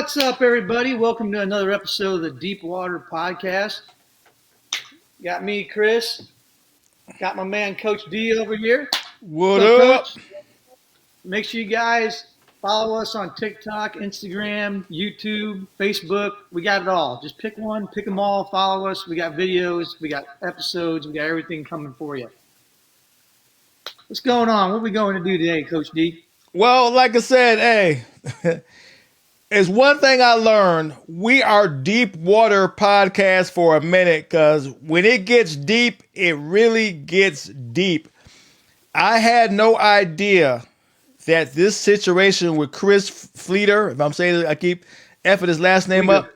What's up, everybody? Welcome to another episode of the Deep Water Podcast. Got me, Chris. Got my man, Coach D, over here. What So, up? Coach, make sure you guys follow us on TikTok, Instagram, YouTube, Facebook. We got it all. Just pick one, pick them all, follow us. We got videos, we got episodes, we got everything coming for you. What's going on? What are we going to do today, Coach D? Well, like I said, hey, it's one thing I learned. We are deep water podcast for a minute because when it gets deep, it really gets deep. I had no idea that this situation with Chris Fleeger, if I'm saying it, I keep effing his last name up.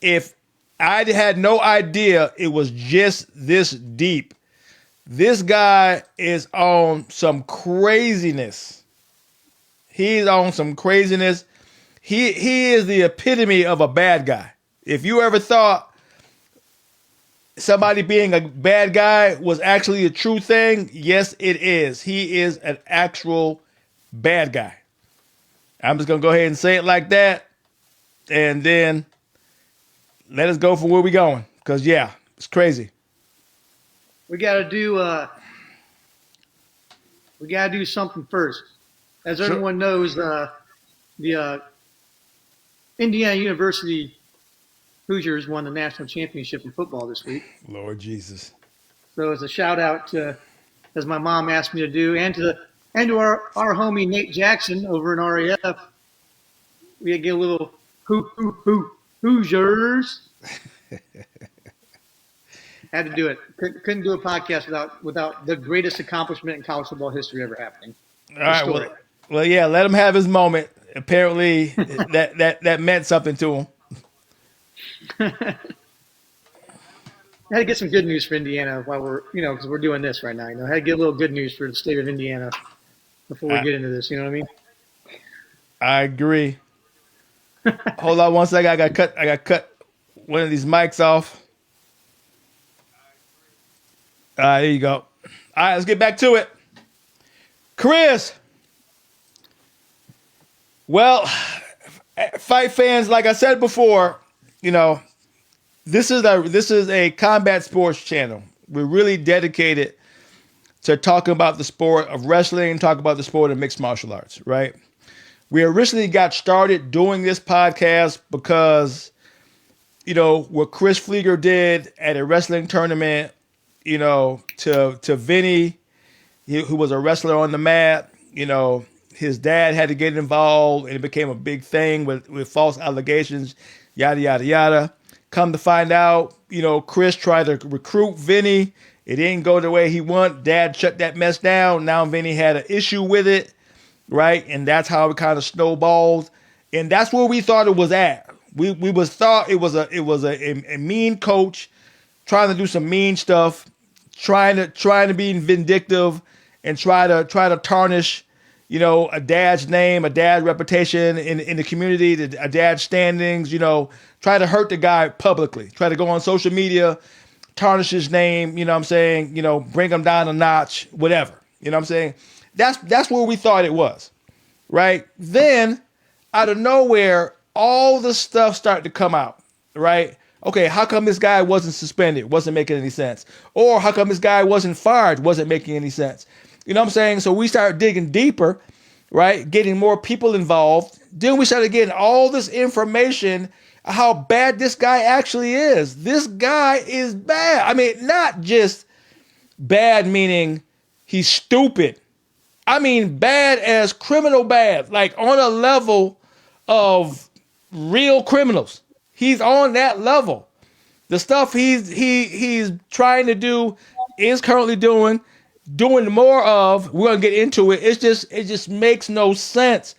If I had no idea it was just this deep. This guy is on some craziness. He's on some craziness. He is the epitome of a bad guy. If you ever thought somebody being a bad guy was actually a true thing, yes, it is. He is an actual bad guy. I'm just going to go ahead and say it like that. And then let us go for where we're going. Because, yeah, it's crazy. We gotta do something first. As everyone knows, the Indiana University Hoosiers won the national championship in football this week. Lord Jesus. So it's a shout out to, as my mom asked me to do, and to our homie Nate Jackson over in RAF. We get a little Hoosiers. Had to do it. Couldn't do a podcast without the greatest accomplishment in college football history ever happening. All right. Well, yeah. Let him have his moment. Apparently, that meant something to him. I had to get some good news for Indiana while we're, because we're doing this right now. I had to get a little good news for the state of Indiana before we get into this. You know what I mean? I agree. Hold on one second. I got cut one of these mics off. All right, there you go. All right, let's get back to it. Chris. Well, fight fans, like I said before, this is a combat sports channel. We're really dedicated to talking about the sport of wrestling, talk about the sport of mixed martial arts, right? We originally got started doing this podcast because, what Chris Fleeger did at a wrestling tournament, to Vinny, who was a wrestler on the mat, his dad had to get involved and it became a big thing with false allegations, yada, yada, yada. Come to find out, Chris tried to recruit Vinny. It didn't go the way he wanted. Dad shut that mess down. Now Vinny had an issue with it, right? And that's how it kind of snowballed. And that's where we thought it was at. We thought it was a mean coach trying to do some mean stuff, trying to be vindictive and try to tarnish, a dad's name, a dad's reputation in the community, a dad's standings, try to hurt the guy publicly, try to go on social media, tarnish his name, bring him down a notch, whatever. You know what I'm saying? That's where we thought it was, right? Then out of nowhere, all the stuff started to come out, right? Okay, how come this guy wasn't suspended? Wasn't making any sense. Or how come this guy wasn't fired? Wasn't making any sense. You know what I'm saying? So we started digging deeper, right? Getting more people involved. Then we started getting all this information how bad this guy actually is. This guy is bad. I mean, not just bad meaning he's stupid. I mean bad as criminal bad, like on a level of real criminals. He's on that level. The stuff he's trying to do, is currently doing more of. We're gonna get into it. It just makes no sense.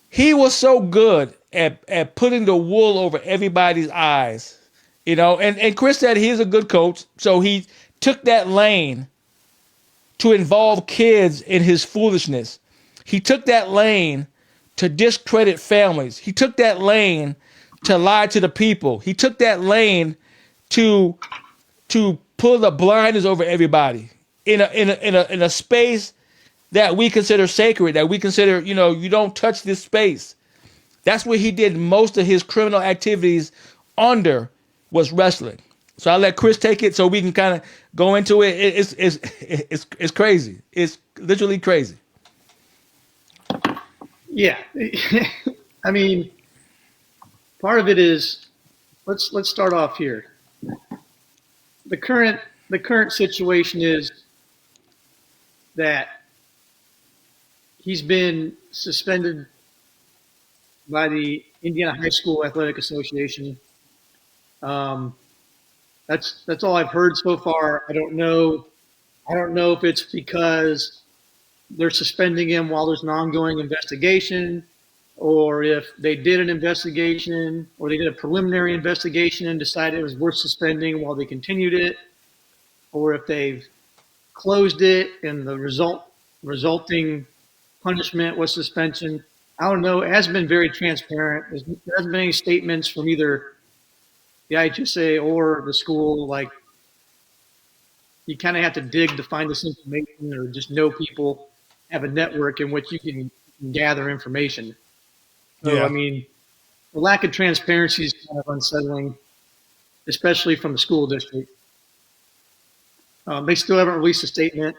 He was so good at putting the wool over everybody's eyes, And Chris said he's a good coach, so he took that lane to involve kids in his foolishness. He took that lane to discredit families. He took that lane to lie to the people. He took that lane to pull the blinders over everybody in a space that we consider sacred, that we consider, you don't touch this space. That's where he did most of his criminal activities under was wrestling. So I let Chris take it so we can kind of go into it. It's crazy. It's literally crazy. Yeah. I mean, part of it is let's start off here. The current situation is that he's been suspended by the Indiana High School Athletic Association. That's all I've heard so far. I don't know. I don't know if it's because they're suspending him while there's an ongoing investigation, or if they did an investigation, or they did a preliminary investigation and decided it was worth suspending while they continued it, or if they've closed it and the resulting punishment was suspension. I don't know. It hasn't been very transparent. There hasn't been any statements from either the IHSA or the school. Like, you kind of have to dig to find this information, or just know people, have a network in which you can gather information. So, Yeah. I mean, the lack of transparency is kind of unsettling, especially from the school district. They still haven't released a statement.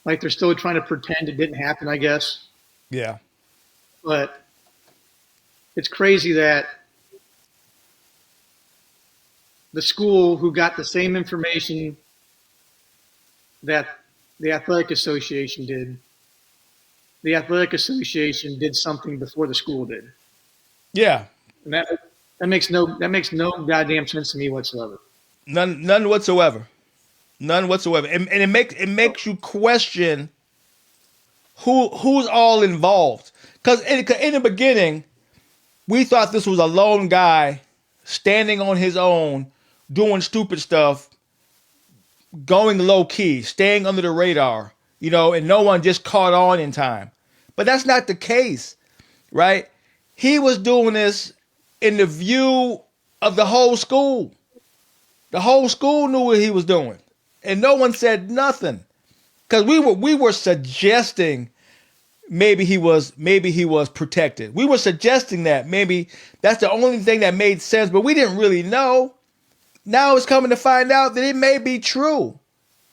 Like, they're still trying to pretend it didn't happen, I guess. Yeah. But it's crazy that the school, who got the same information that the athletic association did, the athletic association did something before the school did. Yeah. And that makes no goddamn sense to me whatsoever. None whatsoever. None whatsoever. And it makes you question who's all involved. Because in the beginning, we thought this was a lone guy standing on his own, doing stupid stuff, going low key, staying under the radar, and no one just caught on in time. But that's not the case, right? He was doing this in the view of the whole school. The whole school knew what he was doing, and no one said nothing, because we were suggesting maybe he was protected. We were suggesting that maybe that's the only thing that made sense, but we didn't really know. Now it's coming to find out that it may be true,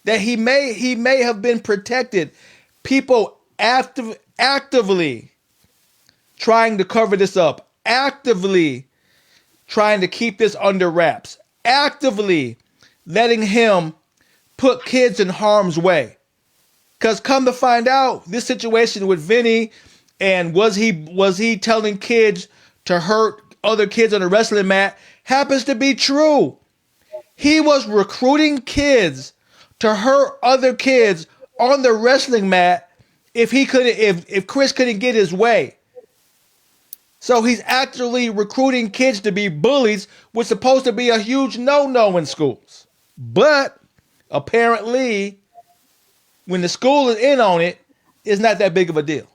that he may have been protected. People actively trying to cover this up, actively trying to keep this under wraps, actively letting him put kids in harm's way. Because come to find out, this situation with Vinny, and was he telling kids to hurt other kids on the wrestling mat, happens to be true. He was recruiting kids to hurt other kids on the wrestling mat if Chris couldn't get his way. So he's actually recruiting kids to be bullies, which is supposed to be a huge no-no in schools. But apparently, when the school is in on it, it's not that big of a deal.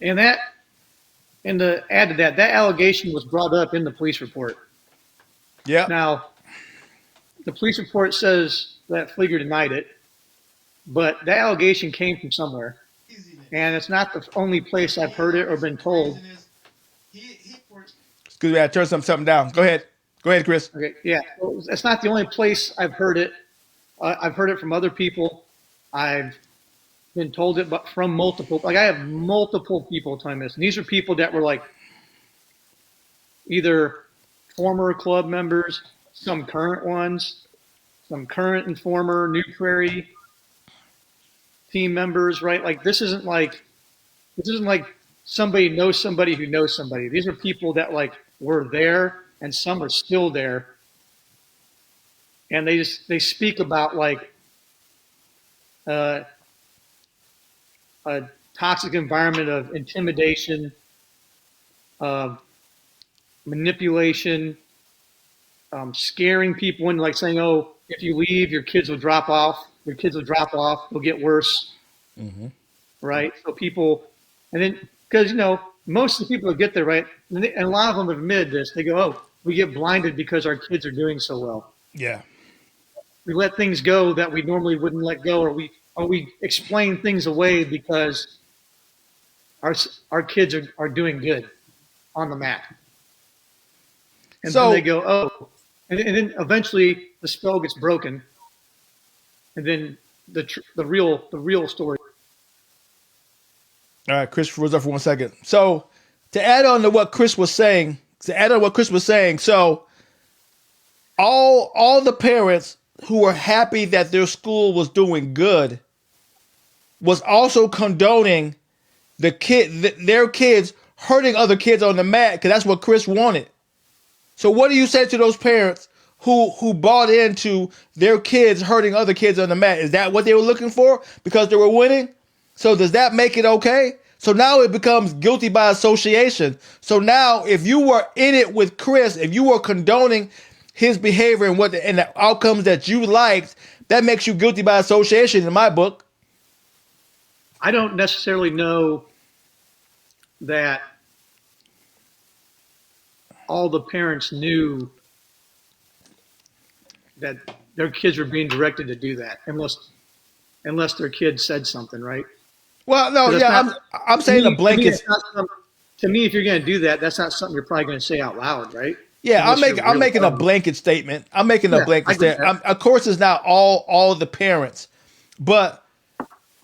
And to add to that allegation was brought up in the police report. Yeah. Now, the police report says that Fleeger denied it, but that allegation came from somewhere. And it's not the only place I've heard it or been told. Excuse me, I turned something down. Go ahead, Chris. Okay, yeah. Well, it's not the only place I've heard it. I've heard it from other people. I've been told it, but from multiple. Like, I have multiple people telling me this. And these are people that were like either former club members, some current ones, some current and former New Prairie team members, right? Like, this isn't like somebody knows somebody who knows somebody. These are people that like were there, and some are still there. And they speak about like a toxic environment of intimidation, of manipulation, scaring people into like saying, "Oh, if you leave, your kids will drop off. Your kids will drop off. They'll get worse." Mm-hmm. Right? So people, and then because most of the people that get there, right, and a lot of them have admitted this. They go, "Oh, we get blinded because our kids are doing so well. Yeah. We let things go that we normally wouldn't let go, or we explain things away because our kids are doing good." on the mat. And then they So, go, oh, and then eventually the spell gets broken, and then the real story. all right, Chris was up for 1 second. So, to add on to what Chris was saying, so all the parents who were happy that their school was doing good was also condoning their kids hurting other kids on the mat because that's what Chris wanted. So what do you say to those parents who bought into their kids hurting other kids on the mat? Is that what they were looking for because they were winning? So does that make it okay? So now it becomes guilty by association. So now if you were in it with Chris, if you were condoning his behavior and and the outcomes that you liked, that makes you guilty by association in my book. I don't necessarily know that all the parents knew that their kids were being directed to do that, unless their kid said something, right? Well, no, yeah, I'm saying a blanket. To me, if you're going to do that, that's not something you're probably going to say out loud, right? Yeah, Unless you're I'm really making a blanket statement. I'm making a Yeah, blanket I agree with statement. Of course, it's not all the parents, but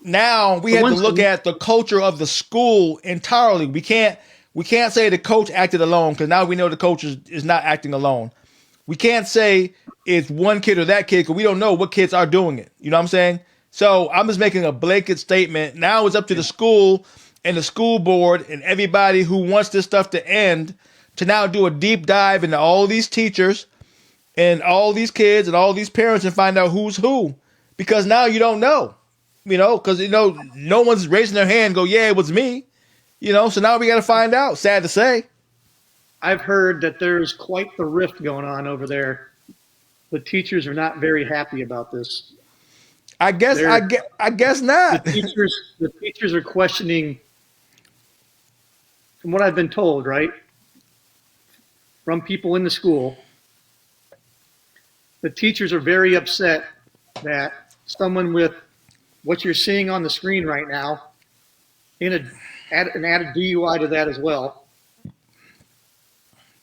now we For have to one look thing, at the culture of the school entirely. We can't say the coach acted alone because now we know the coach is not acting alone. We can't say it's one kid or that kid because we don't know what kids are doing it. You know what I'm saying? So I'm just making a blanket statement. Now it's up to the school and the school board and everybody who wants this stuff to end to now do a deep dive into all these teachers and all these kids and all these parents and find out who's who. Because now you don't know, because, no one's raising their hand and go, yeah, it was me, so now we got to find out. Sad to say. I've heard that there's quite the rift going on over there. The teachers are not very happy about this. I guess The not. teachers are questioning, from what I've been told, right, from people in the school. The teachers are very upset that someone with what you're seeing on the screen right now, an added DUI to that as well,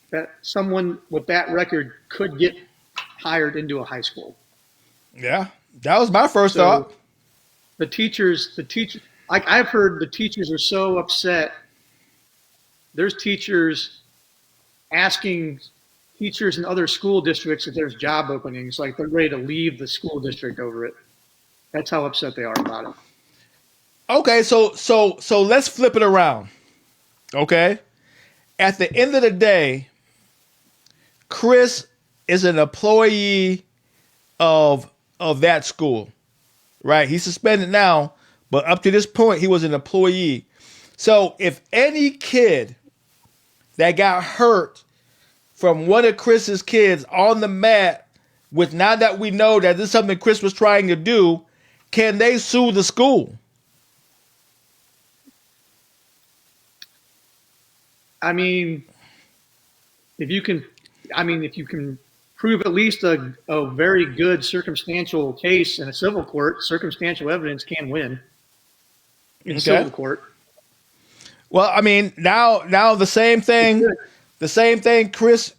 that someone with that record could get hired into a high school. Yeah, that was my first thought. The teachers, I've heard the teachers are so upset. There's teachers asking teachers in other school districts if there's job openings, like they're ready to leave the school district over it. That's how upset they are about it. Okay, so let's flip it around. Okay, at the end of the day, Chris is an employee of that school, right? He's suspended now, but up to this point, he was an employee. So if any kid that got hurt from one of Chris's kids on the mat, with now that we know that this is something Chris was trying to do, can they sue the school? I mean, if you can prove at least a very good circumstantial case in a civil court, circumstantial evidence can win in civil court. Well, I mean, now the same thing Chris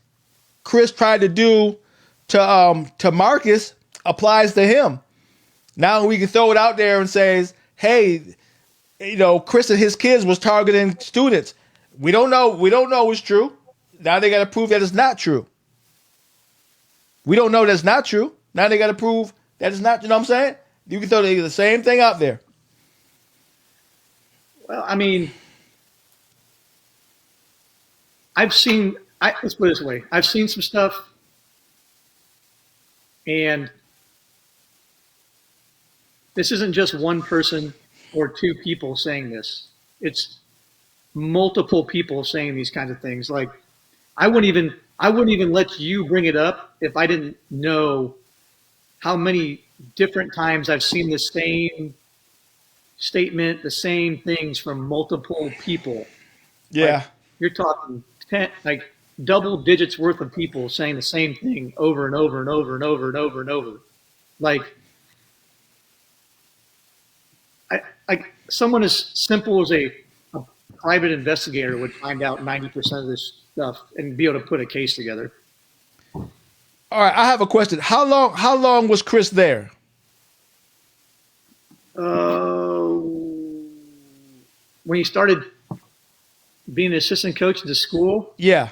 tried to do to Marcus applies to him. Now we can throw it out there and say, hey, Chris and his kids was targeting students. We don't know it's true. Now they got to prove that it's not true. We don't know that's not true. Now they got to prove that it's not. You know what I'm saying? You can throw the same thing out there. Well, I mean, let's put it this way. I've seen some stuff, and this isn't just one person or two people saying this. It's multiple people saying these kinds of things. Like, I wouldn't even let you bring it up if I didn't know how many different times I've seen the same statement, the same things from multiple people. Yeah. Like, you're talking 10, like double digits worth of people saying the same thing over and over and over and over and over and over. Like someone as simple as a private investigator would find out 90% of this stuff and be able to put a case together. All right, I have a question. How long was Chris there? Uh, when he started being an assistant coach at the school, Yeah.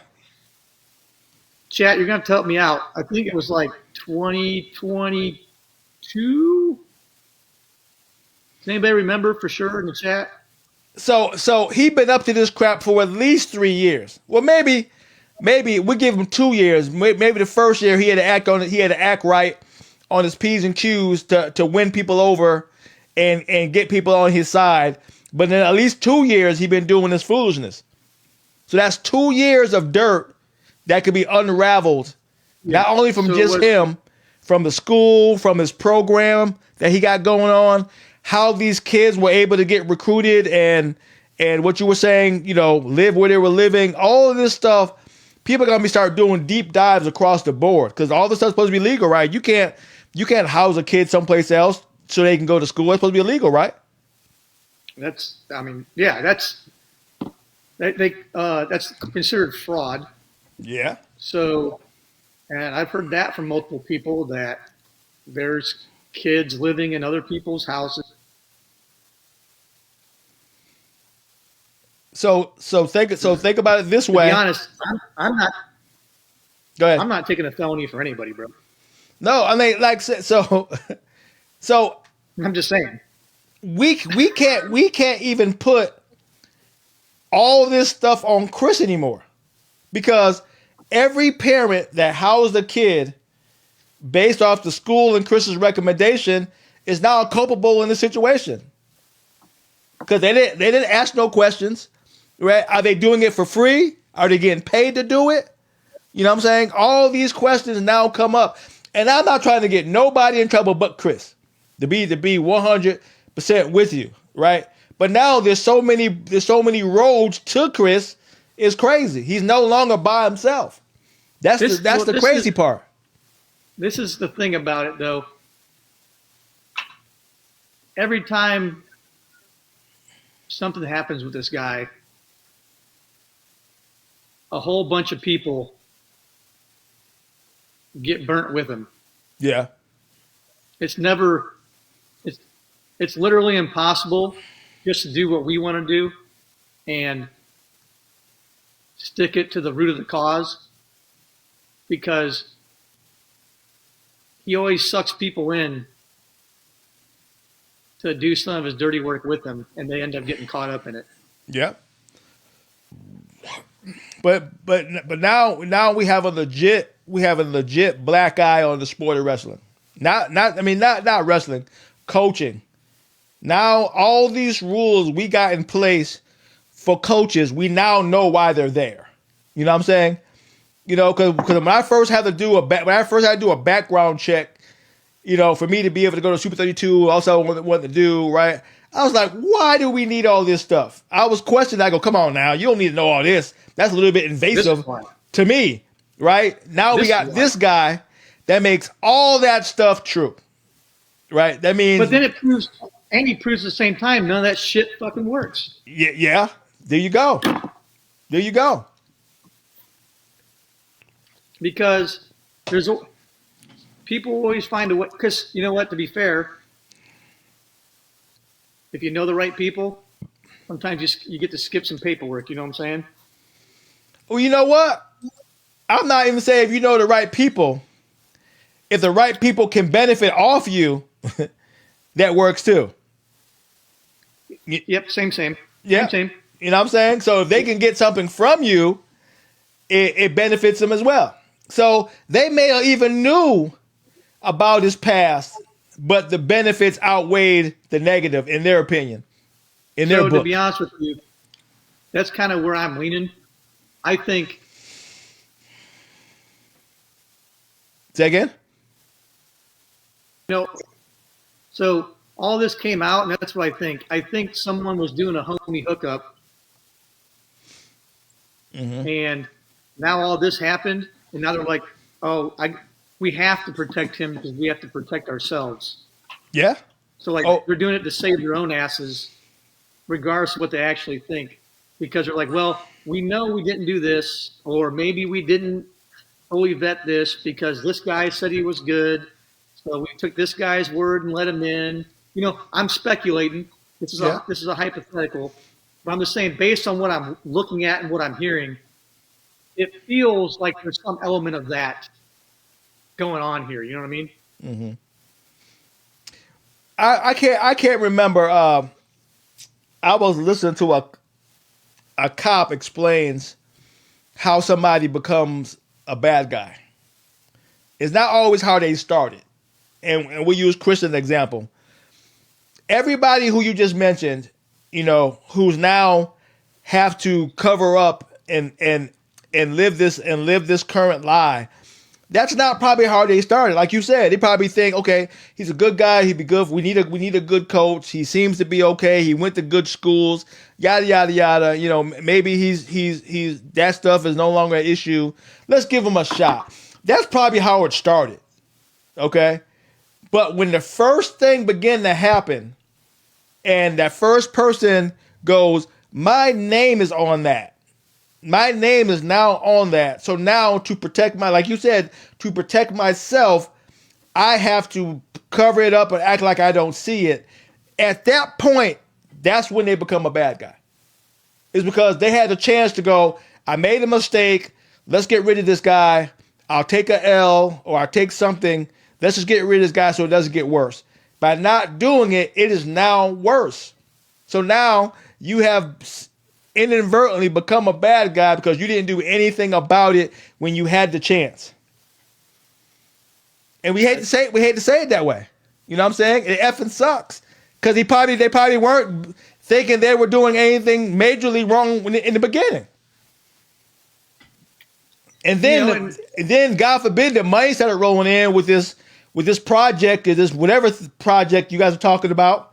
chat, you're going to have to help me out. I think it was like 2022. Does anybody remember for sure in the chat? So he been up to this crap for at least 3 years. Well, maybe we give him 2 years. Maybe the first year he had to act on it. He had to act right on his P's and Q's to win people over and get people on his side. But then at least 2 years he been doing this foolishness. So that's 2 years of dirt that could be unraveled, not only from just him, from the school, from his program that he got going on, how these kids were able to get recruited and what you were saying, live where they were living, all of this stuff. People are gonna be start doing deep dives across the board because all this stuff's supposed to be legal, right? You can't house a kid someplace else so they can go to school. It's supposed to be illegal, right? That's considered fraud. Yeah. So, and I've heard that from multiple people that there's kids living in other people's houses. So think about it this way. To be honest, I'm not. Go ahead. I'm not taking a felony for anybody, bro. No, I mean, so I'm just saying. we can't even put all this stuff on Chris anymore because every parent that housed a kid based off the school and Chris's recommendation is now culpable in the situation because they didn't ask no questions, right? Are they doing it for free? Are they getting paid to do it? You know what I'm saying? All these questions now come up, and I'm not trying to get nobody in trouble but Chris to be 100% with you, right? But now there's so many roads to Chris. It's crazy. He's no longer by himself. That's the crazy part. This is the thing about it, though. Every time something happens with this guy, a whole bunch of people get burnt with him. Yeah. It's literally impossible just to do what we want to do and stick it to the root of the cause because he always sucks people in to do some of his dirty work with them, and they end up getting caught up in it. Yeah. But now we have a legit black eye on the sport of wrestling. Not wrestling, coaching. Now all these rules we got in place for coaches, we now know why they're there. You know what I'm saying? Because when I first had to do a background check, for me to be able to go to Super 32, also wanted to do, right? I was like, why do we need all this stuff? I was questioning. I go, come on now, you don't need to know all this. That's a little bit invasive to me, right? Now we got this guy that makes all that stuff true, right? That means, but then he proves at the same time none of that shit fucking works. Yeah. There you go. Because people always find a way. Because you know what? To be fair, if you know the right people, sometimes you get to skip some paperwork. You know what I'm saying? Well, you know what? I'm not even saying if you know the right people. If the right people can benefit off you, that works too. Yep, same. Yeah. Same. You know what I'm saying? So if they can get something from you, it benefits them as well. So they may have even knew about his past, but the benefits outweighed the negative in their opinion. So to be honest with you, that's kind of where I'm leaning. I think. Say again? So all this came out, and that's what I think. I think someone was doing a homie hookup, and now all this happened, and now they're like, "Oh, we have to protect him because we have to protect ourselves." So they're doing it to save their own asses, regardless of what they actually think. because they're like, well, we know we didn't do this, or maybe we didn't fully vet this because this guy said he was good. So we took this guy's word and let him in. I'm speculating. Yeah. This is a hypothetical, but I'm just saying based on what I'm looking at and what I'm hearing, it feels like there's some element of that going on here. You know what I mean? Mm-hmm. I can't remember. I was listening to a cop explains how somebody becomes a bad guy. It's not always how they started. And we use Chris as an example. Everybody who you just mentioned, who's now have to cover up and live this current lie. That's not probably how they started. Like you said, they probably think, okay, he's a good guy. He'd be good. We need a good coach. He seems to be okay. He went to good schools. Yada yada yada. Maybe he's that stuff is no longer an issue. Let's give him a shot. That's probably how it started. Okay, but when the first thing began to happen, and that first person goes, my name is on that. My name is now on that. So now to protect like you said, to protect myself, I have to cover it up and act like I don't see it. At that point, that's when they become a bad guy. It's because they had the chance to go, I made a mistake. Let's get rid of this guy. I'll take a L or I'll take something. Let's just get rid of this guy so it doesn't get worse. By not doing it, it is now worse. So now you have inadvertently become a bad guy because you didn't do anything about it when you had the chance. And we hate to say it that way. You know what I'm saying? It effing sucks. Because they probably weren't thinking they were doing anything majorly wrong in the beginning. And then God forbid the money started rolling in with this project or this whatever project you guys are talking about,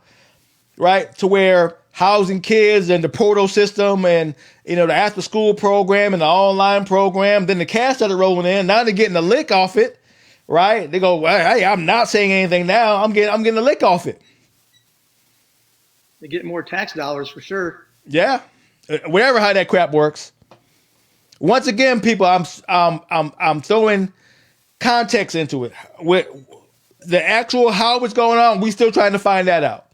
right? To where housing kids and the portal system and the after school program and the online program. Then the cash started rolling in. Now they're getting a lick off it, right? They go, well, hey, I'm not saying anything now. I'm getting a lick off it. They get more tax dollars for sure. Yeah, whatever how that crap works. Once again, people, I'm throwing context into it. With the actual how it's going on, we still trying to find that out.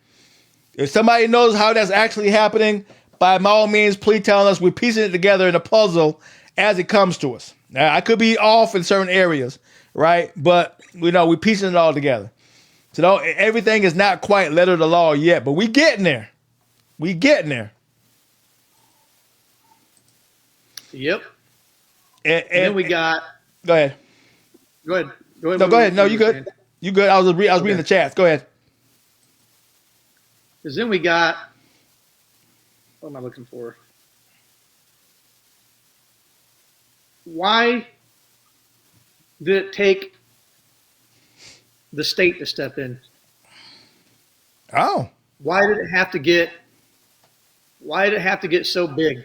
If somebody knows how that's actually happening, by all means, please tell us. We're piecing it together in a puzzle as it comes to us. Now, I could be off in certain areas, right? But we're piecing it all together. So everything is not quite letter of the law yet, but we getting there. We getting there. Yep. And then we got. Go ahead. Go ahead. No, go ahead. No, you good. You good. I was reading the chats. Go ahead. Because then we got, what am I looking for? Why did it take the state to step in? Oh. Why did it have to get so big?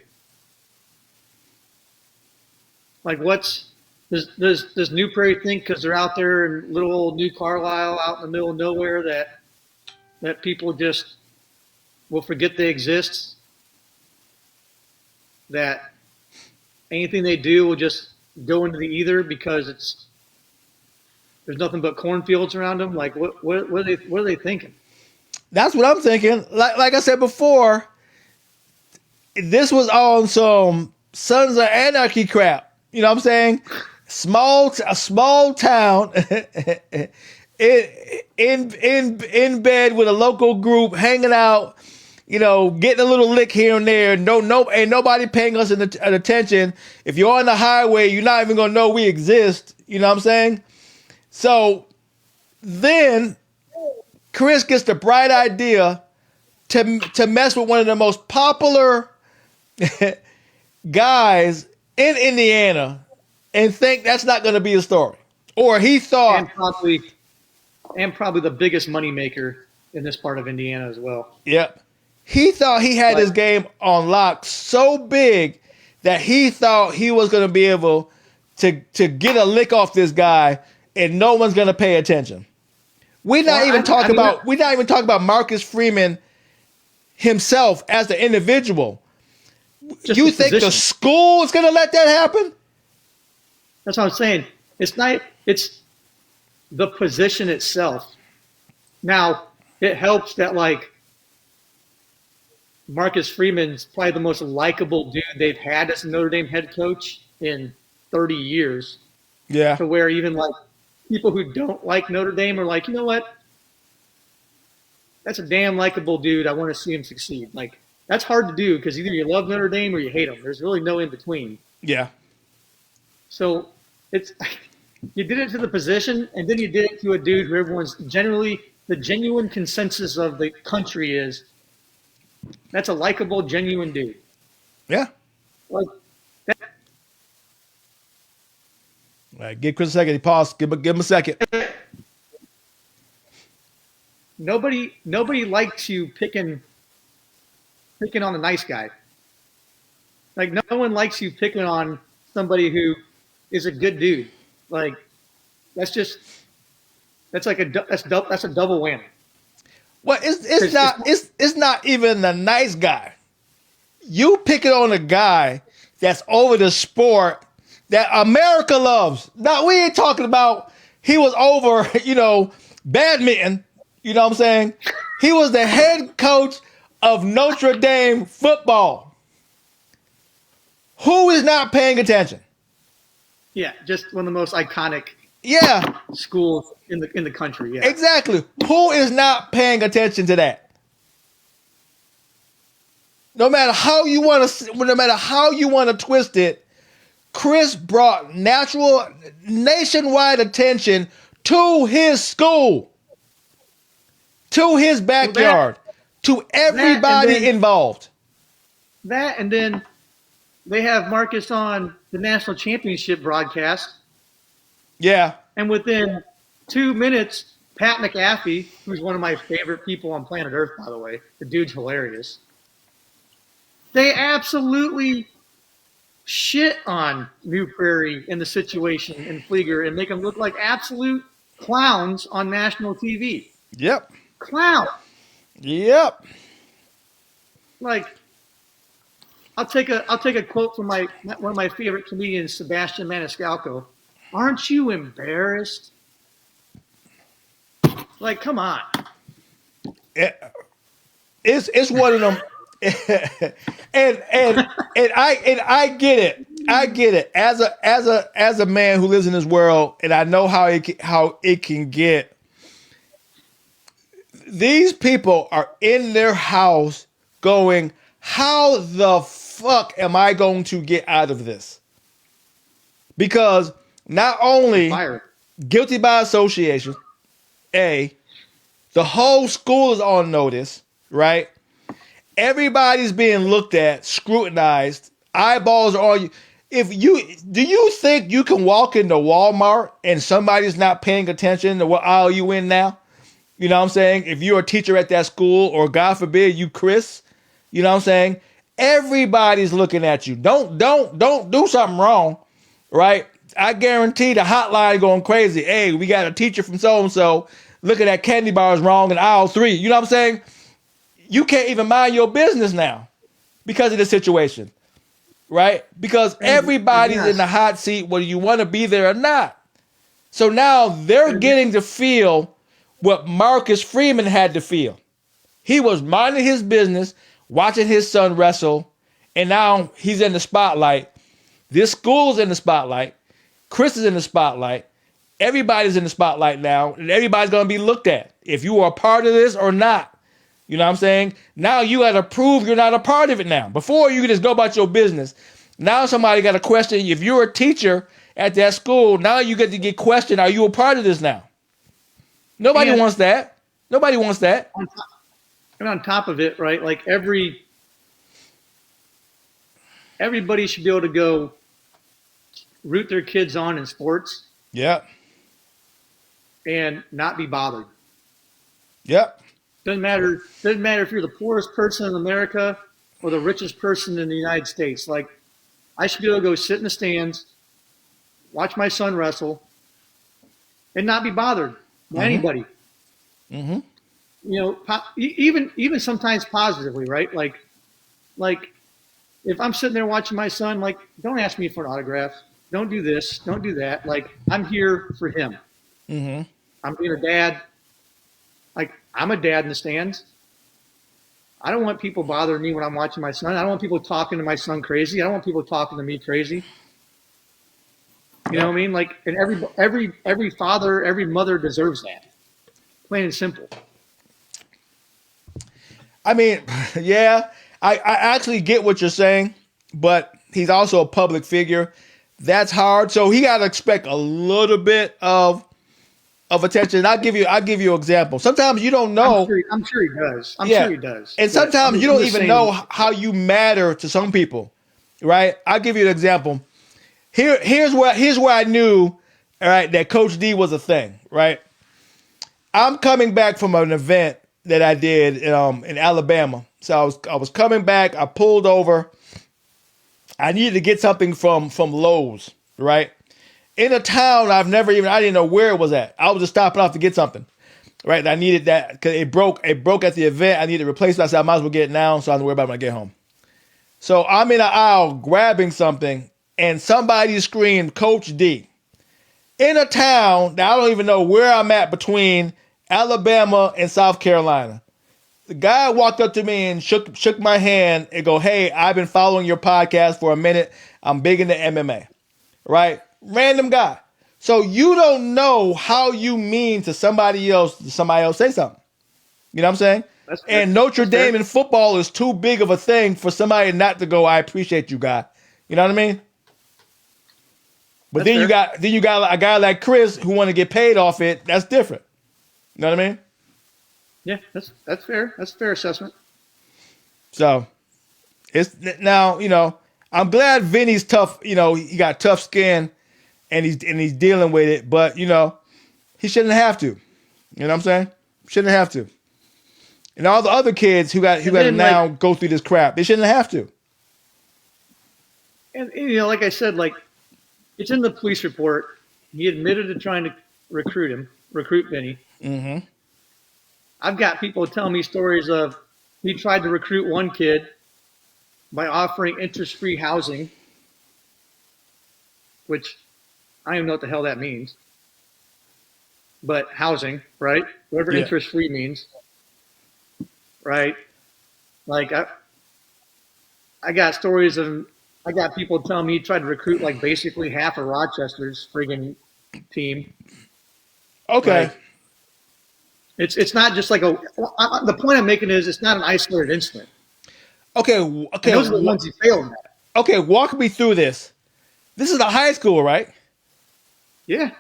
Like does New Prairie think because they're out there in little old New Carlisle out in the middle of nowhere that people just will forget they exist? That anything they do will just go into the ether because there's nothing but cornfields around them? Like what are they thinking? That's what I'm thinking. Like I said before, this was on some Sons of Anarchy crap. You know what I'm saying? A small town in bed with a local group, hanging out, getting a little lick here and there. Ain't nobody paying us an attention. If you're on the highway, you're not even gonna know we exist. You know what I'm saying? So then Chris gets the bright idea to mess with one of the most popular guys in Indiana and think that's not going to be a story. Or he thought. And probably the biggest moneymaker in this part of Indiana as well. Yep. He thought he had his game on lock so big that he thought he was going to be able to get a lick off this guy and no one's going to pay attention. We're not even talking about Marcus Freeman himself as the individual. Just You the think the position. school is going to let that happen? That's what I'm saying. It's not. It's the position itself. Now it helps that like Marcus Freeman's probably the most likable dude they've had as a Notre Dame head coach in 30 years. Yeah. To where even like people who don't like Notre Dame are like, you know what? That's a damn likable dude. I want to see him succeed. Like that's hard to do because either you love Notre Dame or you hate them. There's really no in between. Yeah. So it's you did it to the position, and then you did it to a dude who everyone's generally the genuine consensus of the country is that's a likable, genuine dude. Yeah. Like that, All right, give Chris a second. He paused. Give him a second. nobody likes you picking on a nice guy. Like no one likes you picking on somebody who is a good dude. Like that's just that's like that's a double whammy. Well, it's not even a nice guy. You picking on a guy that's over the sport that America loves. Now we ain't talking about he was over, badminton. You know what I'm saying? He was the head coach of Notre Dame football. Who is not paying attention? Yeah, just one of the most iconic Yeah, schools in the country. Yeah, exactly. Who is not paying attention to that? No matter how you want to twist it, Chris brought nationwide attention to his school, to his backyard, to everybody involved. That and then they have Marcus on the national championship broadcast, Yeah, and within 2 minutes, Pat McAfee, who's one of my favorite people on planet Earth, by the way, the dude's hilarious. They absolutely shit on New Prairie in the situation in Fleeger and make them look like absolute clowns on national TV. Yep. Clown. Yep. Like, I'll take a quote from one of my favorite comedians, Sebastian Maniscalco. Aren't you embarrassed? Like, come on. It's one of them. and I get it. I get it. As a man who lives in this world, and I know how it can get. These people are in their house going, how the fuck am I going to get out of this? Because not only guilty by association, the whole school is on notice, right? Everybody's being looked at, scrutinized, eyeballs are on you. Do you think you can walk into Walmart and somebody's not paying attention to what aisle you in now? You know what I'm saying? If you're a teacher at that school, or God forbid you Chris, you know what I'm saying? Everybody's looking at you. Don't do something wrong, right? I guarantee the hotline going crazy. Hey, we got a teacher from so-and-so looking at candy bars wrong in aisle 3. You know what I'm saying? You can't even mind your business now because of the situation, right? Because everybody's in the hot seat, whether you want to be there or not. So now they're getting to feel what Marcus Freeman had to feel. He was minding his business, watching his son wrestle, and now he's in the spotlight. This school's in the spotlight. Chris is in the spotlight. Everybody's in the spotlight now, and everybody's going to be looked at if you are a part of this or not. You know what I'm saying? Now you got to prove you're not a part of it now. Before, you could just go about your business. Now somebody got to question, if you're a teacher at that school, now you get to get questioned, are you a part of this now? Nobody wants that. Nobody wants that. And on top of it, right, like everybody should be able to go root their kids on in sports. Yep. And not be bothered. Yep. Doesn't matter if you're the poorest person in America or the richest person in the United States. Like, I should be able to go sit in the stands, watch my son wrestle, and not be bothered by anybody. Mm-hmm. You know, even sometimes positively, right? Like if I'm sitting there watching my son, like, don't ask me for an autograph. Don't do this. Don't do that. Like, I'm here for him. Mm-hmm. I'm being a dad. Like, I'm a dad in the stands. I don't want people bothering me when I'm watching my son. I don't want people talking to my son crazy. I don't want people talking to me crazy. You know what I mean? Like, and every father, every mother deserves that. Plain and simple. I mean, yeah, I actually get what you're saying, but he's also a public figure. That's hard. So he got to expect a little bit of attention. I'll give you an example. Sometimes you don't know. I'm sure he does. I'm Yeah. sure he does. And But sometimes you I'm don't just even saying, know how you matter to some people, right? I'll give you an example. Here's where I knew, all right, that Coach D was a thing, right? I'm coming back from an event that I did in Alabama. So I was coming back. I pulled over. I needed to get something from Lowe's, right? In a town I didn't know where it was at. I was just stopping off to get something, right? I needed that because it broke at the event. I needed to replace it. I said I might as well get it now, so I don't worry about it when I get home. So I'm in an aisle grabbing something, and somebody screamed "Coach D" in a town that I don't even know where I'm at between Alabama and South Carolina. The guy walked up to me and shook my hand and go, "Hey, I've been following your podcast for a minute. I'm big into MMA." Right? Random guy. So you don't know how you mean to somebody else say something. You know what I'm saying? That's fair. And Notre That's Dame fair. in football is too big of a thing for somebody not to go, "I appreciate you, guy." You know what I mean? But That's fair. you got a guy like Chris who want to get paid off it. That's different. You know what I mean? Yeah, that's fair. That's a fair assessment. So it's now, I'm glad Vinny's tough, he got tough skin and he's dealing with it, but he shouldn't have to. You know what I'm saying? Shouldn't have to. And all the other kids who got to now go through this crap, they shouldn't have to. And like I said, like, it's in the police report. He admitted to trying to recruit Vinny. Mm-hmm. I've got people telling me stories of he tried to recruit one kid by offering interest-free housing, which I don't even know what the hell that means. But housing, right? Whatever Yeah. interest-free means, right? Like, I got stories of, I got people telling me he tried to recruit like basically half of Rochester's friggin' team. Okay. Like, it's not just like the point I'm making is it's not an isolated incident. Okay. And those are the ones he failed at. Okay, walk me through this. This is a high school, right? Yeah,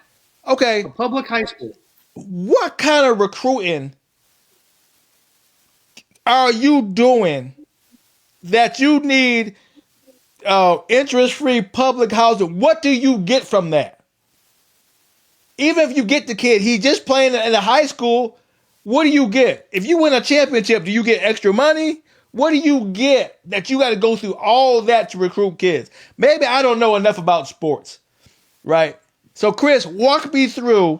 Okay. a public high school. What kind of recruiting are you doing that you need interest-free public housing? What do you get from that? Even if you get the kid, he's just playing in a high school. What do you get? If you win a championship, do you get extra money? What do you get that you got to go through all that to recruit kids? Maybe I don't know enough about sports, right? So, Chris, walk me through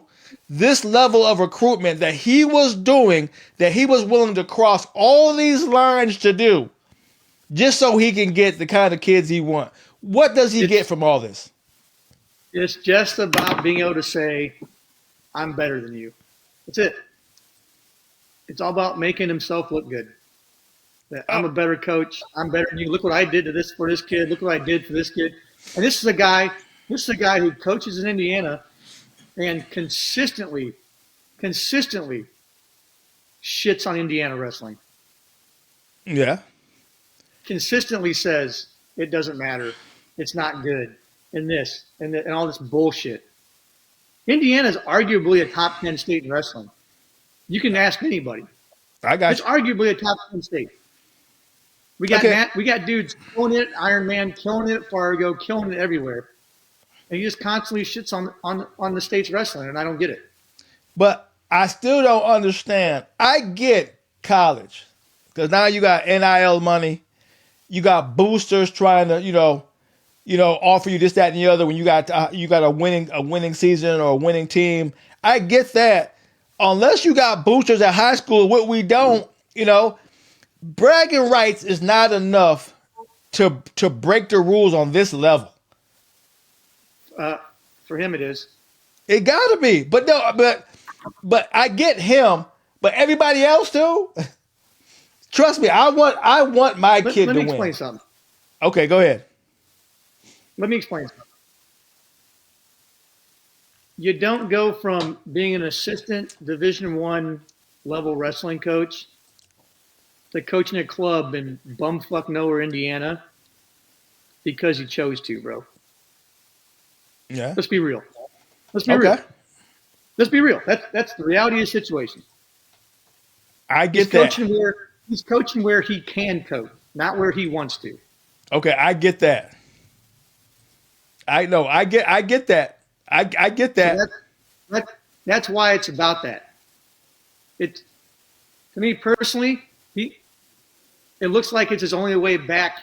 this level of recruitment that he was doing, that he was willing to cross all these lines to do, just so he can get the kind of kids he wants. What does he get from all this? It's just about being able to say, I'm better than you. That's it. It's all about making himself look good. That I'm a better coach. I'm better than you. Look what I did for this kid. Look what I did for this kid. And this is a guy who coaches in Indiana and consistently shits on Indiana wrestling. Yeah. Consistently says it doesn't matter. It's not good. And this and all this bullshit. Indiana is arguably a top 10 state in wrestling. You can ask anybody. I got It's you. arguably a top 10 state. We got dudes killing it at Iron Man, killing it at Fargo, killing it everywhere. And he just constantly shits on the state's wrestling, and I don't get it. But I still don't understand. I get college because now you got NIL money, you got boosters trying to offer you this, that, and the other when you got a winning season or a winning team. I get that. Unless you got boosters at high school, what we don't, bragging rights is not enough to break the rules on this level. For him, it is. It gotta be. But no, but I get him, but everybody else too. Trust me, I want my kid Let to me win. explain something. Okay, go ahead. Let me explain something. You don't go from being an assistant Division I level wrestling coach to coaching a club in bumfuck nowhere, Indiana, because you chose to, bro. Yeah. Let's be real. Let's be real. Let's be real. That's the reality of the situation. I get that. He's coaching where he can coach, not where he wants to. Okay, I get that. I know. I get that. I get that. So that's why it's about that. It, to me personally, it looks like it's his only way back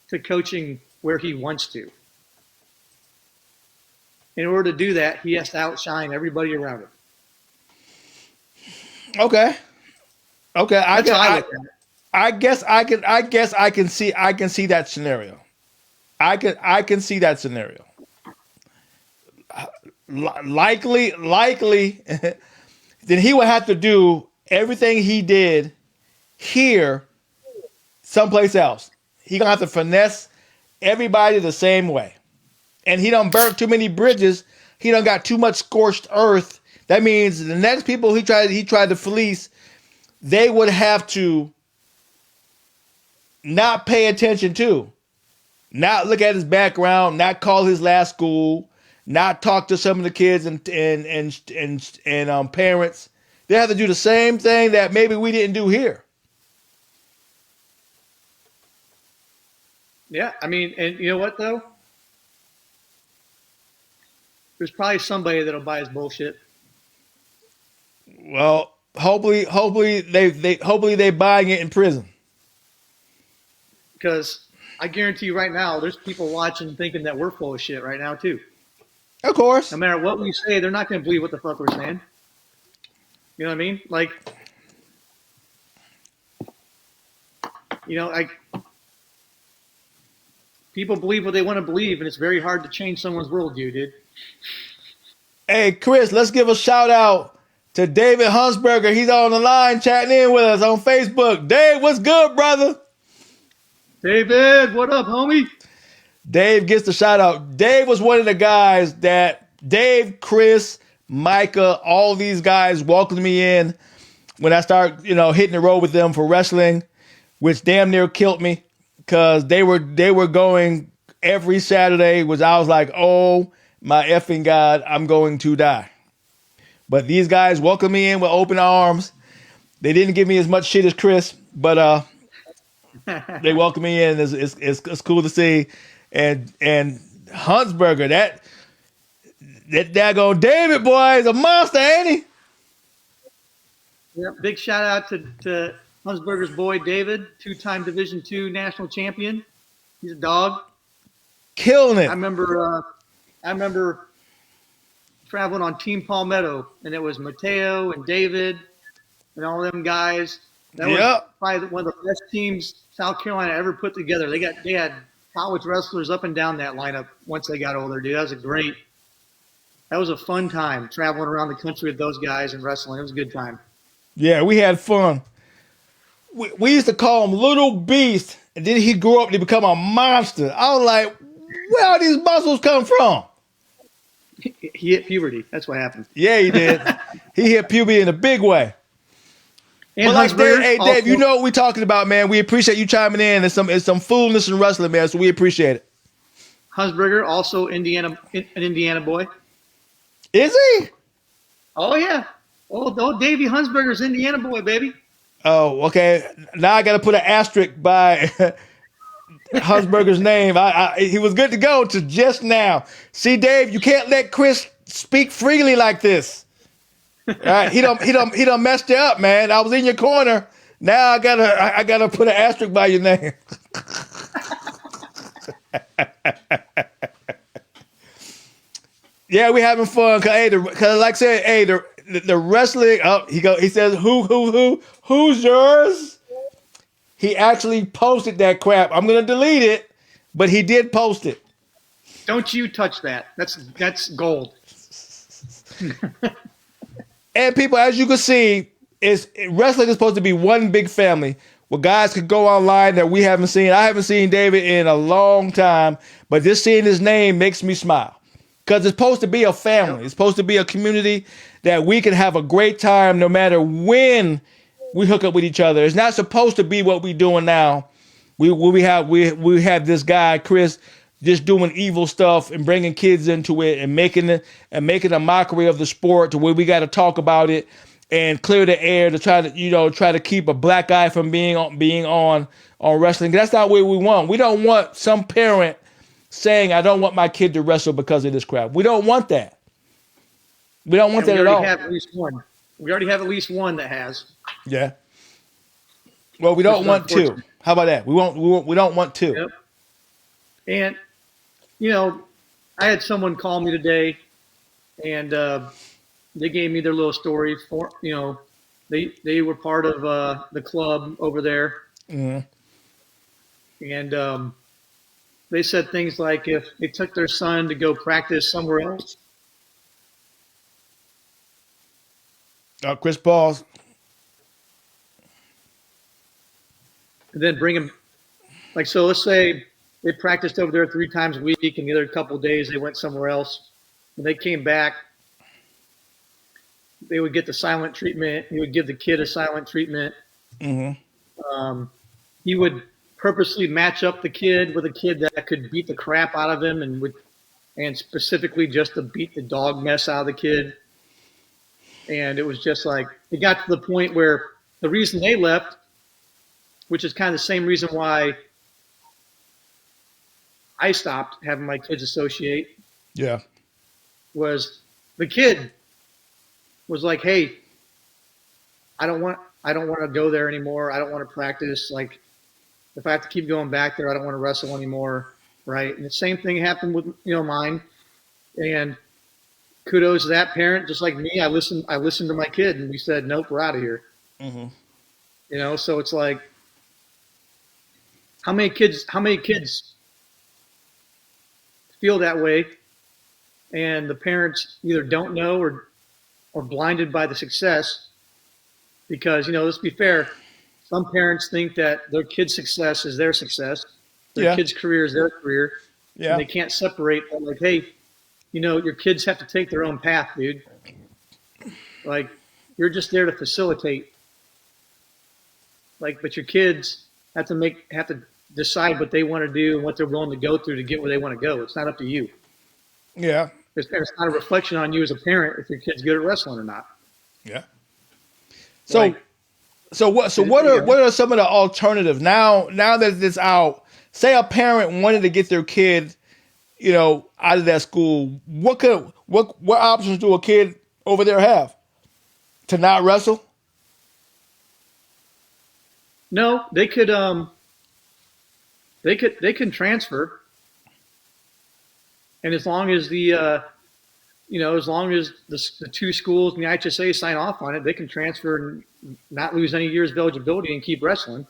to coaching where he wants to. In order to do that, he has to outshine everybody around him. Okay. I guess I can see that scenario. I can see that scenario. Likely, then he would have to do everything he did here someplace else. He gonna have to finesse everybody the same way. And he done burnt too many bridges. He done got too much scorched earth. That means the next people he tried to fleece, they would have to not pay attention to, not look at his background, not call his last school, not talk to some of the kids and parents. They have to do the same thing that maybe we didn't do here. Yeah, I mean, and you know what though? There's probably somebody that'll buy his bullshit. Well, hopefully they buying it in prison. Because I guarantee you right now, there's people watching thinking that we're full of shit right now too. Of course. No matter what we say, they're not going to believe what the fuck we're saying. You know what I mean? Like, people believe what they want to believe, and it's very hard to change someone's worldview, dude. Hey, Chris, let's give a shout out to David Hunsberger. He's on the line chatting in with us on Facebook. Dave, what's good, brother? David, what up, homie? Dave gets the shout out. Dave was one of the guys that Dave, Chris, Micah, all these guys welcomed me in when I started, hitting the road with them for wrestling, which damn near killed me because they were going every Saturday, which I was like, oh my effing God, I'm going to die. But these guys welcomed me in with open arms. They didn't give me as much shit as Chris, but they welcomed me in. It's cool to see. And Huntsberger, that daggone David boy is a monster, ain't he? Yeah, big shout out to Huntsberger's boy David, 2-time Division II national champion. He's a dog. Killing it. I remember traveling on Team Palmetto, and it was Mateo and David and all them guys. That was probably one of the best teams South Carolina ever put together. They had college wrestlers up and down that lineup once they got older, dude. That was a fun time traveling around the country with those guys and wrestling. It was a good time. Yeah, we had fun. We used to call him Little Beast, and then he grew up to become a monster. I was like, where all these muscles come from? He hit puberty. That's what happened. Yeah, he did. He hit puberty in a big way. And but Dave, also, you know what we're talking about, man. We appreciate you chiming in. It's some foolishness in wrestling, man, so we appreciate it. Hunsberger, also an Indiana boy. Is he? Oh, yeah. Oh, Davey Hunsberger's Indiana boy, baby. Oh, okay. Now I got to put an asterisk by Hunsberger's name. He was good to go to just now. See, Dave, you can't let Chris speak freely like this. All right, he done messed you up, man. I was in your corner. Now I gotta put an asterisk by your name. Yeah, we having fun. Cause like I said, hey, the wrestling. Oh, he says who's yours? He actually posted that crap. I'm gonna delete it, but he did post it. Don't you touch that. That's gold. And people, as you can see, wrestling is supposed to be one big family where guys could go online that we haven't seen. I haven't seen David in a long time, but just seeing his name makes me smile. Because it's supposed to be a family. Yep. It's supposed to be a community that we can have a great time no matter when we hook up with each other. It's not supposed to be what we're doing now. We have this guy Chris just doing evil stuff and bringing kids into it and making a mockery of the sport to where we got to talk about it and clear the air to try to keep a black eye from being on wrestling. That's not what we want. We don't want some parent saying, "I don't want my kid to wrestle because of this crap." We don't want that. We don't want And that at all. have at least one. We already have at least one that has. Yeah. Well, we don't want two. How about that? We don't want two. Yep. And I had someone call me today, and they gave me their little story. For they were part of the club over there, Mm-hmm. and they said things like if they took their son to go practice somewhere else, Chris Paul's. and then bring him, like, so let's say they practiced over there 3 times a week, and the other couple of days they went somewhere else. When they came back, they would get the silent treatment. He would give the kid a silent treatment. Mm-hmm. He would purposely match up the kid with a kid that could beat the crap out of him, and specifically just to beat the dog mess out of the kid. And it was just like, it got to the point where the reason they left, which is kind of the same reason why I stopped having my kids associate. Yeah. Was the kid was like, "Hey, I don't want to go there anymore. I don't want to practice. Like, if I have to keep going back there, I don't want to wrestle anymore." Right. And the same thing happened with mine. And kudos to that parent, just like me. I listened to my kid, and we said, "Nope, we're out of here." Mm-hmm. So it's like, how many kids feel that way, and the parents either don't know or blinded by the success, because let's be fair, some parents think that their kid's success is their success, their kid's career is their career, and they can't separate that. Like, hey, your kids have to take their own path, dude. Like, you're just there to facilitate. Like, but your kids have to decide what they want to do and what they're willing to go through to get where they want to go. It's not up to you. Yeah. It's not a reflection on you as a parent if your kid's good at wrestling or not. Yeah. So what are some of the alternatives now that it's out? Say a parent wanted to get their kid, out of that school. What options do a kid over there have? To not wrestle? No, they could they can transfer, and as long as the 2 schools and the IHSA sign off on it, they can transfer and not lose any years of eligibility and keep wrestling.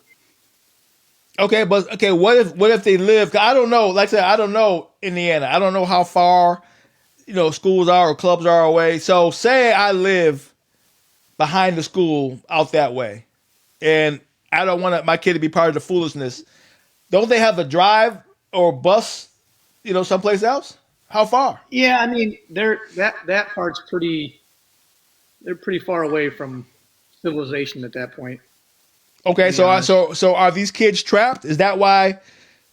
Okay, but what if they live? 'Cause I don't know. Like I said, I don't know Indiana. I don't know how far schools are or clubs are away. So say I live behind the school out that way, and I don't want my kid to be part of the foolishness. Don't they have a drive or bus, someplace else? How far? Yeah, I mean, that part's pretty. They're pretty far away from civilization at that point. Okay, so are these kids trapped? Is that why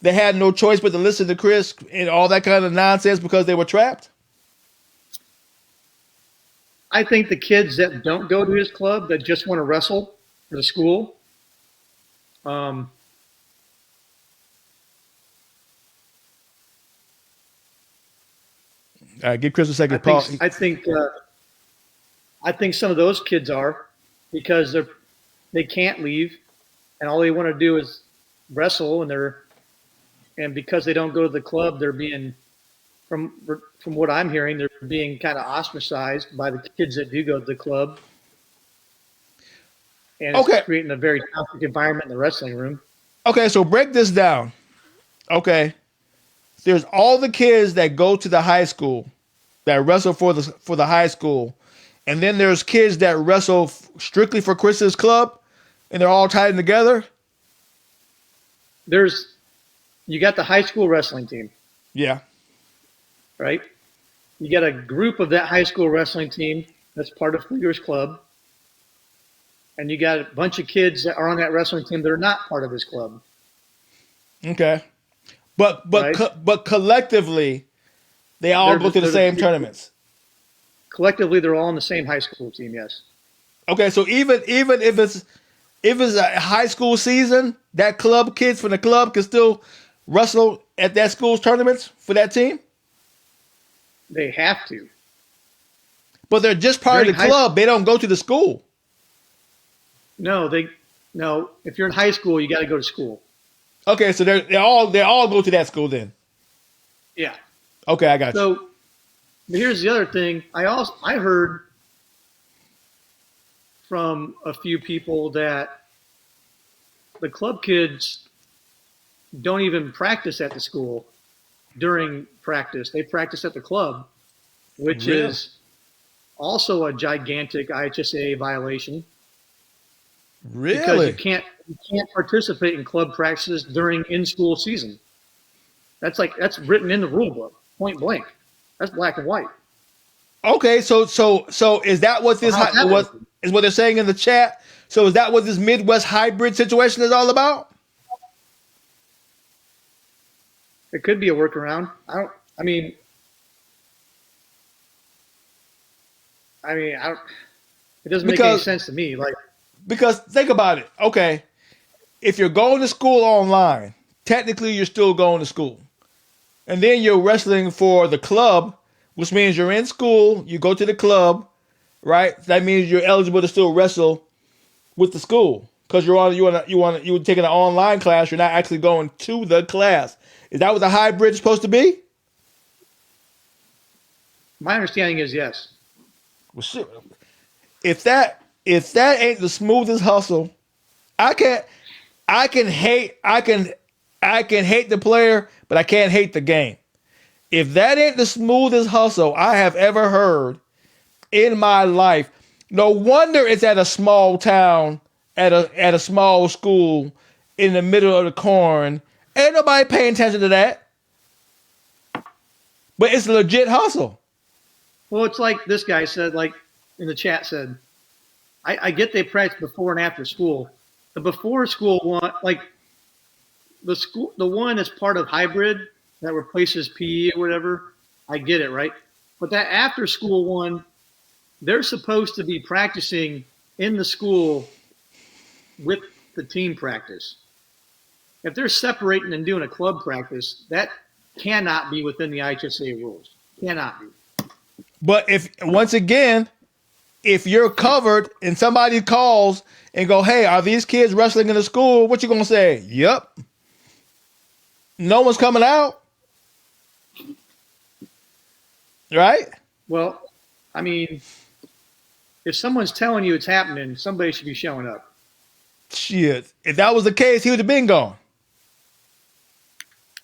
they had no choice but to listen to Chris and all that kind of nonsense because they were trapped? I think the kids that don't go to his club, that just want to wrestle for the school, Give Chris a second. Pause. I think some of those kids are, because they can't leave, and all they want to do is wrestle, and because they don't go to the club, they're being, from what I'm hearing, they're being kind of ostracized by the kids that do go to the club, and it's creating a very toxic environment in the wrestling room. Okay, so break this down. Okay, there's all the kids that go to the high school that wrestle for the high school, and then there's kids that wrestle strictly for Chris's club, and they're all tied in together. You got the high school wrestling team, Yeah. right? You got a group of that high school wrestling team that's part of Fleeger's club, and you got a bunch of kids that are on that wrestling team that are not part of his club. Okay. But Right? but collectively, they all go to the same tournaments. Collectively, they're all on the same high school team. Yes. Okay, so even if it's a high school season, that club kids from the club can still wrestle at that school's tournaments for that team. They have to. But they're just part During of the club. They don't go to the school. No, no. If you're in high school, you got to go to school. Okay, so they all go to that school then. Yeah. Okay, I got you. So, but here's the other thing. I heard from a few people that the club kids don't even practice at the school during practice. They practice at the club, which Really? is also a gigantic IHSA violation because Really? you can't participate in club practices during in-school season. That's written in the rule book, point blank. That's black and white. Okay, so is that what this How's that what working? is what they're saying in the chat? So is that what this Midwest hybrid situation is all about? It could be a workaround. I mean, I don't. It doesn't make any Because sense to me. Like, because think about it. Okay, if you're going to school online, technically you're still going to school. And then you're wrestling for the club, which means you're in school, you go to the club, right? That means you're eligible to still wrestle with the school because you're taking an online class. You're not actually going to the class. Is that what the hybrid is supposed to be? my understanding is yes. Well, shit. If that ain't the smoothest hustle, I can't. I can hate the player, but I can't hate the game. If that ain't the smoothest hustle I have ever heard in my life, no wonder it's at a small town, at a small school in the middle of the corn. Ain't nobody paying attention to that. But it's a legit hustle. Well, it's like this guy said, like in the chat said, I get they practice before and after school. The before school one, like the one that's part of hybrid that replaces PE or whatever, I get it, right? But that after school one, they're supposed to be practicing in the school with the team practice. If they're separating and doing a club practice, that cannot be within the IHSA rules. Cannot be. But once again, if you're covered and somebody calls and go, "Hey, are these kids wrestling in the school?" What you gonna say? Yep. No one's coming out, right? Well, I mean, if someone's telling you it's happening, somebody should be showing up. Shit. If that was the case, he would have been gone.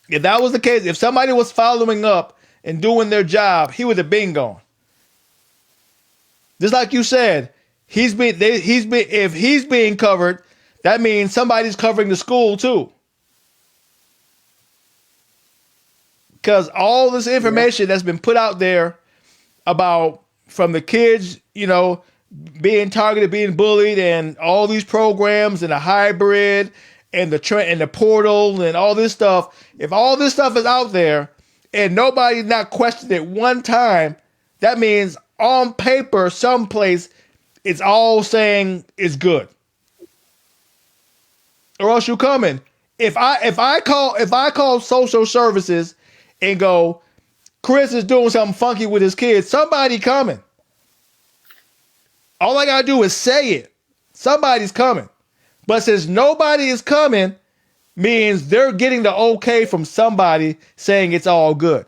If that was the case, if somebody was following up and doing their job, he would have been gone. Just like you said, if he's being covered, that means somebody's covering the school too. Because all this information that's been put out there about from the kids, being targeted, being bullied, and all these programs and the hybrid and the portal and all this stuff. If all this stuff is out there and nobody's not questioned it one time, that means on paper, someplace, it's all saying it's good. Or else you coming. If I call social services and go, Chris is doing something funky with his kids, somebody coming. All I gotta do is say it. Somebody's coming. But since nobody is coming, means they're getting the okay from somebody saying it's all good.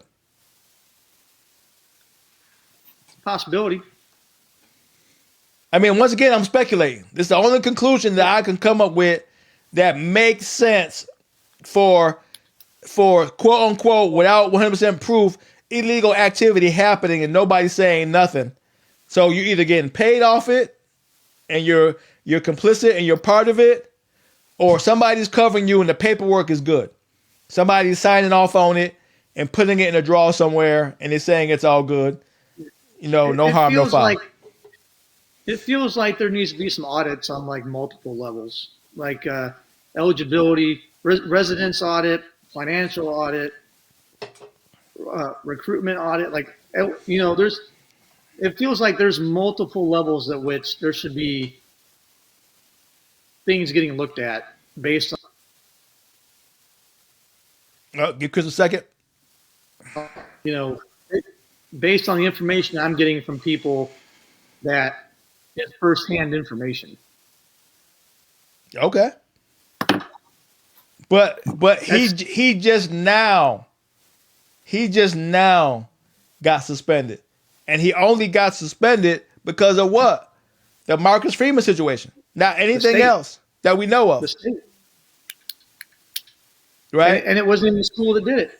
Possibility. I mean, once again, I'm speculating. This is the only conclusion that I can come up with that makes sense for quote unquote without 100% proof illegal activity happening and nobody's saying nothing. So you're either getting paid off it and you're complicit and you're part of it, or somebody's covering you and the paperwork is good. Somebody's signing off on it and putting it in a drawer somewhere and they're saying it's all good. No harm, no foul. It feels like there needs to be some audits on like multiple levels, like eligibility, residence audit, financial audit, recruitment audit. Like, it feels like there's multiple levels at which there should be things getting looked at based on. Give Chris a second. Based on the information I'm getting from people that is firsthand information. Okay. But he just now got suspended. And he only got suspended because of what? The Marcus Freeman situation. Not anything else that we know of. The state. Right? And it wasn't even the school that did it.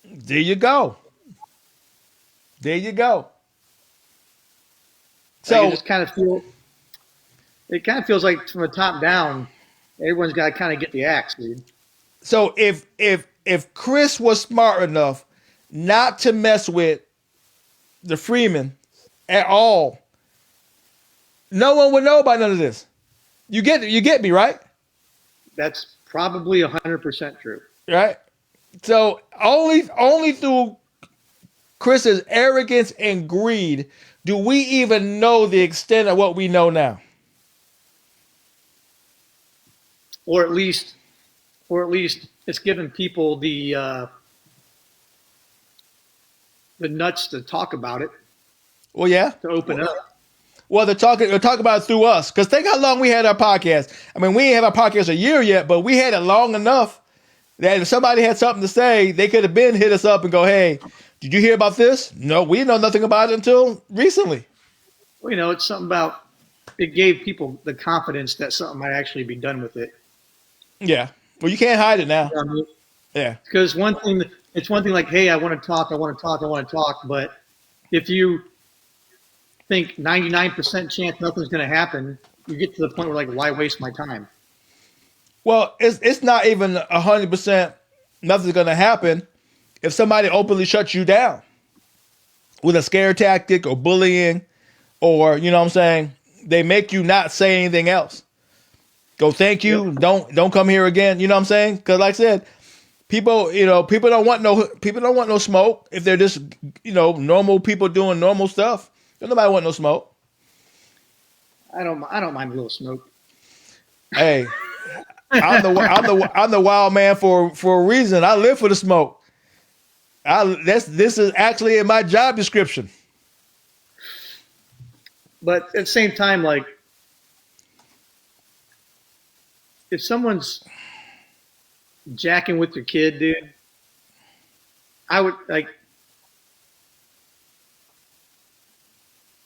There you go. So it kind of feels like from the top down, everyone's got to kind of get the axe, dude. So if Chris was smart enough not to mess with the Freeman at all, no one would know about none of this. You get me, right? That's probably 100% true. Right? So only through Chris's arrogance and greed do we even know the extent of what we know now. Or at least it's given people the nuts to talk about it. Well, yeah. To open up. Well, they're talking about it through us. Because think how long we had our podcast. I mean, we ain't have our podcast a year yet, but we had it long enough that if somebody had something to say, they could have been hit us up and go, hey, did you hear about this? No, we didn't know nothing about it until recently. Well, it's something about, it gave people the confidence that something might actually be done with it. Yeah. Well, you can't hide it now. Yeah. Because it's one thing like, hey, I want to talk. But if you think 99% chance nothing's going to happen, you get to the point where like, why waste my time? Well, it's not even 100% nothing's going to happen if somebody openly shuts you down with a scare tactic or bullying or, you know what I'm saying, they make you not say anything else. Go, thank you. Yep. Don't come here again. You know what I'm saying? Because like I said, people don't want no smoke if they're just, normal people doing normal stuff. Don't nobody want no smoke. I don't mind a little smoke. Hey, I'm the wild man for a reason. I live for the smoke. This is actually in my job description. But at the same time, like, if someone's jacking with your kid, dude, I would like.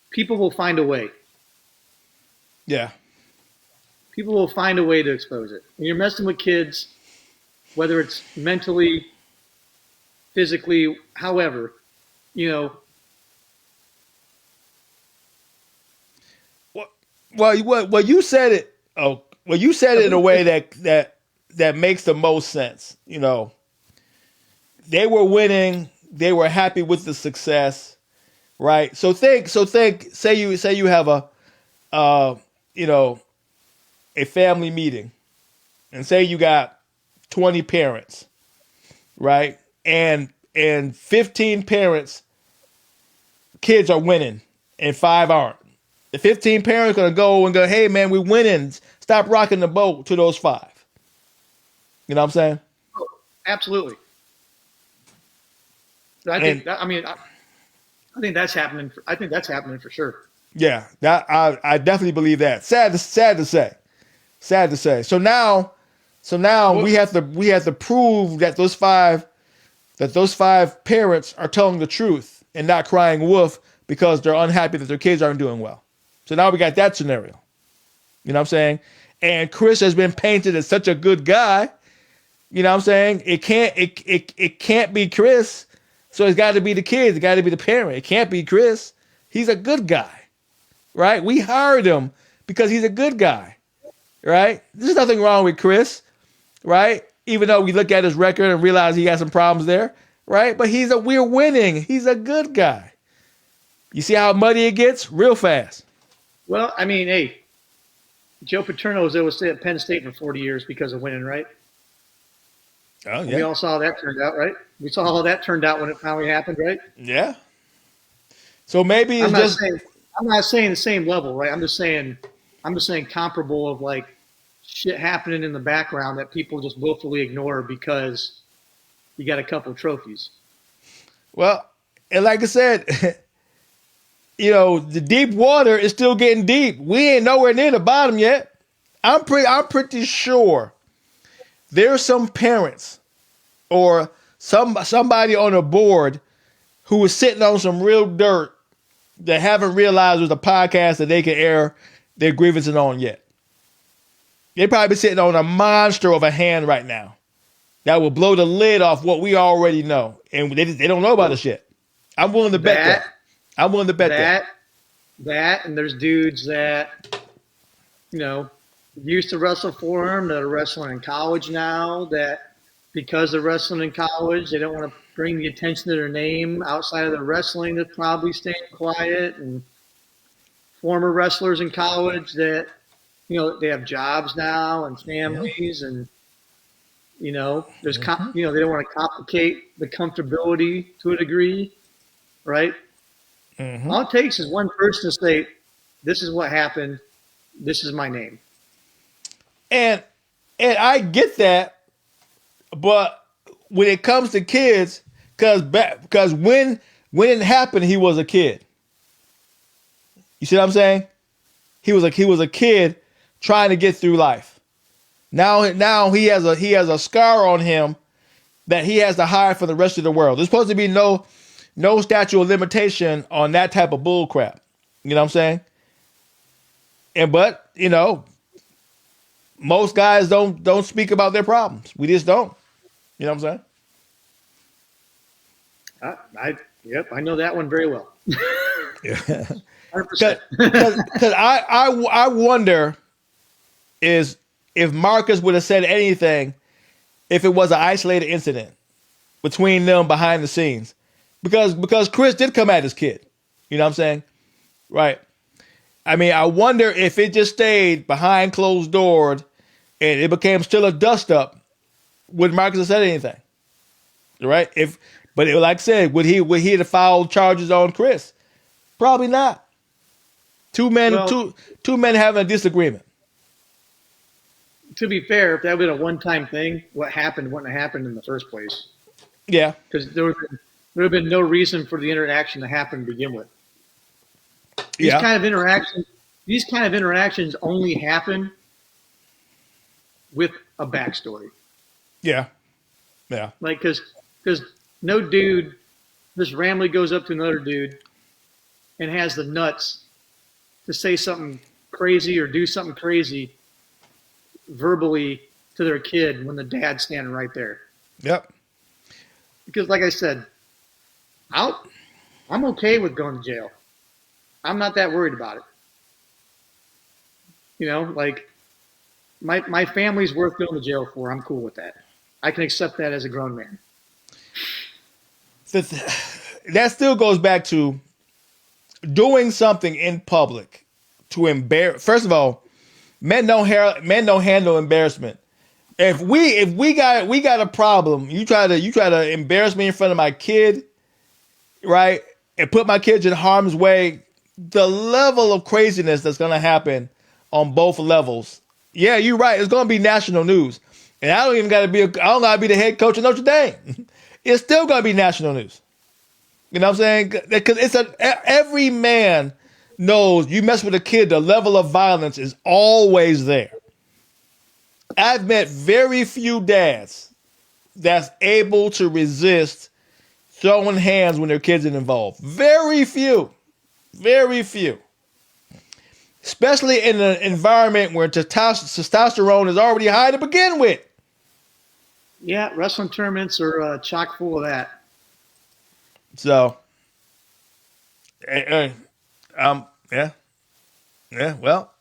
People will find a way. Yeah. People will find a way to expose it. When you're messing with kids, whether it's mentally, physically, however, Well, you said it. Oh, well, you said it in a way that makes the most sense. They were winning. They were happy with the success, right? So think. Say you have a family meeting, and say you got 20 parents, right? And 15 parents, kids are winning, and 5 aren't. The 15 parents are going to go, hey, man, we're winning. Stop rocking the boat to those 5. You know what I'm saying? Oh, absolutely. I think that's happening. I think that's happening for sure. Yeah, that I definitely believe that. Sad to say. So now we have to prove that those five parents are telling the truth and not crying wolf because they're unhappy that their kids aren't doing well. So now we got that scenario. You know what I'm saying? and Chris has been painted as such a good guy. You know what I'm saying? It can't be Chris. So it's got to be the kids. It got to be the parent. It can't be Chris. He's a good guy, right? We hired him because he's a good guy, right? There's nothing wrong with Chris, right? Even though we look at his record and realize he got some problems there, right? But we're winning. He's a good guy. You see how muddy it gets real fast. Well, I mean, hey, Joe Paterno was able to stay at Penn State for 40 years because of winning, right? Oh, yeah. We all saw how that turned out, right? We saw how that turned out when it finally happened, right? Yeah. So maybe it's I'm not saying the same level, right? I'm just saying comparable of like shit happening in the background that people just willfully ignore because you got a couple trophies. Well, and like I said, the deep water is still getting deep. We ain't nowhere near the bottom yet. I'm pretty sure there's some parents or somebody on a board who was sitting on some real dirt that haven't realized there's a podcast that they can air their grievances on yet. They probably sitting on a monster of a hand right now that will blow the lid off what we already know, and they don't know about the shit. I'm willing to bet that. I'm willing to bet that, and there's dudes that used to wrestle for him that are wrestling in college now that because they're wrestling in college, they don't want to bring the attention to their name outside of the wrestling. They're probably staying quiet. And former wrestlers in college that, they have jobs now and families and, there's, they don't want to complicate the comfortability to a degree, right? Mm-hmm. All it takes is one person to say, this is what happened. This is my name. And I get that, but when it comes to kids, because when it happened, he was a kid. You see what I'm saying? He was a kid trying to get through life. Now he has a scar on him that he has to hide for the rest of the world. There's supposed to be no statute of limitation on that type of bull crap. You know what I'm saying? But most guys don't speak about their problems. We just don't. You know what I'm saying? I know that one very well. Yeah. 100%. Because I wonder is if Marcus would have said anything if it was an isolated incident between them behind the scenes. Because Chris did come at his kid. You know what I'm saying? Right. I mean, I wonder if it just stayed behind closed doors and it became still a dust up, would Marcus have said anything? Right? Like I said, would he have filed charges on Chris? Probably not. Two men having a disagreement. To be fair, if that had been a one-time thing, what happened wouldn't have happened in the first place. Yeah. Because there would have been no reason for the interaction to happen to begin with. These kind of interactions only happen with a backstory. Yeah. Yeah. Like, because no dude, this Ramley goes up to another dude and has the nuts to say something crazy or do something crazy verbally to their kid when the dad's standing right there. Yep. Because like I said, I'm okay with going to jail. I'm not that worried about it. Like my family's worth going to jail for. I'm cool with that. I can accept that as a grown man. That still goes back to doing something in public to embarrass. First of all, men don't handle embarrassment. If we got a problem, you try to embarrass me in front of my kid, right, and put my kids in harm's way. The level of craziness that's going to happen on both levels. Yeah, you're right. It's going to be national news. And I don't got to be the head coach of Notre Dame. It's still going to be national news. You know what I'm saying? Because every man knows you mess with a kid, the level of violence is always there. I've met very few dads that's able to resist throwing hands when their kids are involved. Very few. Very few. especially in an environment where testosterone is already high to begin with. Yeah, wrestling tournaments are chock full of that. So, yeah, yeah. Well,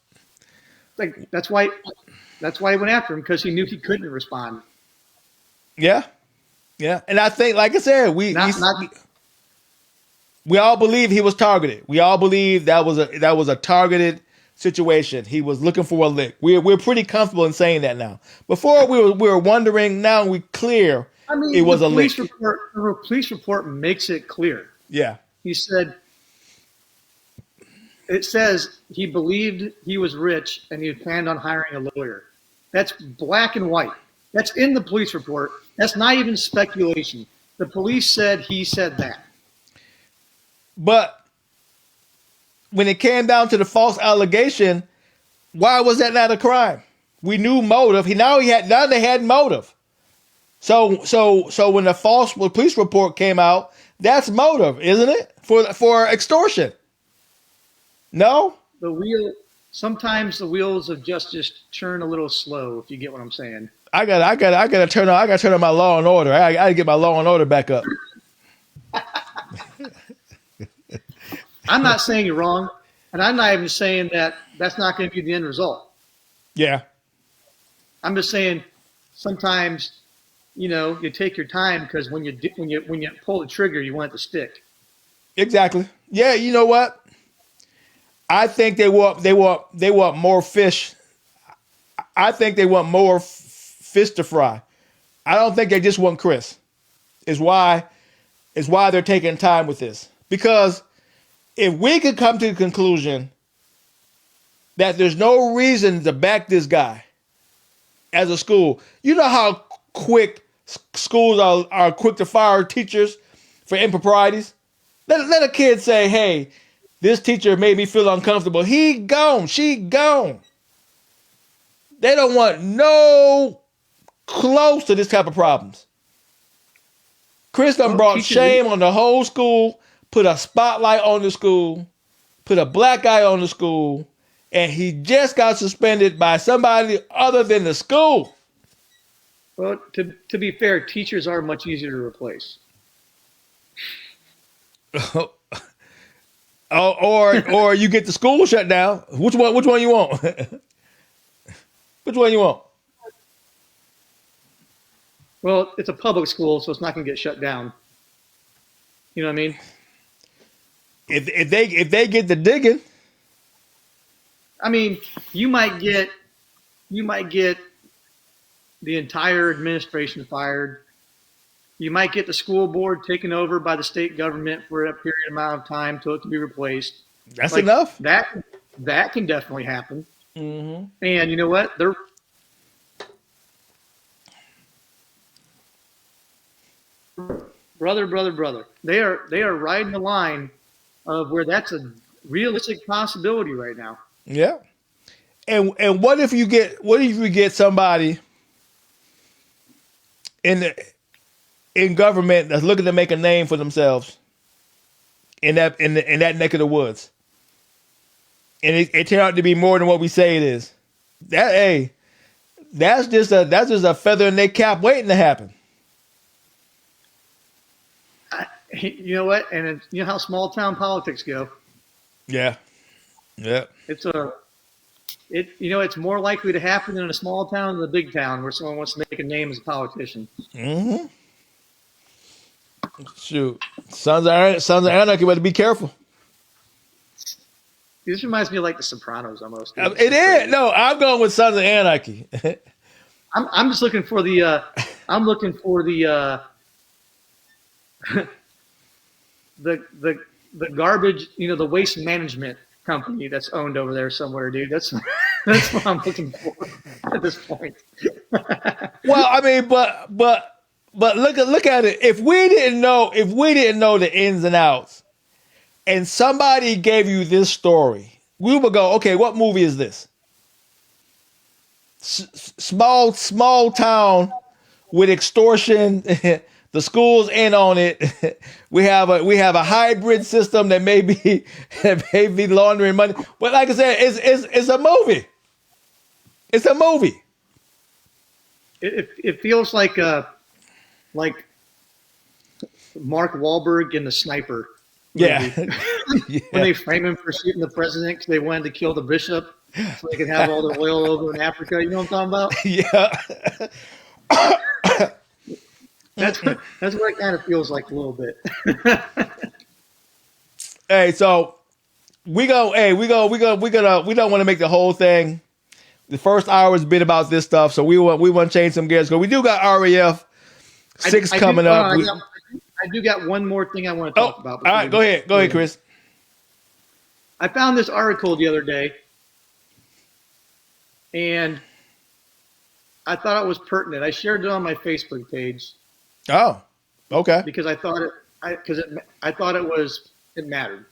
Like that's why he went after him, because he knew he couldn't respond. yeah, yeah. And I think, like I said, Not we all believe he was targeted. We all believe that was a targeted situation. He was looking for a lick. We're pretty comfortable in saying that now. Before we were wondering. Now we clear I it mean, was a lick. the police report makes it clear. Yeah, He said, it says he believed he was rich and he planned on hiring a lawyer. That's black and white. That's in the police report. That's not even speculation. The police said he said that. but when it came down to the false allegation, why was that not a crime? We knew motive. Now they had motive. So when the false police report came out, that's motive, isn't it? For extortion. No? Sometimes the wheels of justice turn a little slow, if you get what I'm saying. I gotta turn on my law and order. I gotta get my law and order back up. I'm not saying you're wrong, and I'm not even saying that that's not going to be the end result. Yeah. I'm just saying sometimes, you take your time, because when you pull the trigger, you want it to stick. Exactly. Yeah, you know what? I think they want more fish. I think they want more fish to fry. I don't think they just want Chris. Is why they're taking time with this. Because if we could come to the conclusion that there's no reason to back this guy as a school, you know how quick schools are quick to fire teachers for improprieties? Let a kid say, hey, this teacher made me feel uncomfortable. He gone. She gone. They don't want no close to this type of problems. Chris done brought shame on the whole school, put a spotlight on the school, put a black eye on the school, and he just got suspended by somebody other than the school. Well, to be fair, teachers are much easier to replace. or you get the school shut down. Which one you want? Which one you want? Well, it's a public school, so it's not going to get shut down. You know what I mean? If they get the digging, I mean, you might get the entire administration fired. You might get the school board taken over by the state government for a period amount of time till it can be replaced. That's enough. That can definitely happen. Mm-hmm. And you know what? Brother. They are riding the line of where that's a realistic possibility right now. Yeah. And what if you get somebody in government that's looking to make a name for themselves in that neck of the woods, and it turned out to be more than what we say it is? That's just a feather in their cap waiting to happen. You know what? And you know how small town politics go. Yeah. Yeah. It's more likely to happen in a small town than a big town where someone wants to make a name as a politician. Mm-hmm. Shoot, Sons of Anarchy, better be careful. This reminds me of like The Sopranos almost. It is. No, I'm going with Sons of Anarchy. I'm just looking for the the garbage, the waste management company that's owned over there somewhere, dude. That's what I'm looking for at this point. Well, I mean, but look at it. If we didn't know the ins and outs, and somebody gave you this story, we would go, okay, what movie is this? Small town with extortion. The school's in on it. We have a hybrid system that may be that may be laundering money. But like I said, it's a movie. It's a movie. It feels like Mark Wahlberg in The Sniper movie. Yeah. Yeah. When they frame him for shooting the president because they wanted to kill the bishop so they could have all their oil over in Africa. You know what I'm talking about? Yeah. That's what it kind of feels like a little bit. Hey, so we don't want to make the whole thing. The first hour has been about this stuff, so we want to change some gears. Because we do got RAF 6 coming up. I do got one more thing I want to talk about. All right, go ahead, Chris. I found this article the other day, and I thought it was pertinent. I shared it on my Facebook page. Oh, okay. Because I thought it mattered.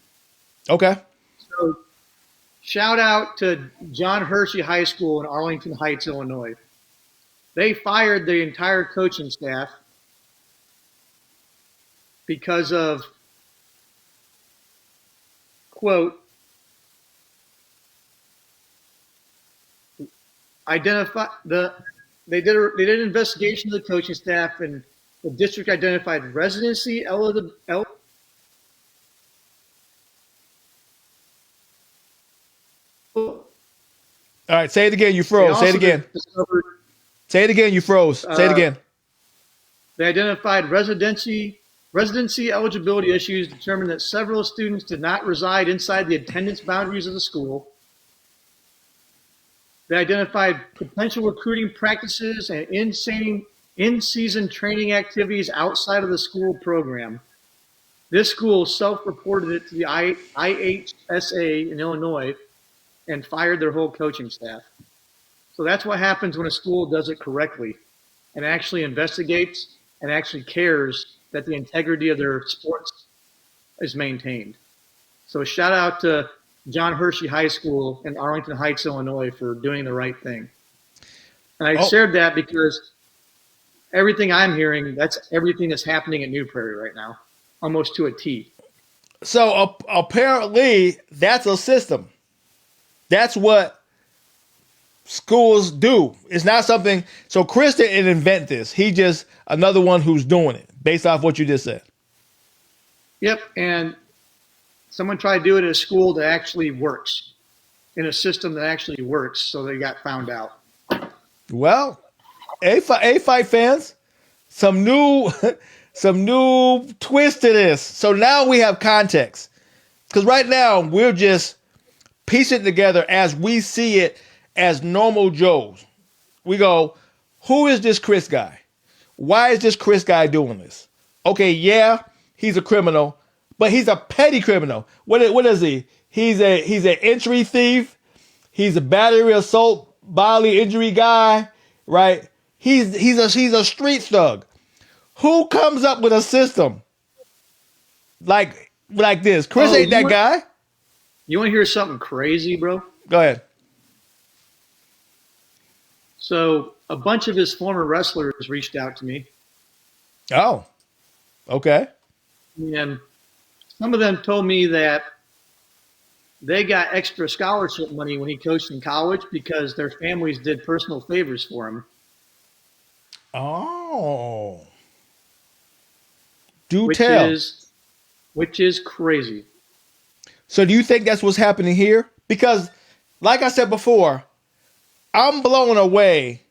Okay. So, shout out to John Hershey High School in Arlington Heights, Illinois. They fired the entire coaching staff because of, quote, they did an investigation of the coaching staff, and the district identified residency eligibility. All right, say it again. You froze. Say it again. Say it again. You froze. Say it again. They identified residency eligibility issues, determined that several students did not reside inside the attendance boundaries of the school. They identified potential recruiting practices and in-season training activities outside of the school program. This school self-reported it to the IHSA in Illinois and fired their whole coaching staff. So that's what happens when a school does it correctly and actually investigates and actually cares that the integrity of their sports is maintained. So shout out to John Hershey High School in Arlington Heights, Illinois for doing the right thing. And I shared that because everything I'm hearing, that's everything that's happening at New Prairie right now, almost to a T. So apparently that's a system. That's what schools do. It's not something. So Chris didn't invent this. He just another one who's doing it based off what you just said. Yep. And someone tried to do it at a school that actually works, in a system that actually works. So they got found out. Well, A-Fight fans, some new twist to this. So now we have context. Because right now we're just piecing it together as we see it as normal Joes. We go, who is this Chris guy? Why is this Chris guy doing this? Okay, yeah, he's a criminal, but he's a petty criminal. What is he? He's an entry thief. He's a battery assault, bodily injury guy, right? He's a street thug. Who comes up with a system like this? Chris ain't that guy. You want to hear something crazy, bro? Go ahead. So a bunch of his former wrestlers reached out to me. Oh, okay. And some of them told me that they got extra scholarship money when he coached in college because their families did personal favors for him. Oh. Do tell. Which is crazy. So do you think that's what's happening here? Because, like I said before, I'm blown away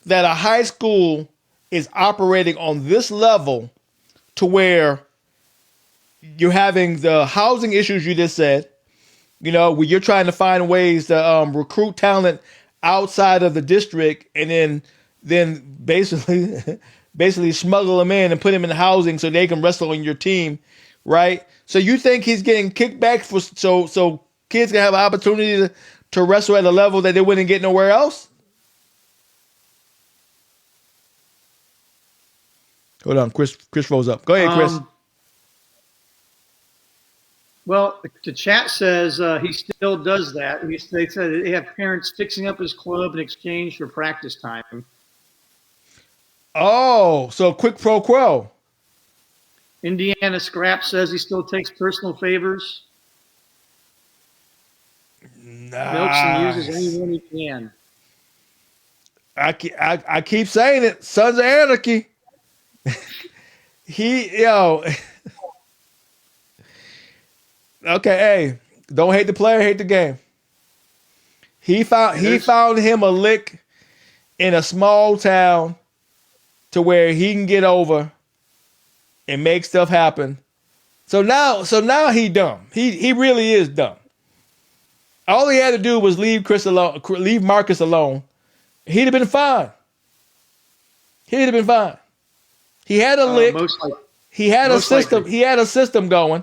that a high school is operating on this level to where you're having the housing issues you just said, where you're trying to find ways to recruit talent outside of the district and then basically smuggle them in and put them in housing so they can wrestle on your team, right? So you think he's getting kickback so kids can have an opportunity to wrestle at a level that they wouldn't get nowhere else? Hold on, Chris rose up. Go ahead, Chris. Well, the chat says he still does that. They said they have parents fixing up his club in exchange for practice time. Oh, so quid pro quo. Indiana Scrap says he still takes personal favors, milks and uses Nice. anyone he can. I keep saying it. Sons of Anarchy. Yo. Okay, hey, don't hate the player, hate the game. He found him a lick in a small town to where he can get over and make stuff happen. So now he dumb. He really is dumb. All he had to do was leave Marcus alone. He'd have been fine. He'd have been fine. He had a lick. Most likely. He had a Most system. likely. He had a system going.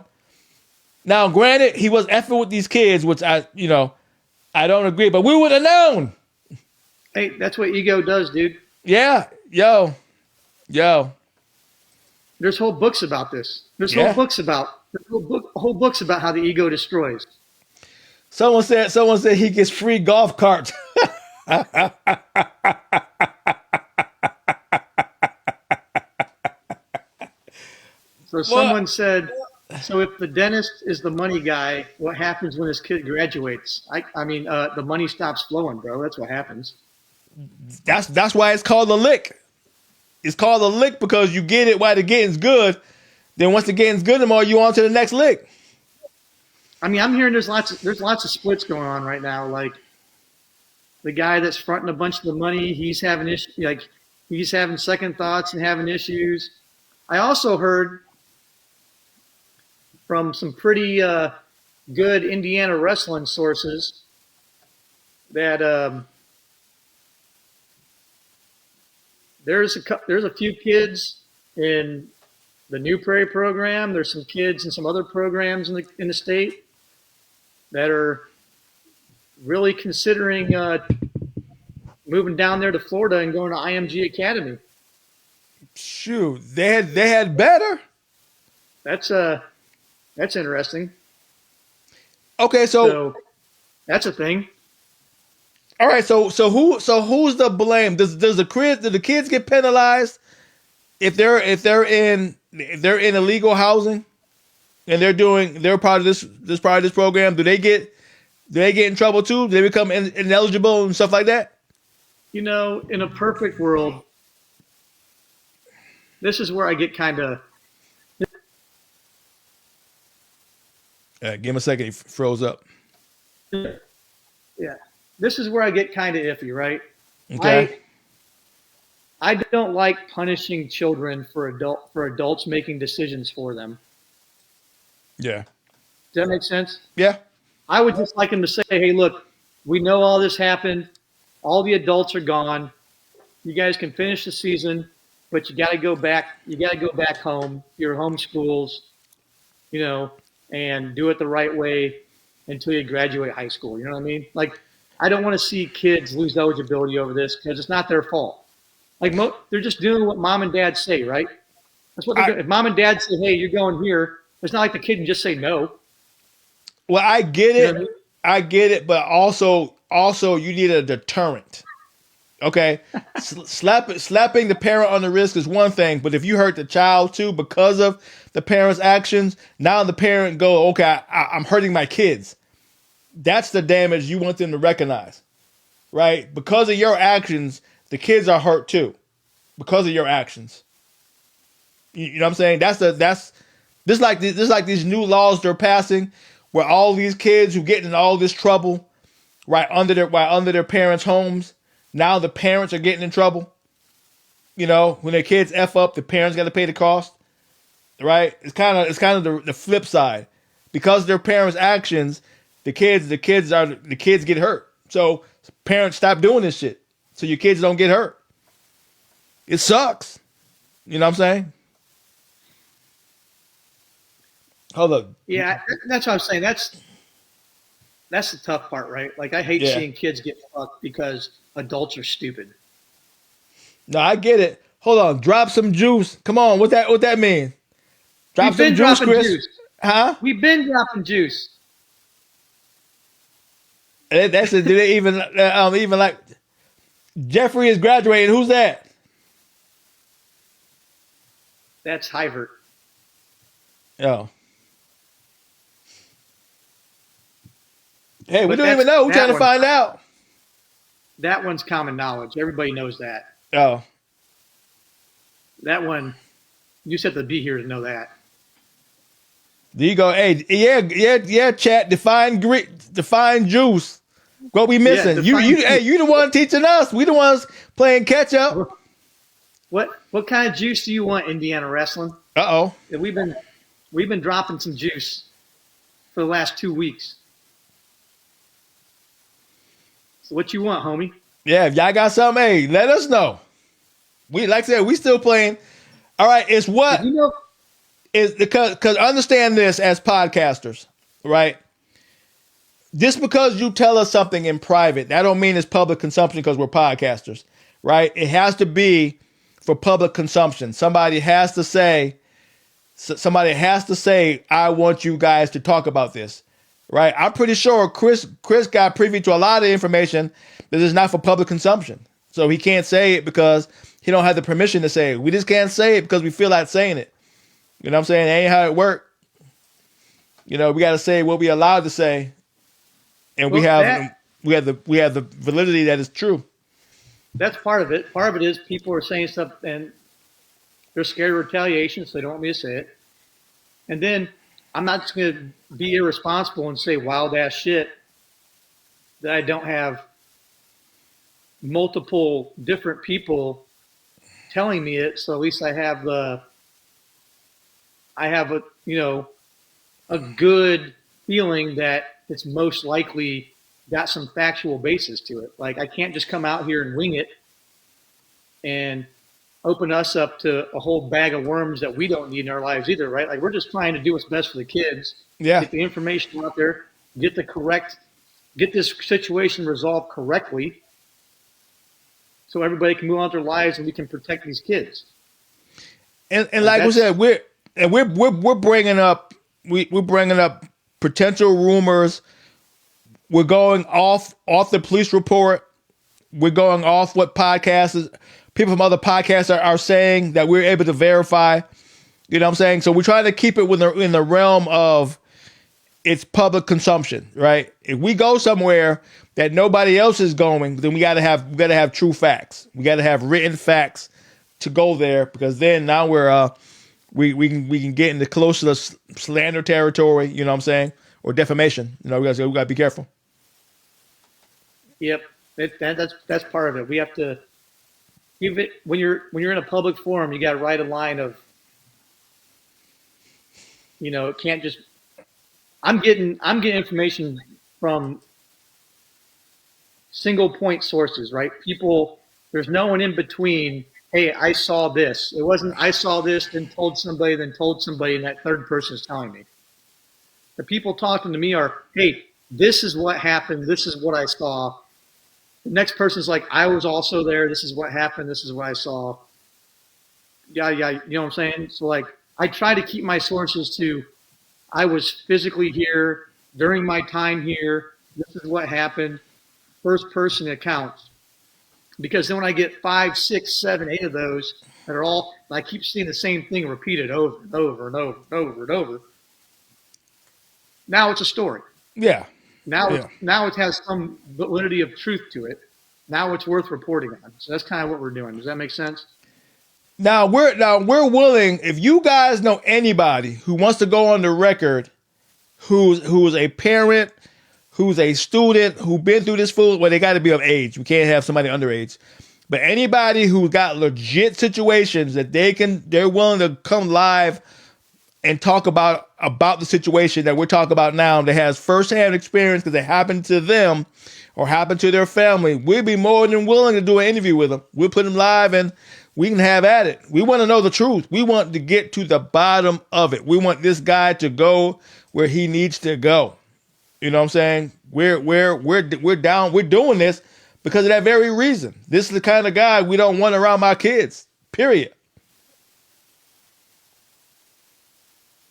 Now, granted, he was effing with these kids, which I don't agree, but we would have known. Hey, that's what ego does, dude. Yeah, yo. There's whole books about this. There's Yeah. whole books about how the ego destroys. Someone said he gets free golf carts. So someone said, so if the dentist is the money guy, what happens when his kid graduates? I mean, the money stops flowing, bro. That's what happens. That's why it's called a lick. It's called a lick because you get it while the getting's good. Then once the getting's good anymore, you on to the next lick. I mean, I'm hearing there's lots of splits going on right now. Like the guy that's fronting a bunch of the money, he's having issues. Like he's having second thoughts and having issues. I also heard from some pretty good Indiana wrestling sources that there's a few kids in the New Prairie program. There's some kids in some other programs in the state that are really considering moving down there to Florida and going to IMG Academy. Shoot, they had better. That's interesting. Okay, So that's a thing. all right, so who's the blame? Do the kids get penalized if they're in illegal housing and they're part of this program? Do they get in trouble too? Do they become ineligible and stuff like that? You know, in a perfect world, this is where I get kind of. Give him a second. He froze up. Yeah, this is where I get kind of iffy, right? Okay. I don't like punishing children for adults making decisions for them. Yeah. Does that make sense? Yeah. I would just like them to say, hey, look, we know all this happened. All the adults are gone. You guys can finish the season, but you got to go back. You got to go back home. Your home schools, and do it the right way until you graduate high school. You know what I mean? Like, I don't want to see kids lose eligibility over this because it's not their fault. Like, they're just doing what mom and dad say, right? That's what they're doing. If mom and dad say, hey, you're going here, it's not like the kid can just say no. Well, I get it. You know what I mean? I get it, but also you need a deterrent. Okay, slapping the parent on the wrist is one thing, but if you hurt the child too because of the parent's actions, now the parent go, okay, I'm hurting my kids. That's the damage you want them to recognize, right? Because of your actions, the kids are hurt too, because of your actions. You know what I'm saying? That's this like these new laws they're passing, where all these kids who get in all this trouble, right under their parents' homes. Now the parents are getting in trouble. When their kids F up, the parents got to pay the cost. Right? It's kind of the flip side. Because of their parents' actions, the kids get hurt. So parents stop doing this shit. So your kids don't get hurt. It sucks. You know what I'm saying? Hold up. Yeah, that's what I'm saying. That's the tough part, right? Like, I hate seeing kids get fucked because adults are stupid. No, I get it. Hold on. Drop some juice. Come on. What that mean? Drop We've been some juice, dropping Chris. juice. Huh? We've been dropping juice. That's it. Do they even like Jeffrey is graduating? Who's that? That's Hyvert. Oh. Hey, we But don't even know. We're trying that to find out. that one's common knowledge. Everybody knows that. Oh. That one, you just have to be here to know that. There you go. Hey, yeah, chat. Define juice. What we Yeah, missing? Hey, you the one teaching us. We the ones playing catch up. What kind of juice do you want, Indiana wrestling? Uh-oh. We've been dropping some juice for the last 2 weeks. So what you want, homie? Yeah, if y'all got something, hey, let us know. We like I said, we still playing. All right, it's what You know, is because understand this as podcasters, right? Just because you tell us something in private, that don't mean it's public consumption because we're podcasters, right? It has to be for public consumption. Somebody has to say, I want you guys to talk about this, right? I'm pretty sure Chris got privy to a lot of information that is not for public consumption. So he can't say it because he don't have the permission to say it. We just can't say it because we feel like saying it. You know what I'm saying? It ain't how it works. You know, we got to say what we allowed to say, and we have the validity that is true. that's part of it. Part of it is people are saying stuff and they're scared of retaliation, so they don't want me to say it. And then I'm not just going to be irresponsible and say wild ass shit that I don't have multiple different people telling me it. So at least I have a good feeling that it's most likely got some factual basis to it. Like I can't just come out here and wing it and open us up to a whole bag of worms that we don't need in our lives either, right? Like we're just trying to do what's best for the kids, Yeah. get the information out there, get this situation resolved correctly so everybody can move on with their lives and we can protect these kids. And like we said, we're bringing up potential rumors. We're going off the police report. We're going off what people from other podcasts are saying that we're able to verify. You know what I'm saying? So we're trying to keep it in the realm of it's public consumption, right? If we go somewhere that nobody else is going, then we gotta have true facts. We gotta have written facts to go there, because then now we can get into closer to slander territory. You know what I'm saying? Or defamation. You know, we gotta be careful. Yep, that's part of it. We have to give it when you're in a public forum. You got to write a line of, it can't just. I'm getting information from single point sources, right? People, there's no one in between. Hey, I saw this. It wasn't I saw this, then told somebody, and that third person is telling me. The people talking to me are, hey, this is what happened. This is what I saw. The next person's like, I was also there. This is what happened. This is what I saw. Yeah. You know what I'm saying? So like, I try to keep my sources to, I was physically here during my time here. This is what happened. First person accounts. Because then when I get 5, 6, 7, 8 of those that are all, I keep seeing the same thing repeated over and over and over and over and over. Now it's a story. Yeah. Now it has some validity of truth to it. Now it's worth reporting on. So that's kind of what we're doing. Does that make sense? Now we're willing, if you guys know anybody who wants to go on the record, who's a parent, who's a student, who been through this fool, well, they got to be of age. We can't have somebody underage. But anybody who got legit situations that they're willing to come live and talk about the situation that we're talking about now, that has firsthand experience because it happened to them or happened to their family, we'd be more than willing to do an interview with them. We'll put them live and we can have at it. We want to know the truth. We want to get to the bottom of it. We want this guy to go where he needs to go. You know what I'm saying? We're down. We're doing this because of that very reason. This is the kind of guy we don't want around my kids. Period.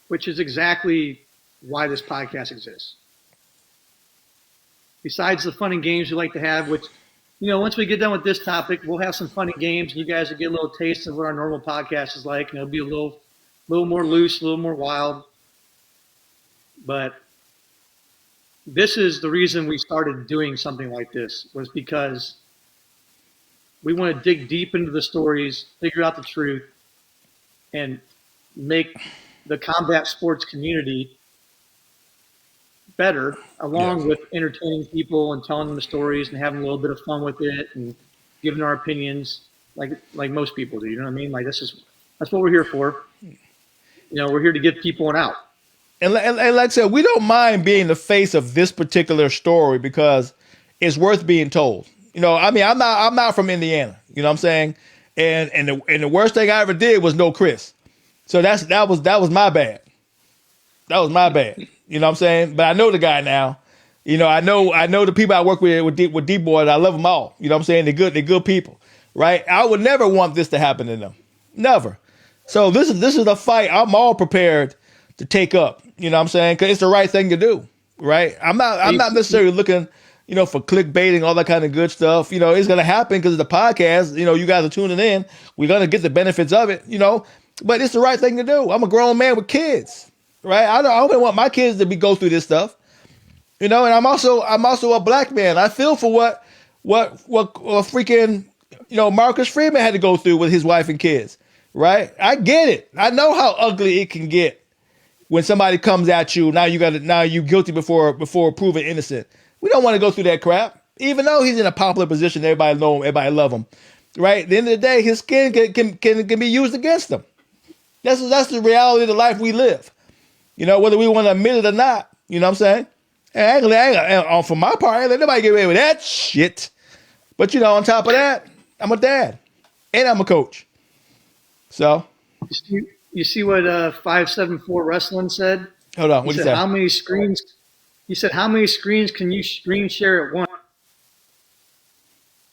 Which is exactly why this podcast exists. Besides the fun and games we like to have, which, once we get done with this topic, we'll have some funny games. You guys will get a little taste of what our normal podcast is like, and it'll be a little more loose, a little more wild. But this is the reason we started doing something like this, was because we want to dig deep into the stories, figure out the truth, and make the combat sports community better, Yeah. along with entertaining people and telling them the stories and having a little bit of fun with it and giving our opinions like most people do. You know what I mean? Like that's what we're here for. We're here to give people an out. And like I said, we don't mind being the face of this particular story because it's worth being told. I mean, I'm not from Indiana. You know what I'm saying? And the worst thing I ever did was know Chris. So that was my bad. That was my bad. You know what I'm saying? But I know the guy now. I know the people I work with D boys. I love them all. You know what I'm saying? They're good people, right? I would never want this to happen to them. Never. So this is a fight I'm all prepared to take up. You know what I'm saying? Because it's the right thing to do, right? I'm not necessarily looking, for clickbaiting, all that kind of good stuff. It's gonna happen because of the podcast. You guys are tuning in. We're gonna get the benefits of it. But it's the right thing to do. I'm a grown man with kids, right? I don't want my kids to go through this stuff. And I'm also a black man. I feel for what freaking Marcus Freeman had to go through with his wife and kids, right? I get it. I know how ugly it can get when somebody comes at you. Now you guilty before proven innocent. We don't want to go through that crap. Even though he's in a popular position, everybody know him, everybody love him, right? At the end of the day, his skin can be used against him. That's the reality of the life we live. Whether we want to admit it or not. You know what I'm saying? And for my part, I ain't let nobody get away with that shit. But on top of that, I'm a dad and I'm a coach. So you see what 574 Wrestling said? Hold on, what he you said? say? How many screens? He said, how many screens can you screen share at once?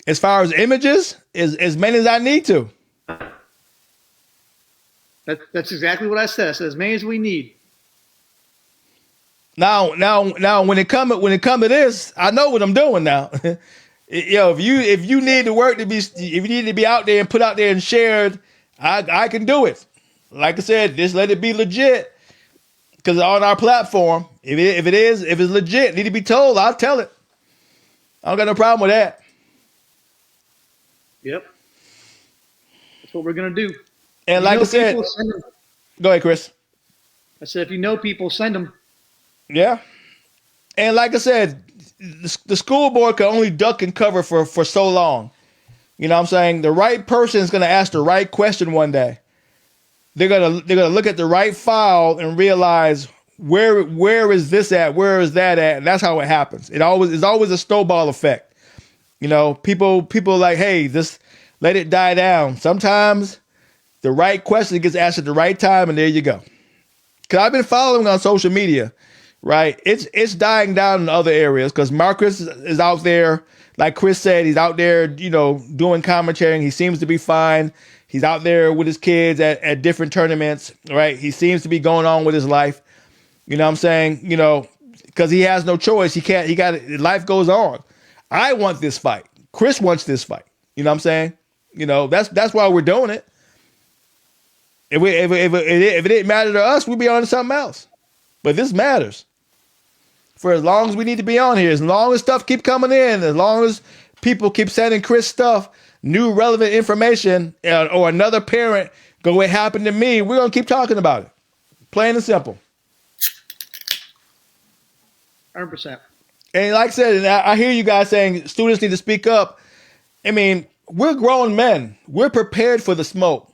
As far as images, as many as I need to. That's exactly what I said. I said as many as we need. Now, when it come to this, I know what I'm doing now. If you need the work if you need to be out there and put out there and shared, I can do it. Like I said, just let it be legit. Because on our platform, if it's legit, need to be told, I'll tell it. I don't got no problem with that. Yep. That's what we're gonna do. And like I said, go ahead, Chris. I said, if you know people, send them. Yeah. And like I said, the school board can only duck and cover for so long. You know what I'm saying? The right person is going to ask the right question one day. They're gonna look at the right file and realize where is this at, where is that at, and that's how it happens. It's always a snowball effect. People like, hey, just let it die down. Sometimes the right question gets asked at the right time, and there you go. Because I've been following on social media, right? It's dying down in other areas because Marcus is out there, like Chris said, he's out there, doing commentary. He seems to be fine. He's out there with his kids at different tournaments, right? He seems to be going on with his life. You know what I'm saying? Because he has no choice. Life goes on. I want this fight. Chris wants this fight. You know what I'm saying? That's why we're doing it. If it didn't matter to us, we'd be on to something else. But this matters. For as long as we need to be on here, as long as stuff keep coming in, as long as people keep sending Chris stuff, new relevant information, or another parent go, what happened to me, we're going to keep talking about it. Plain and simple. 100%. And like I said, and I hear you guys saying students need to speak up. I mean, we're grown men. We're prepared for the smoke.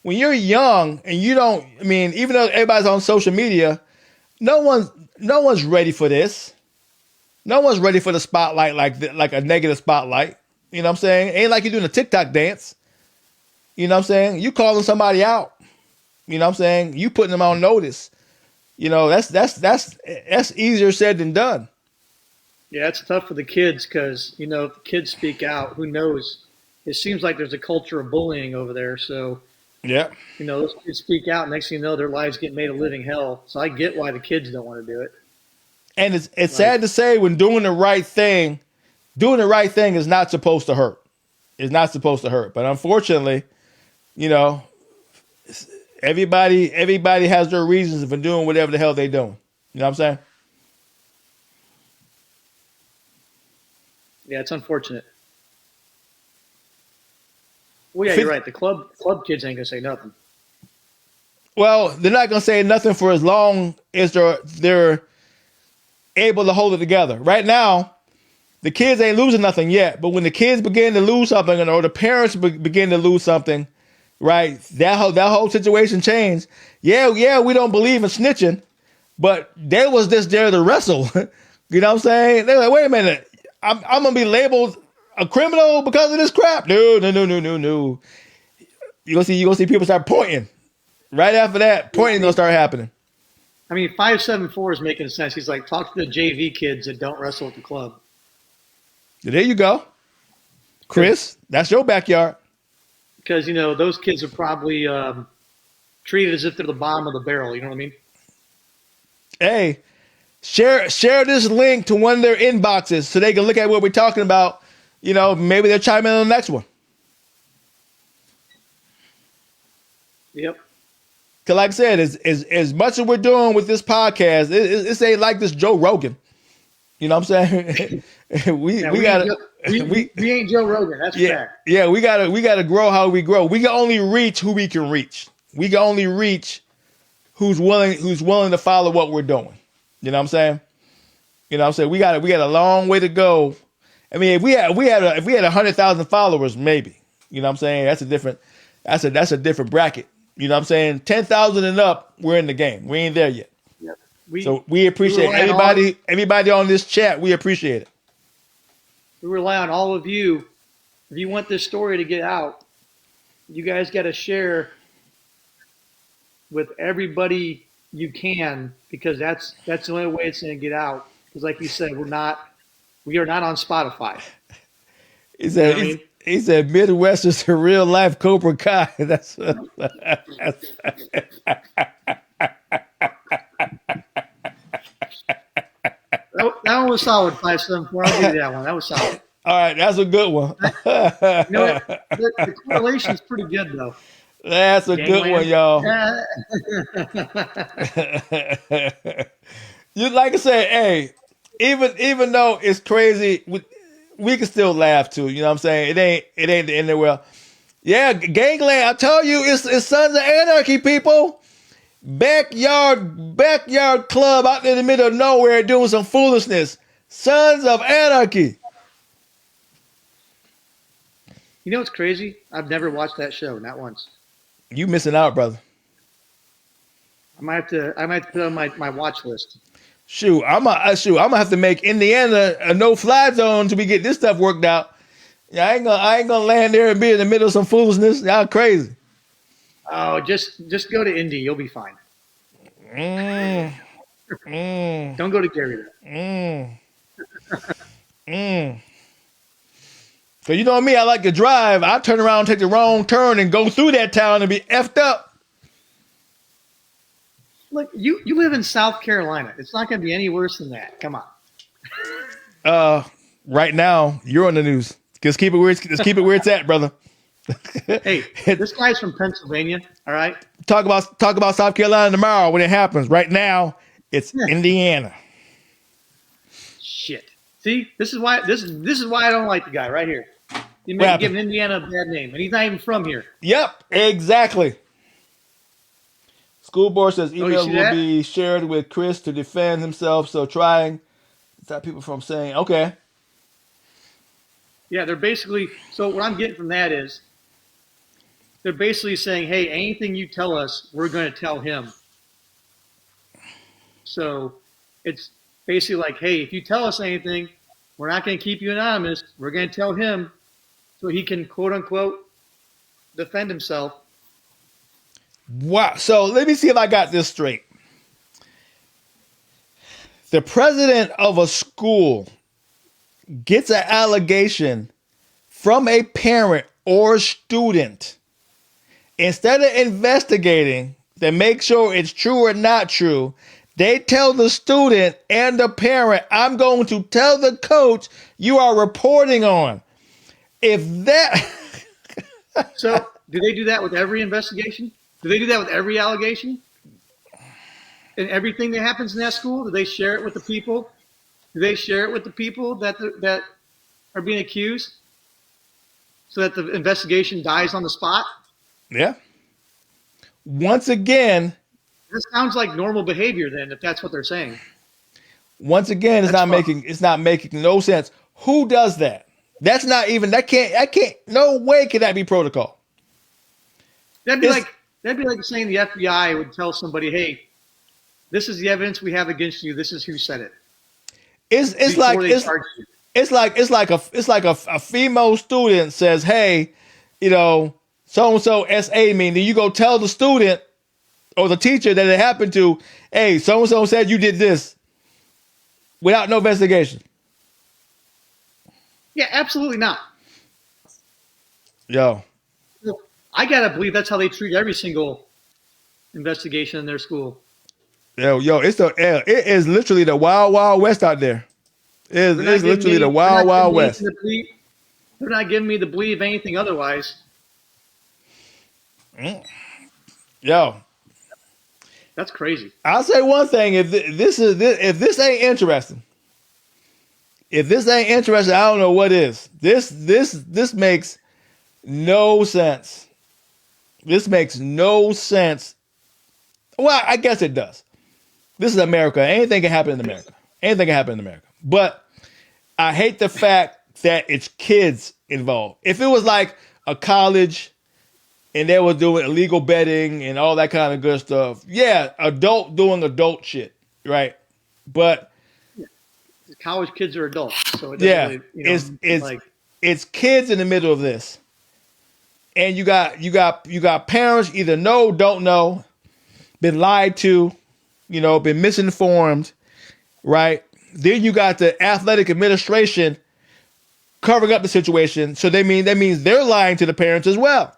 When you're young and you don't, even though everybody's on social media, no one's ready for this. No one's ready for the spotlight like a negative spotlight. You know what I'm saying? Ain't like you're doing a TikTok dance. You know what I'm saying? You calling somebody out. You know what I'm saying? You putting them on notice. That's easier said than done. Yeah, it's tough for the kids because, if the kids speak out, who knows? It seems like there's a culture of bullying over there. So, yeah. Those kids speak out. Next thing you know, their lives get made a living hell. So I get why the kids don't want to do it. And it's sad to say when doing the right thing is not supposed to hurt. It's not supposed to hurt. But unfortunately, everybody has their reasons for doing whatever the hell they're doing. You know what I'm saying? Yeah, it's unfortunate. Well, yeah, you're right. The club kids ain't gonna say nothing. Well, they're not gonna say nothing for as long as they're able to hold it together. Right now, the kids ain't losing nothing yet, but when the kids begin to lose something, or the parents begin to lose something, right? That whole situation changed. Yeah, we don't believe in snitching, but they was just there to wrestle. You know what I'm saying? They're like, wait a minute, I'm gonna be labeled a criminal because of this crap. No. You gonna see people start pointing. Right after that, Yeah, I pointing gonna mean, start happening. 574 is making sense. He's like, talk to the JV kids that don't wrestle at the club There you go, because Chris. That's your backyard. those kids are probably treated as if they're the bottom of the barrel. You know what I mean? Hey, share this link to one of their inboxes so they can look at what we're talking about. Maybe they'll chime in on the next one. Yep. Cause like I said, as much as we're doing with this podcast, it ain't like this Joe Rogan. You know what I'm saying? we Yeah, we we ain't gotta we ain't Joe Rogan. That's a yeah fact. yeah we gotta grow how we grow. We can only reach who we can reach. We can only reach who's willing to follow what we're doing. You know what I'm saying? We got a long way to go. I mean, if we had 100,000 followers, maybe. You know what I'm saying? That's a different bracket. You know what I'm saying? 10,000 and up, we're in the game. We ain't there yet. Yep. So we appreciate rely on all everybody on this chat. We appreciate it. we rely on all of you. If you want this story to get out, you guys got to share with everybody you can because that's the only way it's going to get out. Because like you said, we are not on Spotify. He You know said what I mean? he said Midwest is a real life Cobra Kai. That's That one was solid. 574. I'll give you that one. That was solid. all right. That's a good one. You know what? The correlation is pretty good though. That's a good one, Gangland. y'all. Yeah. You like I said, hey, even though it's crazy, we can still laugh too. You know what I'm saying? It ain't the end of the world. Yeah, gangland. I tell you, it's Sons of Anarchy, people. Backyard club out in the middle of nowhere doing some foolishness. Sons of Anarchy. You know what's crazy? I've never watched that show, not once. You missing out, brother. I might have to put it on my watch list. Shoot, I'm gonna have to make Indiana a no-fly zone till we get this stuff worked out. Yeah, I ain't gonna land there and be in the middle of some foolishness. Y'all crazy. Oh, just go to Indy. You'll be fine. Mm, mm, Don't go to Gary. mm, mm. Cause you know me, I like to drive. I turn around, take the wrong turn, and go through that town and be effed up. Look, you live in South Carolina. It's not going to be any worse than that. Come on. Right now, you're on the news. Just keep it where it's at, brother. Hey, this guy's from Pennsylvania. All right. Talk about South Carolina tomorrow when it happens. Right now, it's Indiana. Shit. See, this is why I don't like the guy right here. He may give Indiana a bad name, and he's not even from here. Yep, exactly. School board says emails will that? be shared with Chris to defend himself. So trying to stop people from saying, okay. Yeah, they're basically. So what I'm getting from that is, they're basically saying, "Hey, anything you tell us, we're going to tell him." So it's basically like, "Hey, if you tell us anything, we're not going to keep you anonymous. We're going to tell him, so he can quote unquote defend himself." Wow. So let me see if I got this straight. The president of a school gets an allegation from a parent or student. Instead of investigating to make sure it's true or not true, they tell the student and the parent, I'm going to tell the coach you are reporting on. If that... So do they do that with every investigation? Do they do that with every allegation? And everything that happens in that school, do they share it with the people? Do they share it with the people that are being accused, so that the investigation dies on the spot? Yeah. Once again, This sounds like normal behavior then, if that's what they're saying. it's That's not fun. making no sense. Who does that? That's not even that can't no way can that be protocol. That'd be It's like that'd be like saying the FBI would tell somebody, "Hey, this is the evidence we have against you. This is who said it," it's like before they charge you. it's like a female student says, "Hey, so and so SA me." Then you go tell the student or the teacher that it happened to, "Hey, so and so said you did this," without no investigation. Yeah, absolutely not. Yo, I gotta believe that's how they treat every single investigation in their school. it is literally the wild wild west out there. It's literally the They're wild not giving wild me west. anything to believe. They're not giving me to believe anything otherwise. Yo, That's crazy. I'll say one thing: if this ain't interesting, I don't know what is. This makes no sense. This makes no sense. Well, I guess it does. This is America. Anything can happen in America. Anything can happen in America. But I hate the fact that it's kids involved. If it was like a college and they were doing illegal betting and all that kind of good stuff, yeah, adult doing adult shit, right? But College kids are adults, so it doesn't yeah, really, it's like it's kids in the middle of this, and you got parents either know, don't know, been lied to, been misinformed, right? Then you got the athletic administration covering up the situation, so that means they're lying to the parents as well.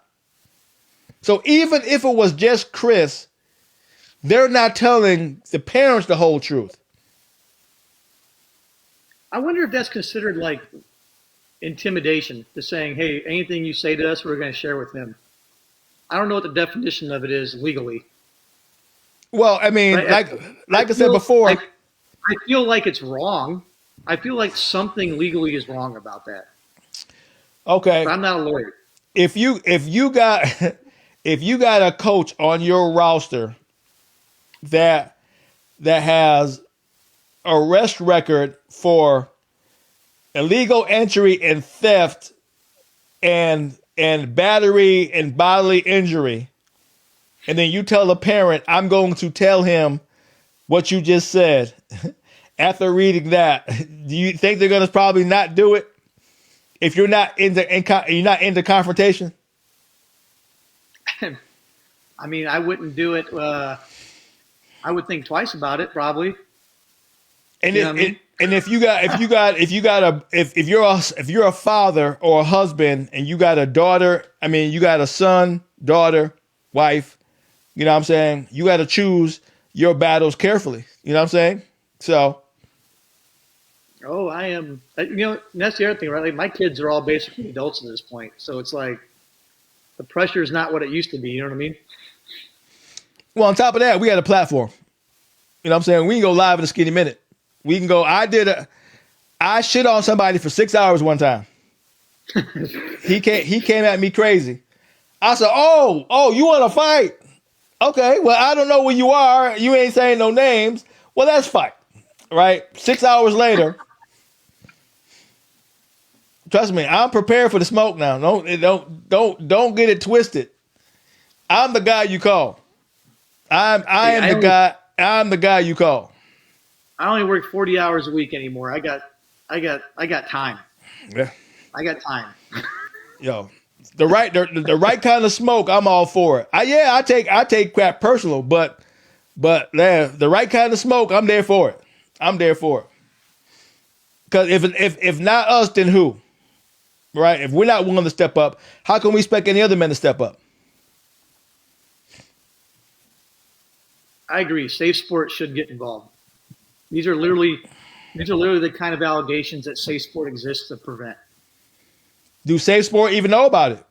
So even if it was just Chris, they're not telling the parents the whole truth. I wonder if that's considered like intimidation, to saying, "Hey, anything you say to us, we're going to share with him." I don't know what the definition of it is legally. Well, I mean, But like I said before, I feel like it's wrong. I feel like something legally is wrong about that. But okay, I'm not a lawyer. if you got if you got a coach on your roster that has arrest record for illegal entry and theft and battery and bodily injury, and then you tell the parent, "I'm going to tell him what you just said." After reading that, do you think they're going to probably not do it if you're not into confrontation? I mean, I wouldn't do it. I would think twice about it, probably. And You know what I mean? if you're a father or a husband and you got a daughter, I mean you got a son, daughter, wife, you know what I'm saying? You got to choose your battles carefully. You know what I'm saying? So, Oh, I am. That's the other thing, right? Like my kids are all basically adults at this point, so it's like the pressure is not what it used to be. You know what I mean? well, on top of that, we got a platform. You know what I'm saying? We can go live in a skinny minute. We can go. I shit on somebody for 6 hours one time. He came at me crazy. I said, "Oh, you want to fight? Okay, well, I don't know where you are. You ain't saying no names. Well, let's fight." Right? 6 hours later, trust me, I'm prepared for the smoke now. Don't get it twisted. I'm the guy you call. I Hey, am the guy. I'm the guy you call. I only work 40 hours a week anymore. I got time. Yeah. I got time. Yo, the right kind of smoke, I'm all for it. I take crap personal, but the right kind of smoke, I'm there for it. I'm there for it. Because if not us, then who? Right? If we're not willing to step up, how can we expect any other men to step up? I agree. Safe Sport should get involved. These are literally the kind of allegations that Safe Sport exists to prevent. Do Safe Sport even know about it?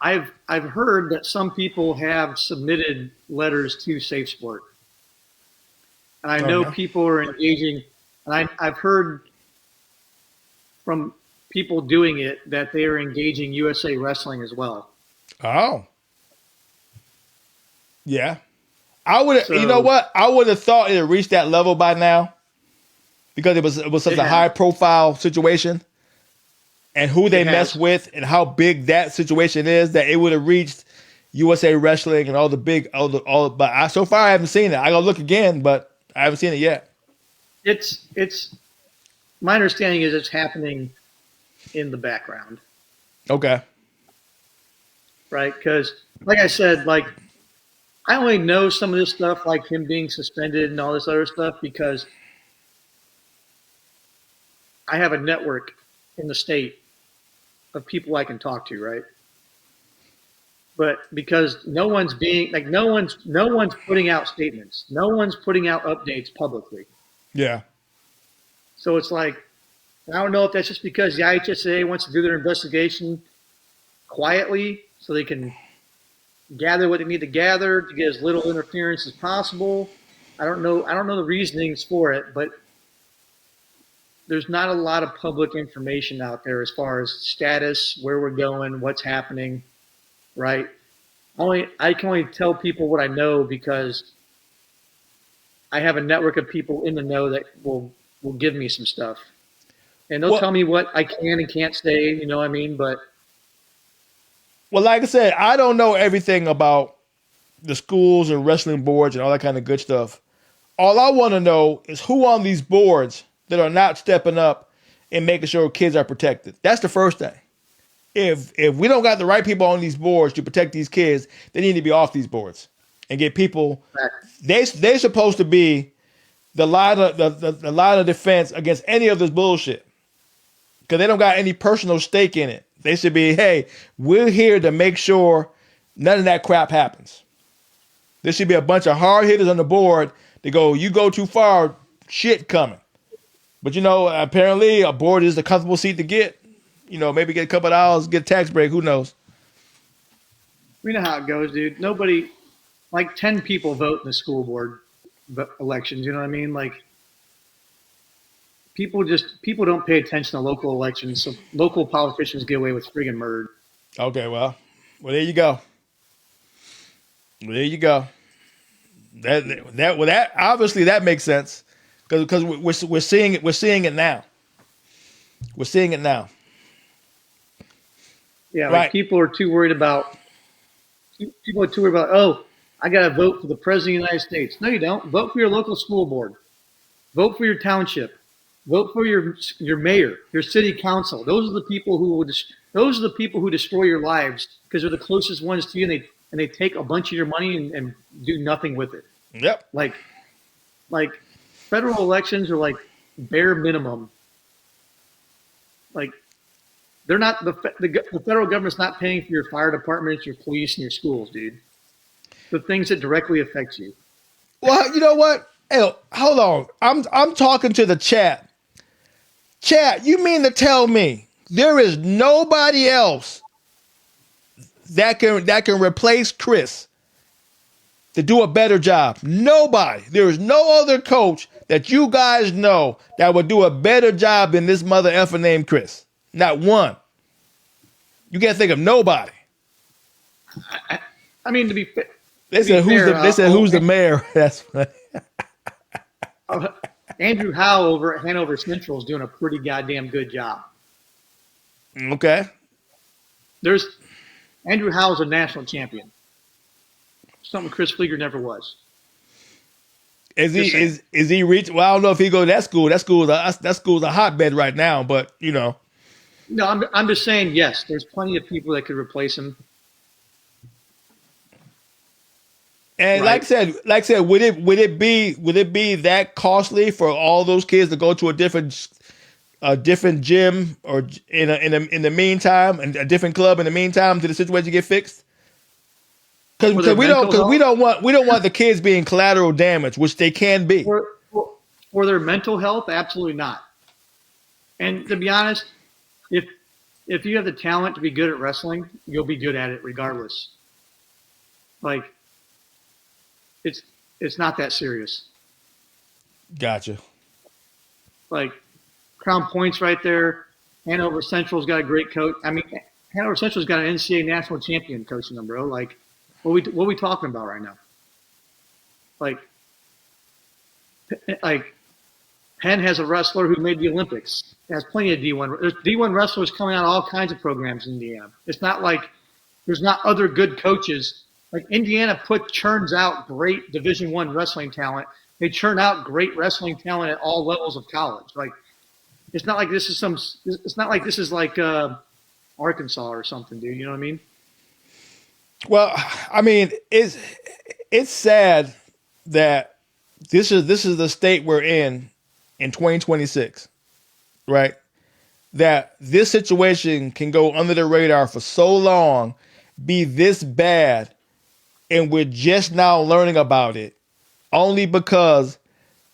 I've heard that some people have submitted letters to Safe Sport, and I know Okay. people are engaging. And I've heard from people doing it that they are engaging USA Wrestling as well. Oh, yeah. I would. You know So what? I would have thought it had reached that level by now because it was such it a has. high profile situation, and who It they mess has. with, and how big that situation is, that it would have reached USA Wrestling and all the big, all. But so far I haven't seen it. I gotta look again, but I haven't seen it yet. It's my understanding is it's happening in the background, Okay. right? Because like I said, like I only know some of this stuff, like him being suspended and all this other stuff, because I have a network in the state of people I can talk to, right? But because no one's being like no one's putting out statements, no one's putting out updates publicly. Yeah. So it's like I don't know if that's just because the IHSA wants to do their investigation quietly so they can gather what they need to gather to get as little interference as possible. I don't know. I don't know the reasonings for it, but there's not a lot of public information out there as far as status, where we're going, what's happening, right? I can only tell people what I know because I have a network of people in the know that will give me some stuff, and they'll Well, tell me what I can and can't say. You know what I mean? But well, like I said, I don't know everything about the schools and wrestling boards and all that kind of good stuff. All I want to know is who on these boards that are not stepping up and making sure kids are protected. That's the first thing. If we don't got the right people on these boards to protect these kids, they need to be off these boards and get people. They're supposed to be the line of the line of defense against any of this bullshit because they don't got any personal stake in it. They should be, hey, we're here to make sure none of that crap happens. There should be a bunch of hard hitters on the board that go, you go too far, shit coming. But apparently a board is the comfortable seat to get. Maybe get a couple of dollars, get a tax break. Who knows? we know how it goes, dude. Nobody, like 10 people vote in the school board elections. You know what I mean? Like people don't pay attention to local elections, so local politicians get away with friggin' murder. Okay, well, there you go. Well, there you go. That obviously that makes sense because we're seeing it. We're seeing it now. We're seeing it now. Yeah, like Right. people are too worried about. Oh, I got to vote for the president of the United States. No, you don't. Vote for your local school board. Vote for your township. Vote for your mayor, your city council. Those are the people those are the people who destroy your lives because they're the closest ones to you, and they take a bunch of your money and do nothing with it. Yep. Like federal elections are like bare minimum. Like they're not the federal government's not paying for your fire departments, your police, and your schools, dude. The things that directly affect you. Well, you know what? Hey, hold on. I'm talking to the chat. Chat, you mean to tell me there is nobody else that can replace Chris to do a better job? Nobody. There is no other coach that you guys know that would do a better job than this mother effer named Chris. Not one. You can't think of nobody. I mean, to be fair, They said who's the mayor? That's funny. Andrew Howe over at Hanover Central is doing a pretty goddamn good job. Okay. There's Andrew Howe's a national champion. Something Chris Fleeger never was. Is he reach? Well, I don't know if he go to that school. That school's a hotbed right now. But No, I'm just saying. Yes, there's plenty of people that could replace him. and Right. like I said, would it be that costly for all those kids to go to a different gym or in the meantime, and a different club in the meantime to the situation get fixed? For Because their we mental don't health, want the kids being collateral damage, which they can be. for their mental health, absolutely not. And to be honest, if if you have the talent to be good at wrestling, you'll be good at it regardless. Like, it's it's not that serious. Gotcha. Like, Crown Point's right there. Hanover Central's got a great coach. I mean, Hanover Central's got an NCAA national champion coaching them, bro. Like, what are we talking about right now? Like Penn has a wrestler who made the Olympics. It has plenty of D1. There's D1 wrestlers coming out of all kinds of programs in Indiana. It's not like there's not other good coaches. Like Indiana churns out great Division I wrestling talent. They churn out great wrestling talent at all levels of college. Like it's not like this is some. It's not like this is like Arkansas or something, dude. You know what I mean? Well, I mean, it's sad that this is the state we're in 2026, right? That this situation can go under the radar for so long, be this bad, and we're just now learning about it only because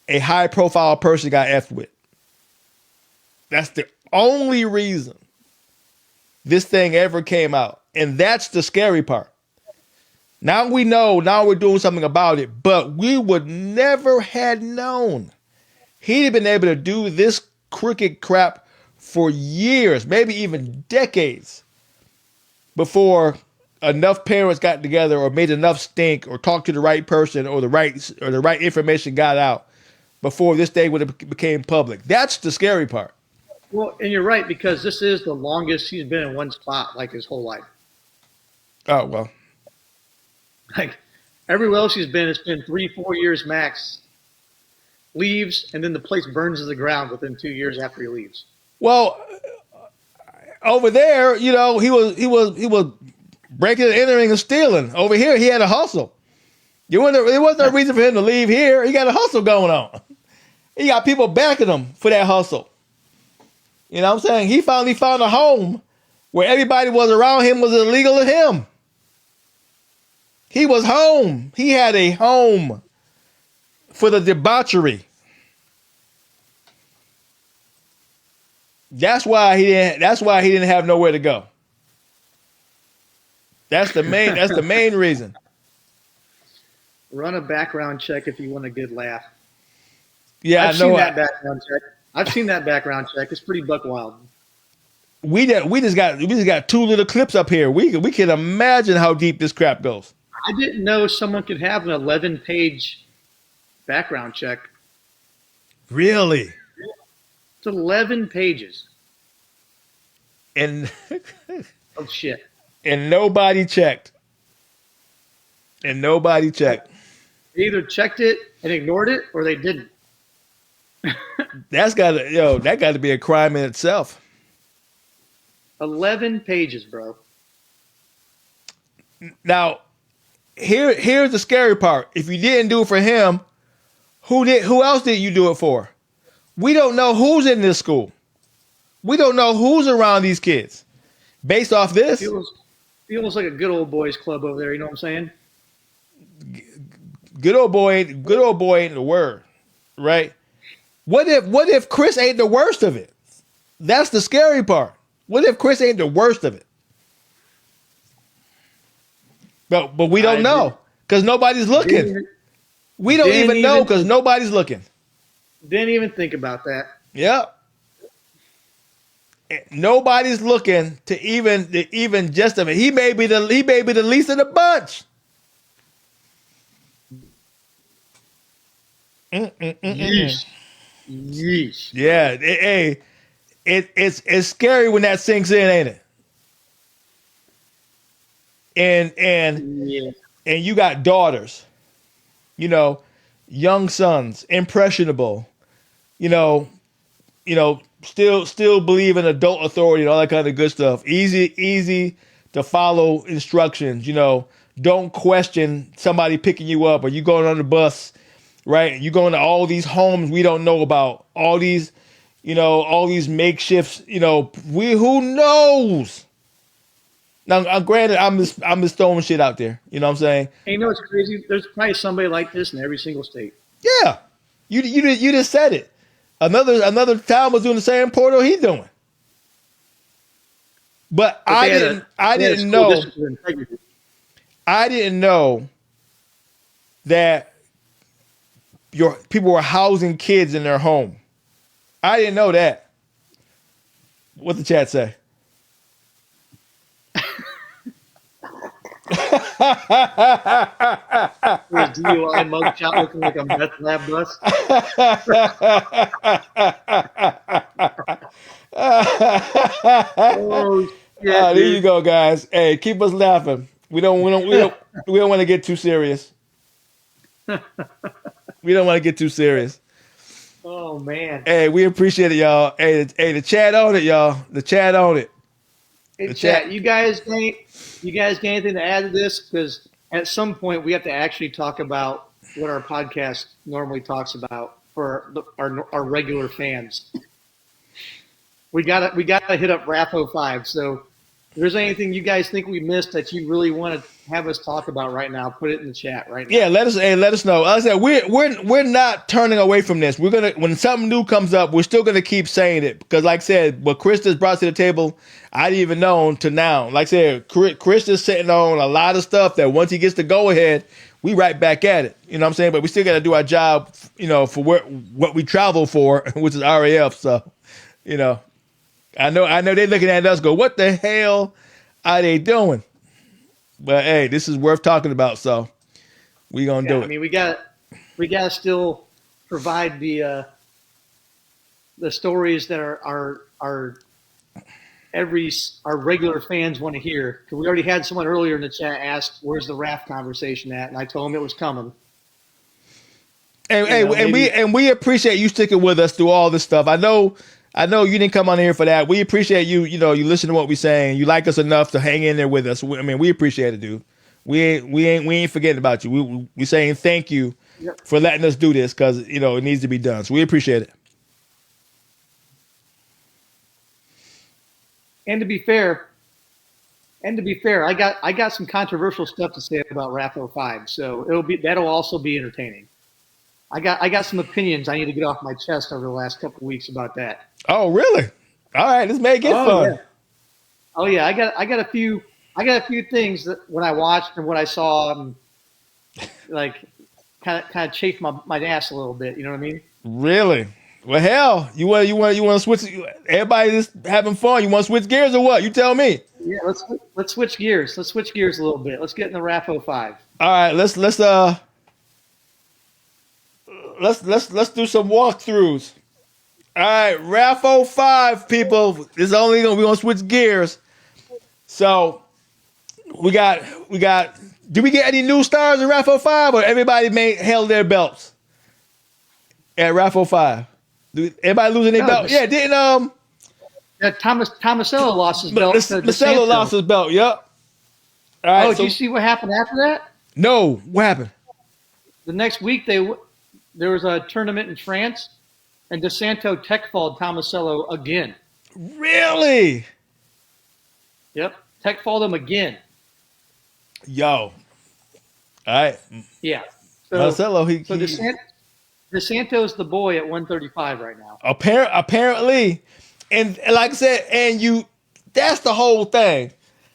a high profile person got effed with. That's the only reason this thing ever came out. And that's the scary part. Now we know, now we're doing something about it, but we would never had known. He'd have been able to do this crooked crap for years, maybe even decades, before enough parents got together or made enough stink or talked to the right person or the right information got out before this thing would have became public. That's the scary part. Well, and you're right, because this is the longest he's been in one spot like his whole life. Oh, well. Like everywhere else he's been, it's been 3-4 years max. Leaves, and then the place burns to the ground within 2 years after he leaves. Well, over there, he was breaking and entering and stealing. Over here, he had a hustle. There wasn't no reason for him to leave here. He got a hustle going on. He got people backing him for that hustle. You know what I'm saying? He finally found a home where everybody was around him was illegal to him. He was home. He had a home for the debauchery. That's why he didn't have nowhere to go. That's the main reason. Run a background check if you want a good laugh. Yeah, I've seen that background check. I've seen that background check. It's pretty buck wild. We just got two little clips up here. We can imagine how deep this crap goes. I didn't know someone could have an 11-page background check. Really? It's 11 pages. And oh shit. And nobody checked. They either checked it and ignored it, or they didn't. that got to be a crime in itself. 11 pages, bro. Now, here's the scary part. If you didn't do it for him, who else did you do it for? We don't know who's in this school. We don't know who's around these kids. Based off this, feels like a good old boys club over there. You know what I'm saying? Good old boy ain't the word, right? What if Chris ain't the worst of it? That's the scary part. What if Chris ain't the worst of it? But we don't know because nobody's looking. We don't even know because nobody's looking. Didn't even think about that. Yep. Nobody's looking to even justify. He may be the least of the bunch. Yeesh. Yeesh. Yeah. It's scary when that sinks in, ain't it? And you got daughters, young sons, impressionable, still believe in adult authority and all that kind of good stuff. Easy to follow instructions, don't question somebody picking you up or you going on the bus, right? You going to all these homes we don't know about, all these makeshifts, who knows? Now, granted, I'm just throwing shit out there. You know what I'm saying? And what's crazy? There's probably somebody like this in every single state. Yeah, you just said it. Another town was doing the same portal he's doing. But they had I they had a didn't school know, district with integrity. I didn't know that your people were housing kids in their home. I didn't know that. What the chat say? His DUI mugshot looking like a meth lab bus. Oh shit, There you dude. go, guys. Hey, keep us laughing. We don't want to get too serious. We don't want to get too serious. Oh man. Hey, we appreciate it, y'all. Hey, the chat on it, y'all. The chat on it. Hey, The chat. chat. You guys got anything to add to this? Because at some point we have to actually talk about what our podcast normally talks about for our regular fans. We gotta hit up RAF05. So if there's anything you guys think we missed that you really want to have us talk about right now, put it in the chat right now. Yeah, let us know. Like I said, we're not turning away from this. We're gonna, when something new comes up, we're still gonna keep saying it, because like I said, what Chris has brought to the table, I didn't even know to now. Like I said, Chris is sitting on a lot of stuff that once he gets the go ahead, we right back at it. You know what I'm saying? But we still got to do our job, for what we travel for, which is RAF. So, I know they're looking at us go, what the hell are they doing? But hey, this is worth talking about, so we gonna do it. I mean, we gotta still provide the stories that our regular fans want to hear. Because we already had someone earlier in the chat ask, "Where's the RAF conversation at?" And I told him it was coming. And we appreciate you sticking with us through all this stuff. I know you didn't come on here for that. We appreciate you. You listen to what we're saying. You like us enough to hang in there with us. We appreciate it, dude. We ain't forgetting about you. We saying thank you for letting us do this, because it needs to be done. So we appreciate it. And to be fair, I got some controversial stuff to say about RAF05. So that'll also be entertaining. I got some opinions I need to get off my chest over the last couple of weeks about that. Oh, really? All right, let's make it fun. Yeah. Oh yeah, I got a few things that when I watched and what I saw, like kind of chafed my ass a little bit. You know what I mean? Really? Well, hell, you want to switch? Everybody just having fun. You want to switch gears or what? You tell me. Yeah, let's switch gears. Let's switch gears a little bit. Let's get in the RAF05. All right, let's do some walkthroughs. All right, RAF05 people. We're gonna switch gears. So we got. Did we get any new stars in RAF05, or everybody held their belts at RAF05? Everybody losing their belt? Yeah, didn't Yeah, Tomasello lost his belt. Marcelo lost his belt. Yep. All right. Did you see what happened after that? No, what happened? The next week there was a tournament in France, and DeSanto tech-falled Tomasello again. Really? Yep, tech-falled him again. Yo. All right. Yeah. So, Marcelo, DeSanto's the boy at 135 right now. Apparently, and like I said, that's the whole thing.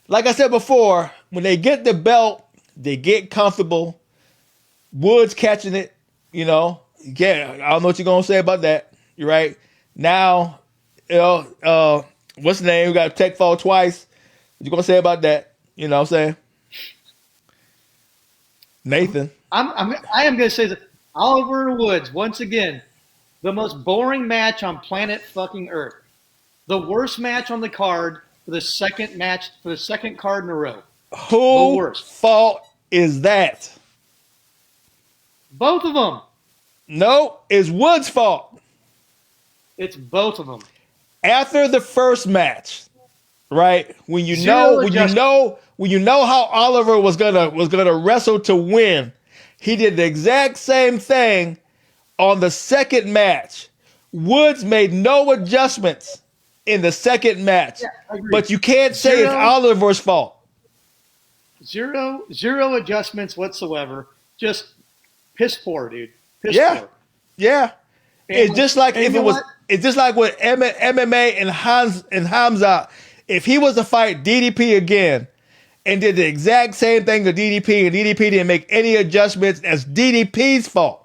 Like I said before, when they get the belt, they get comfortable. Woods catching it, Yeah, I don't know what you're gonna say about that. You're right. Now, what's the name? We got tech fall twice. What you gonna say about that? You know what I'm saying? Nathan. I am going to say that Oliver Woods, once again, the most boring match on planet fucking Earth. The worst match on the card for the second card in a row. Whose fault is that? Both of them. No, it's Woods' fault. It's both of them. After the first match, right? When you know how Oliver was gonna wrestle to win, he did the exact same thing on the second match. Woods made no adjustments in the second match, but you can't say it's Oliver's fault. Zero adjustments whatsoever. Just piss poor, dude. Piss poor. Yeah. It's just like if it was. It's just like with MMA and Hamza. If he was to fight DDP again and did the exact same thing to DDP and DDP didn't make any adjustments, that's DDP's fault.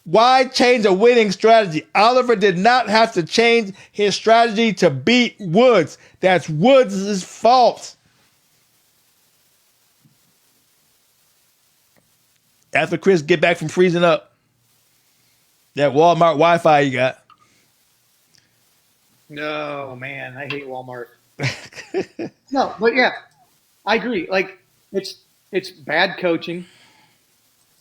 Why change a winning strategy? Oliver did not have to change his strategy to beat Woods. That's Woods' fault. After Chris get back from freezing up, that Walmart Wi-Fi you got. No, man, I hate Walmart. No, but yeah, I agree. Like it's bad coaching,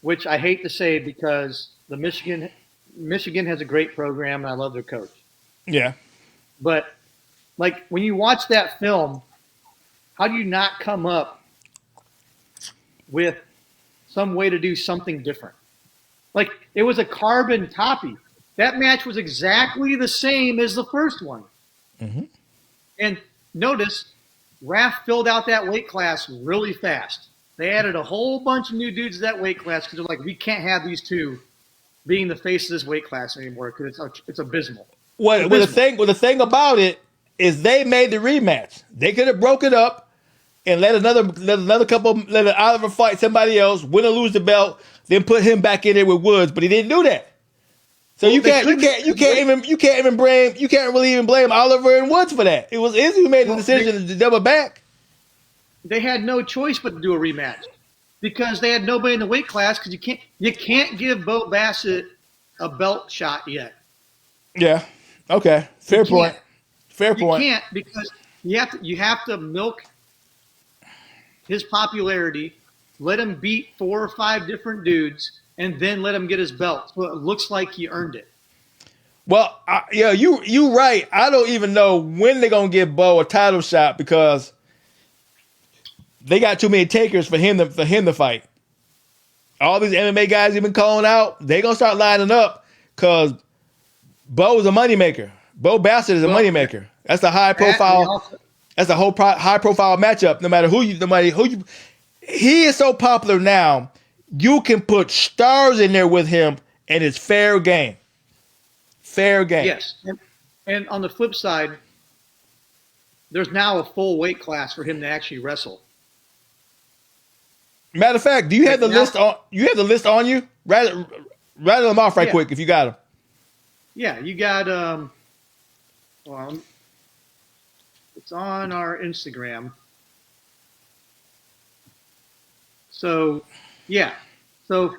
which I hate to say because the Michigan has a great program and I love their coach. Yeah. But like when you watch that film, how do you not come up with some way to do something different? Like it was a carbon copy. That match was exactly the same as the first one. Mm-hmm. And notice, Raph filled out that weight class really fast. They added a whole bunch of new dudes to that weight class because they're like, we can't have these two being the face of this weight class anymore because it's abysmal. Well, the thing about it is they made the rematch. They could have broke it up and let Oliver fight somebody else, win or lose the belt, then put him back in there with Woods, but he didn't do that. So you can't really even blame Oliver and Woods for that. It was Izzy who made the decision to double back. They had no choice but to do a rematch because they had nobody in the weight class because you can't give Bo Bassett a belt shot yet. Yeah. Okay. Fair point. You can't because you have to milk his popularity, let him beat 4 or 5 different dudes, and then let him get his belt. So it looks like he earned it. Well, you right. I don't even know when they're gonna give Bo a title shot because they got too many takers for him to fight. All these MMA guys he's been calling out, they gonna start lining up because Bo is a moneymaker. Bo Bassett is a moneymaker. That's the high profile. That's the whole high profile matchup. No matter who you. He is so popular now. You can put stars in there with him, and it's fair game. Fair game. Yes, and on the flip side, there's now a full weight class for him to actually wrestle. Matter of fact, do you have the list on? You have the list on you? Rattle them off right quick if you got them. Yeah, you got it's on our Instagram. So, yeah. So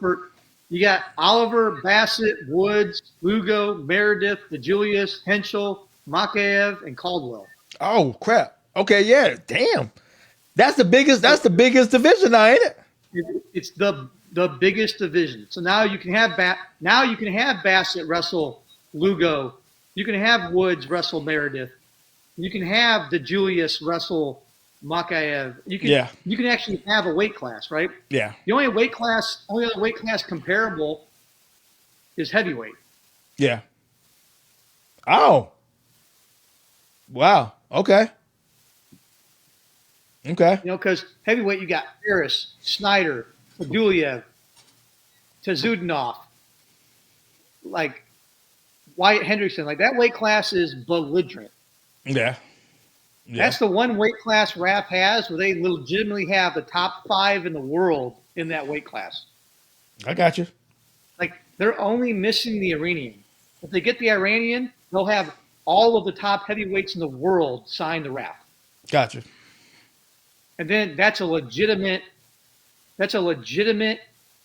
you got Oliver, Bassett, Woods, Lugo, Meredith, DeJulius, Henschel, Makaev, and Caldwell. Oh crap! Okay, yeah. Damn, that's the biggest. That's the biggest division now, ain't it? It's the biggest division. So now you can have Bassett wrestle Lugo. You can have Woods wrestle Meredith. You can have DeJulius wrestle Makaev. You can actually have a weight class, right? Yeah. The only other weight class comparable is heavyweight. Yeah. Oh. Wow. Okay. Okay. Because heavyweight you got Ferris, Snyder, Feduliev, Tazudinov, like Wyatt Hendrickson. Like that weight class is belligerent. Yeah. That's the one weight class Raph has where they legitimately have the top 5 in the world in that weight class. I got you. Like they're only missing the Iranian. If they get the Iranian, they'll have all of the top heavyweights in the world signed to Raph. Gotcha. And then that's a legitimate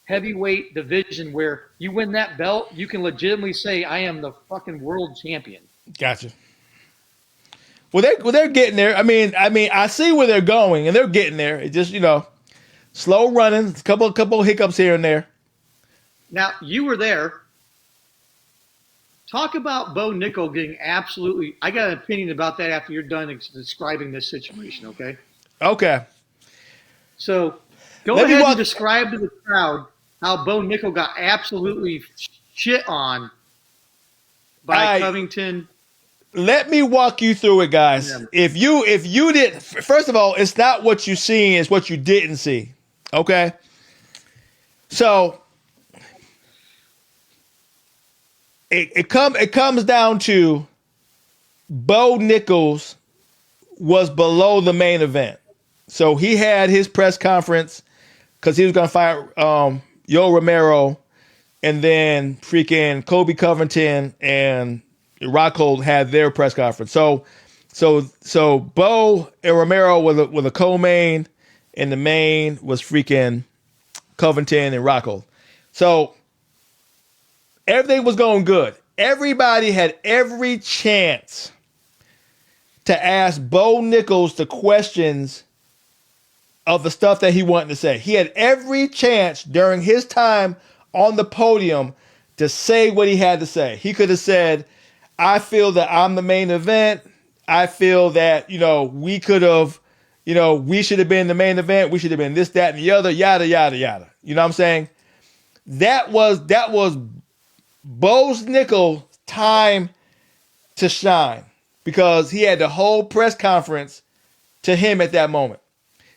heavyweight division where you win that belt, you can legitimately say, I am the fucking world champion. Gotcha. Well, they're getting there. I mean, I see where they're going, and they're getting there. It's just slow running, a couple hiccups here and there. Now you were there. Talk about Bo Nickel getting absolutely. I got an opinion about that after you're done describing this situation. Okay. Okay. So go ahead and describe to the crowd how Bo Nickel got absolutely shit on by Covington. Let me walk you through it, guys. Yeah. If you did, first of all, it's not what you seen, it's what you didn't see. Okay? So it comes down to Bo Nickal's was below the main event. So he had his press conference because he was going to fight Yo Romero, and then freaking Kobe Covington and Rockhold had their press conference. So Bo and Romero were the co-main, and the main was freaking Covington and Rockhold. So everything was going good. Everybody had every chance to ask Bo Nickal the questions of the stuff that he wanted to say. He had every chance during his time on the podium to say what he had to say. He could have said, I feel that I'm the main event. I feel that, we could have, we should have been the main event. We should have been this, that, and the other, yada, yada, yada. You know what I'm saying? That was Bo Nickal time to shine because he had the whole press conference to him at that moment.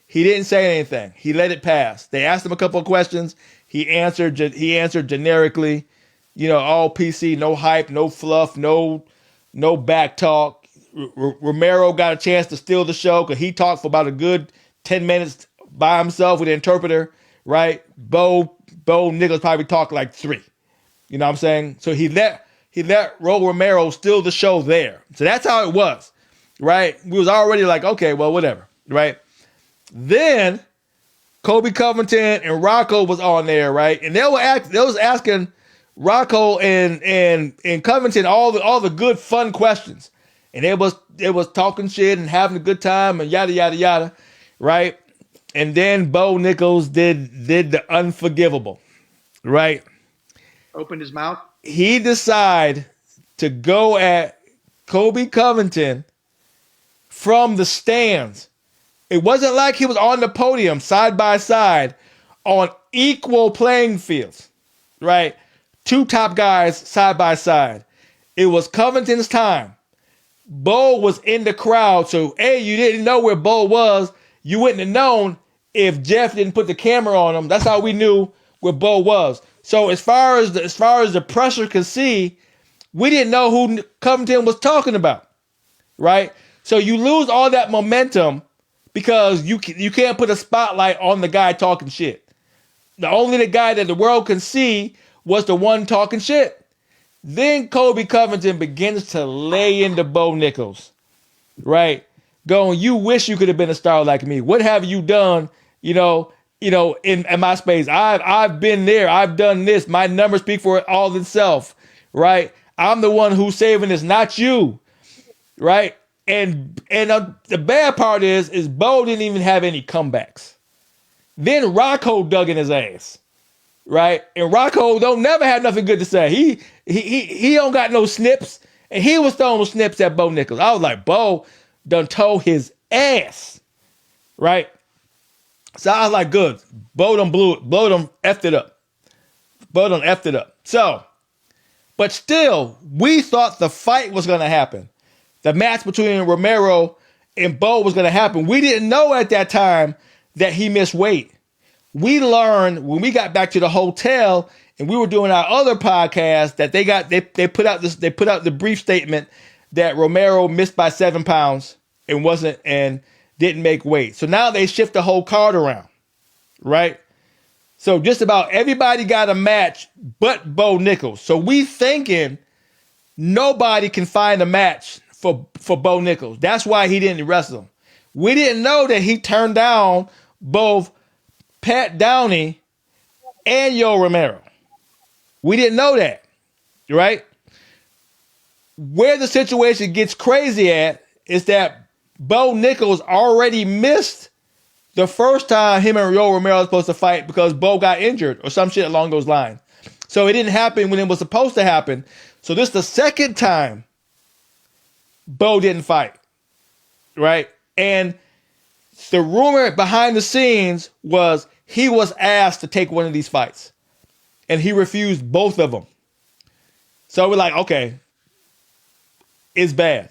He didn't say anything. He let it pass. They asked him a couple of questions. He answered generically, all PC, no hype, no fluff, no back talk. Romero got a chance to steal the show because he talked for about a good 10 minutes by himself with the interpreter, right? Bo Nickal probably talked like 3. You know what I'm saying? So he let Ro Romero steal the show there. So that's how it was, right? We was already like, okay, well, whatever, right? Then Kobe Covington and Rocco was on there, right? And they was asking Rocco and Covington all the good fun questions, and it was talking shit and having a good time and yada yada yada, right? And then Bo Nickal did the unforgivable, right? Opened his mouth. He decided to go at Kobe Covington from the stands. It wasn't like he was on the podium side by side on equal playing fields, right? 2 top guys side by side. It was Covington's time. Bo was in the crowd, so you didn't know where Bo was. You wouldn't have known if Jeff didn't put the camera on him. That's how we knew where Bo was. So as far as the pressure could see, we didn't know who Covington was talking about, right? So you lose all that momentum because you can't put a spotlight on the guy talking shit. The guy that the world can see was the one talking shit. Then Kobe Covington begins to lay into Bo Nickal, right? Going, you wish you could have been a star like me. What have you done? In my space, I've been there. I've done this. My numbers speak for it all itself, right? I'm the one who's saving this, not you, right? And the bad part is Bo didn't even have any comebacks. Then Rocco dug in his ass, right? And Rocco don't never have nothing good to say. He don't got no snips, and he was throwing snips at Bo Nickal. I was like, Bo done told his ass, right? So I was like, good. Bo done blew it. Bo done effed it up. Bo done effed it up. So, but still, we thought the fight was going to happen. The match between Romero and Bo was going to happen. We didn't know at that time that he missed weight. We learned when we got back to the hotel and we were doing our other podcast that they put out the brief statement that Romero missed by 7 pounds and didn't make weight. So now they shift the whole card around, right? So just about everybody got a match but Bo Nickal. So we thinking nobody can find a match for Bo Nickal. That's why he didn't wrestle him. We didn't know that he turned down both Pat Downey and Yo Romero. We didn't know that, right? Where the situation gets crazy at is that Bo Nickal already missed the first time him and Yo Romero were supposed to fight because Bo got injured or some shit along those lines. So it didn't happen when it was supposed to happen. So this is the second time Bo didn't fight, right? And the rumor behind the scenes was he was asked to take one of these fights, and he refused both of them. So we're like, okay, it's bad.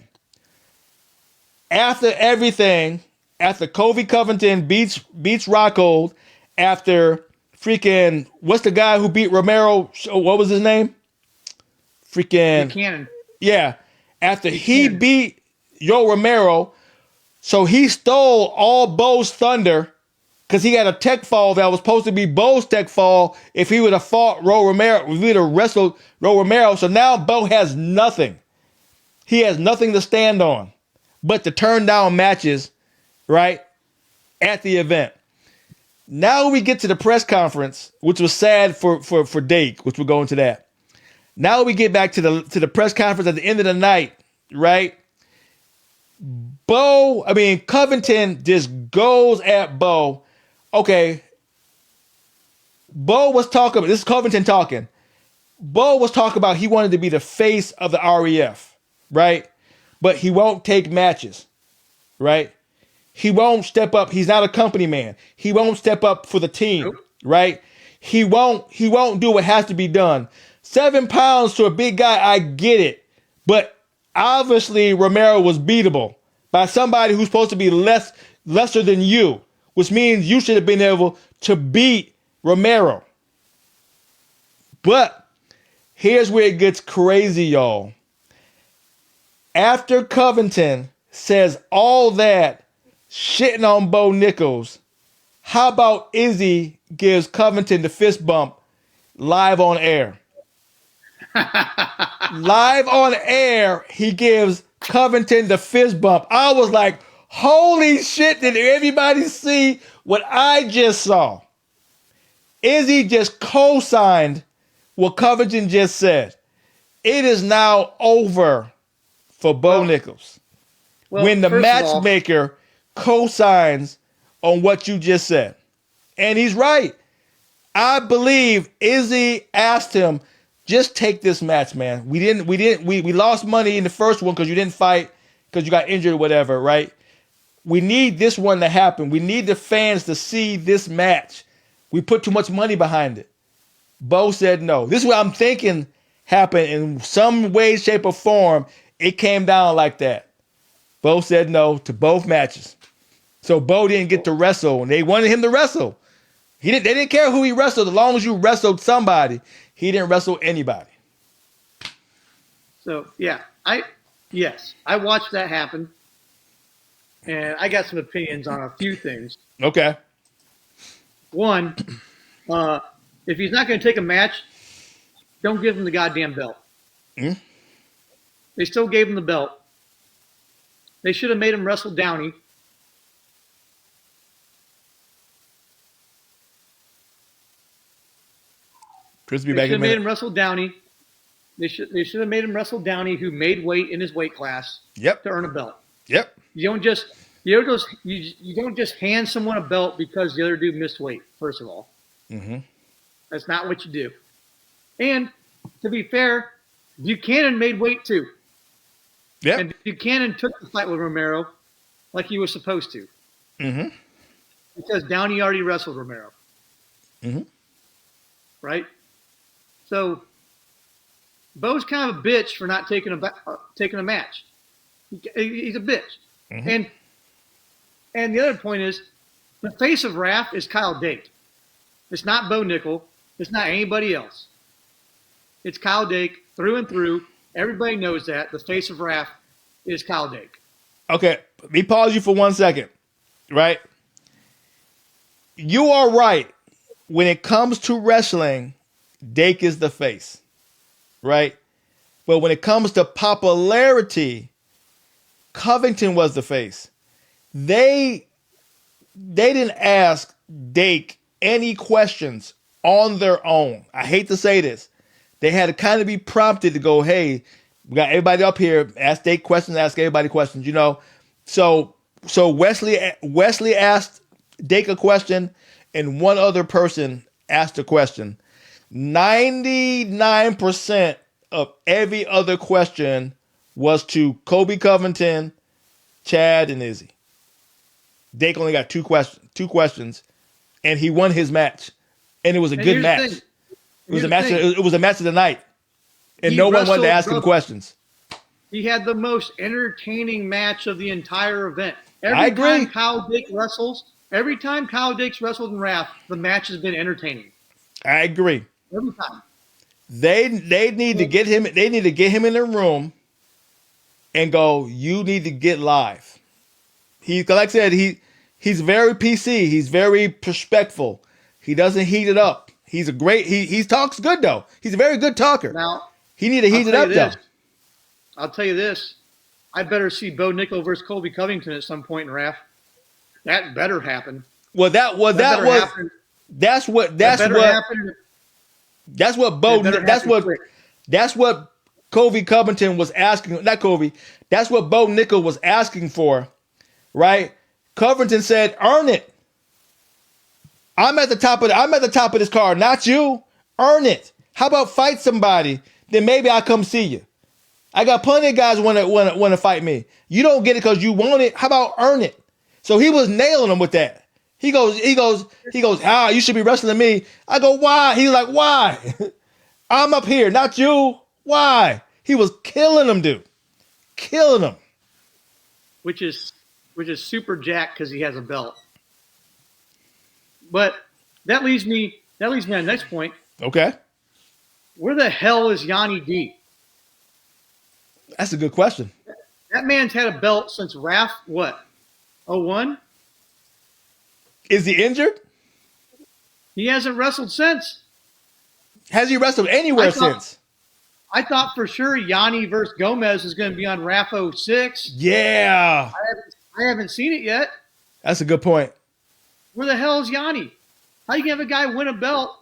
After everything, after Kobe Covington beats Rockhold, after freaking, what's the guy who beat Romero? What was his name? Freaking Buchanan. Yeah. After he beat Yo Romero, So he stole all Bo's thunder because he had a tech fall that was supposed to be Bo's tech fall if he would have fought Ro Romero, if he would have wrestled Ro Romero. So now Bo has nothing. He has nothing to stand on but to turn down matches, right, at the event. Now we get to the press conference, which was sad for Dake, which we'll go into that. Now we get back to the press conference at the end of the night, right? Covington just goes at Bo. Okay. Bo was talking, this is Covington talking. Bo was talking about he wanted to be the face of the REF, right? But he won't take matches, right? He won't step up. He's not a company man. He won't step up for the team, right? He won't do what has to be done. 7 pounds to a big guy, I get it. But obviously Romero was beatable by somebody who's supposed to be lesser than you, which means you should have been able to beat Romero. But here's where it gets crazy, y'all. After Covington says all that, shitting on Bo Nichols, how about Izzy gives Covington the fist bump live on air? Live on air, he gives Covington the fist bump. I was like, holy shit, did everybody see what I just saw? Izzy just co-signed what Covington just said. It is now over for Bo Nichols. When the matchmaker co-signs on what you just said. And he's right. I believe Izzy asked him, just take this match, man. We lost money in the first one because you didn't fight because you got injured or whatever, right? We need this one to happen. We need the fans to see this match. We put too much money behind it. Bo said no. This is what I'm thinking happened in some way, shape, or form. It came down like that. Bo said no to both matches. So Bo didn't get to wrestle, and they wanted him to wrestle. They didn't care who he wrestled, as long as you wrestled somebody. He didn't wrestle anybody. So yeah, I watched that happen, and I got some opinions on a few things. Okay. One, if he's not going to take a match, don't give him the goddamn belt. Mm-hmm. They still gave him the belt. They should have made him wrestle Downey. Chris, they should have made him wrestle Downey. They should have made him wrestle Downey, who made weight in his weight class. Yep. To earn a belt. Yep. You don't just hand someone a belt because the other dude missed weight. First of all, that's not what you do. And to be fair, Buchanan made weight too. Yeah. And Buchanan took the fight with Romero like he was supposed to. Mm-hmm. Because Downey already wrestled Romero. Mm-hmm. Right? So, Bo's kind of a bitch for not taking a match. He's a bitch. Mm-hmm. And the other point is, the face of RAF is Kyle Dake. It's not Bo Nickel. It's not anybody else. It's Kyle Dake through and through. Everybody knows that. The face of RAF is Kyle Dake. Okay, let me pause you for 1 second, right? You are right. When it comes to wrestling, Dake is the face, right? But when it comes to popularity, Covington was the face. They didn't ask Dake any questions on their own. I hate to say this. They had to kind of be prompted to go, hey, we got everybody up here, ask Dake questions, ask everybody questions, you know. So Wesley asked Dake a question, and one other person asked a question. 99% of every other question was to Kobe Covington, Chad, and Izzy. Dake only got two questions, and he won his match, and it was a good match. It was a match. It was a match of the night, and no one wanted to ask him questions. He had the most entertaining match of the entire event. I agree. Every time Kyle Dake wrestles, every time Kyle Dake's wrestled in RAF, the match has been entertaining. I agree. Every time. They need to get him. They need to get him in the room and go, you need to get live. like I said, he's very PC. He's very respectful. He doesn't heat it up. He's a great. He talks good though. He's a very good talker. Now, He need to heat it up though. I'll tell you this. I better see Bo Nickel versus Colby Covington at some point in RAF. That better happen. Well, that's what Colby Covington was asking. Not Colby. That's what Bo Nickel was asking for, right? Covington said, "Earn it. I'm at the top of this card, not you. Earn it. How about fight somebody? Then maybe I'll come see you. I got plenty of guys want to fight me. You don't get it because you want it. How about earn it?" So he was nailing him with that. He goes, you should be wrestling me. I go, why? He's like, why? I'm up here, not you. Why? He was killing him, dude. Killing him. Which is super jacked because he has a belt. But that leads me on the next point. Okay. Where the hell is Yanni D? That's a good question. That man's had a belt since RAF, what, 01? Is he injured? He hasn't wrestled since. Has he wrestled anywhere since? I thought for sure Yanni versus Gomez is going to be on RAF 06. Yeah. I haven't seen it yet. That's a good point. Where the hell is Yanni? How you can have a guy win a belt,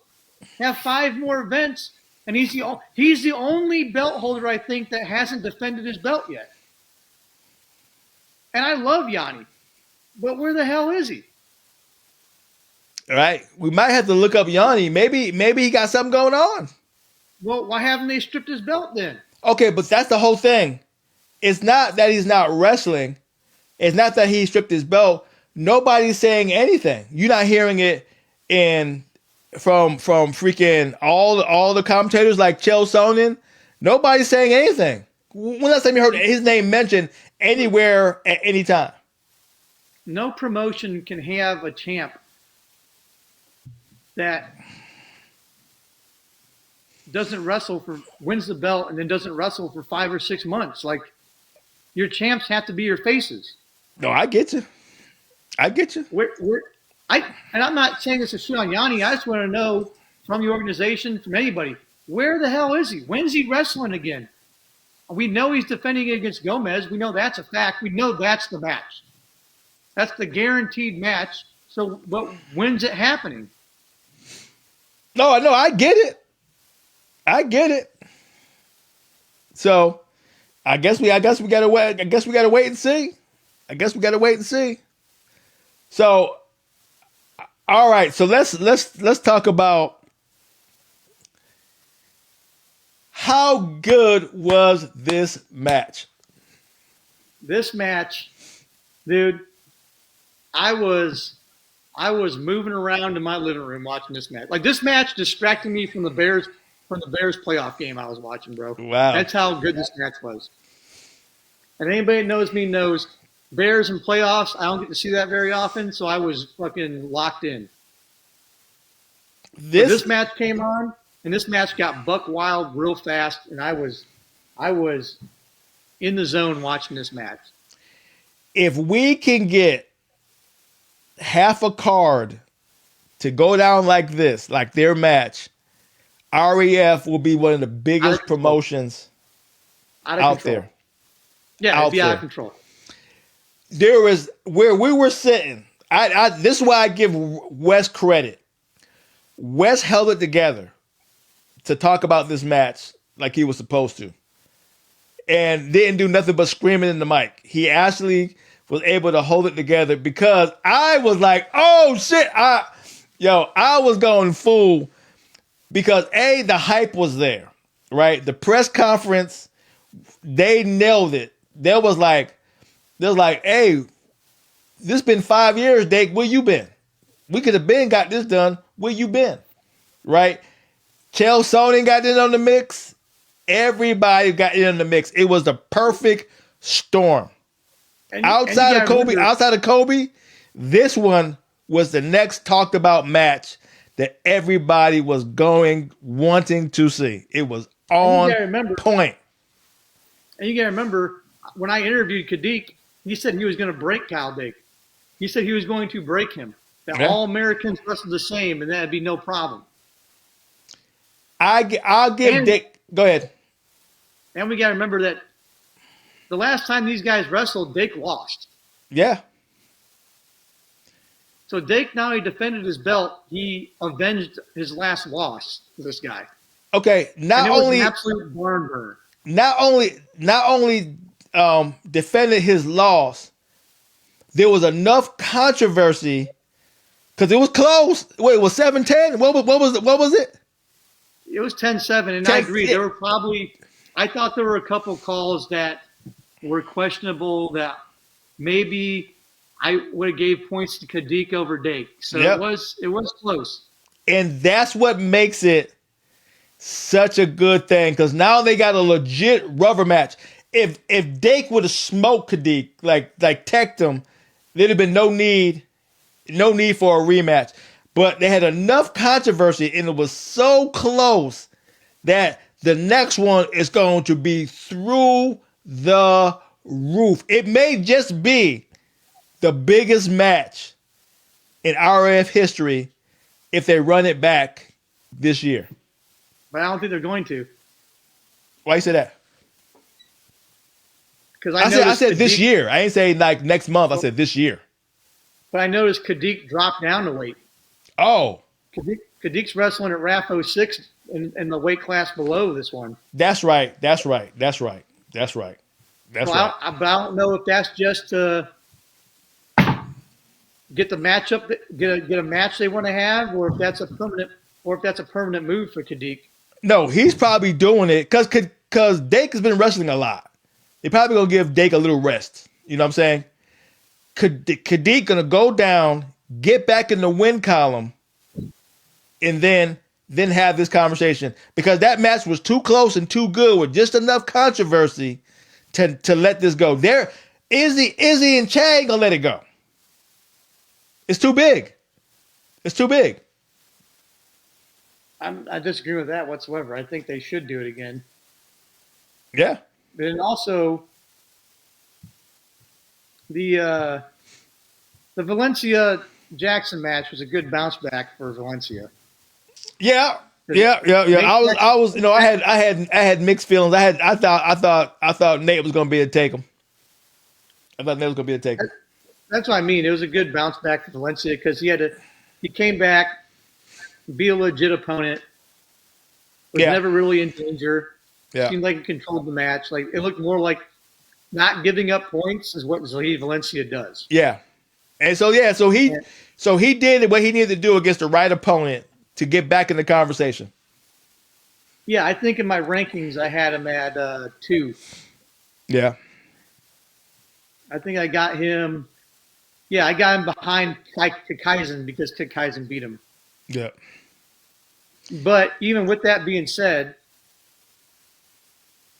have 5 more events, and he's the only belt holder, I think, that hasn't defended his belt yet. And I love Yanni. But where the hell is he? All right. We might have to look up Yanni. Maybe he got something going on. Well, why haven't they stripped his belt then? Okay, but that's the whole thing. It's not that he's not wrestling. It's not that he stripped his belt. Nobody's saying anything. You're not hearing it from freaking all the commentators like Chael Sonnen. Nobody's saying anything. When last time you heard his name mentioned anywhere at any time? No promotion can have a champ that wins the belt and then doesn't wrestle for 5 or 6 months. Like, your champs have to be your faces. No, I get you. And I'm not saying this to shit on Yanni. I just want to know from the organization, from anybody, where the hell is he? When's he wrestling again? We know he's defending against Gomez. We know that's a fact. We know that's the match. That's the guaranteed match. So, but when's it happening? No, I get it. So, I guess we gotta wait. I guess we gotta wait and see. So, all right. So let's talk about how good was this match. This match, dude. I was moving around in my living room watching this match. Like, this match distracted me from the Bears playoff game I was watching, bro. Wow. That's how good this match was. And anybody that knows me knows Bears and playoffs, I don't get to see that very often, so I was fucking locked in. This match came on, and this match got buck wild real fast, and I was in the zone watching this match. If we can get half a card to go down like this, like their match, REF will be one of the biggest promotions out there. Yeah, it'd be out of control. There is where we were sitting. This is why I give Wes credit. Wes held it together to talk about this match like he was supposed to, and didn't do nothing but screaming in the mic. He actually was able to hold it together because I was like, oh shit, I was going full because the hype was there, right? The press conference, they nailed it. They was like, hey, this been 5 years, Dake. Where you been? We could have been got this done. Where you been? Right? Chael Sonnen got in on the mix. Everybody got in on the mix. It was the perfect storm. Outside of Kobe, this one was the next talked about match that everybody was wanting to see. It was on point. And you got to remember, when I interviewed Kadik, he said he was going to break Kyle Dake. He said he was going to break him. That Yeah. all Americans wrestled the same, and that'd be no problem. I'll give And- Dake. Go ahead. And we got to remember that the last time these guys wrestled, Dake lost. Yeah. So Dake not only defended his belt, he avenged his last loss to this guy. Okay. And Not it was only an absolute barn burner. not only defended his loss, there was enough controversy because it was close. Wait, it was 7-10? What was it? It was 10-7, and I 10 agree. There were probably – I thought there were a couple calls that were questionable that maybe I would have gave points to Kadik over Dake. So Yep. it was close. And that's what makes it such a good thing because now they got a legit rubber match. If Dake would have smoked Kadik, like teched him, there'd have been no need for a rematch. But they had enough controversy and it was so close that the next one is going to be through the roof. It may just be the biggest match in RF history if they run it back this year. But I don't think they're going to. Why you say that? Because I said this year. I ain't say like next month. I said this year. But I noticed Kadik dropped down to weight. Oh, Kadik's wrestling at RAF 06 in the weight class below this one. that's right. Right. But I don't know if that's just to get the matchup, get a match they want to have, or if that's a permanent move for Kadik. No, he's probably doing it because Dake has been wrestling a lot. They probably gonna give Dake a little rest. You know what I'm saying? Kadik gonna go down, get back in the win column, and then have this conversation because that match was too close and too good with just enough controversy to let this go. There, Izzy and Chang gonna let it go. It's too big. I disagree with that whatsoever. I think they should do it again. Yeah. But then also the Valencia Jackson match was a good bounce back for Valencia. Yeah. I was, you know, I had mixed feelings. I thought Nate was gonna be able to take him. That's what I mean. It was a good bounce back for Valencia because he came back, be a legit opponent, was never really in danger. Yeah. Seemed like he controlled the match. Like it looked more like not giving up points is what Zahid Valencia does. Yeah. And so he did what he needed to do against the right opponent to get back in the conversation. Yeah, I think in my rankings I had him at 2. Yeah. I think I got him. Yeah, I got him behind Kikaisen because Kikaisen beat him. Yeah. But even with that being said,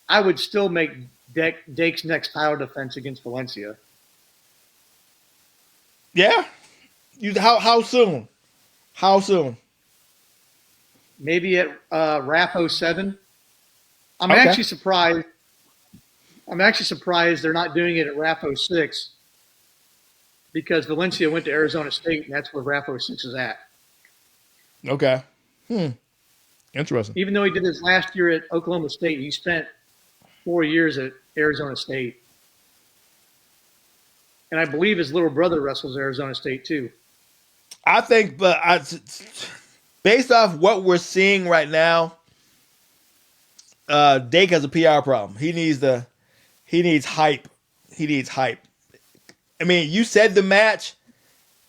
I would still make Dake's next title defense against Valencia. Yeah. How soon? How soon? Maybe at RAF 07. I'm Okay. actually surprised. They're not doing it at RAF 06 because Valencia went to Arizona State, and that's where RAF 06 is at. Okay. Interesting. Even though he did his last year at Oklahoma State, he spent 4 years at Arizona State. And I believe his little brother wrestles Arizona State too. I think, based off what we're seeing right now, Dake has a PR problem. He needs hype. I mean, you said the match,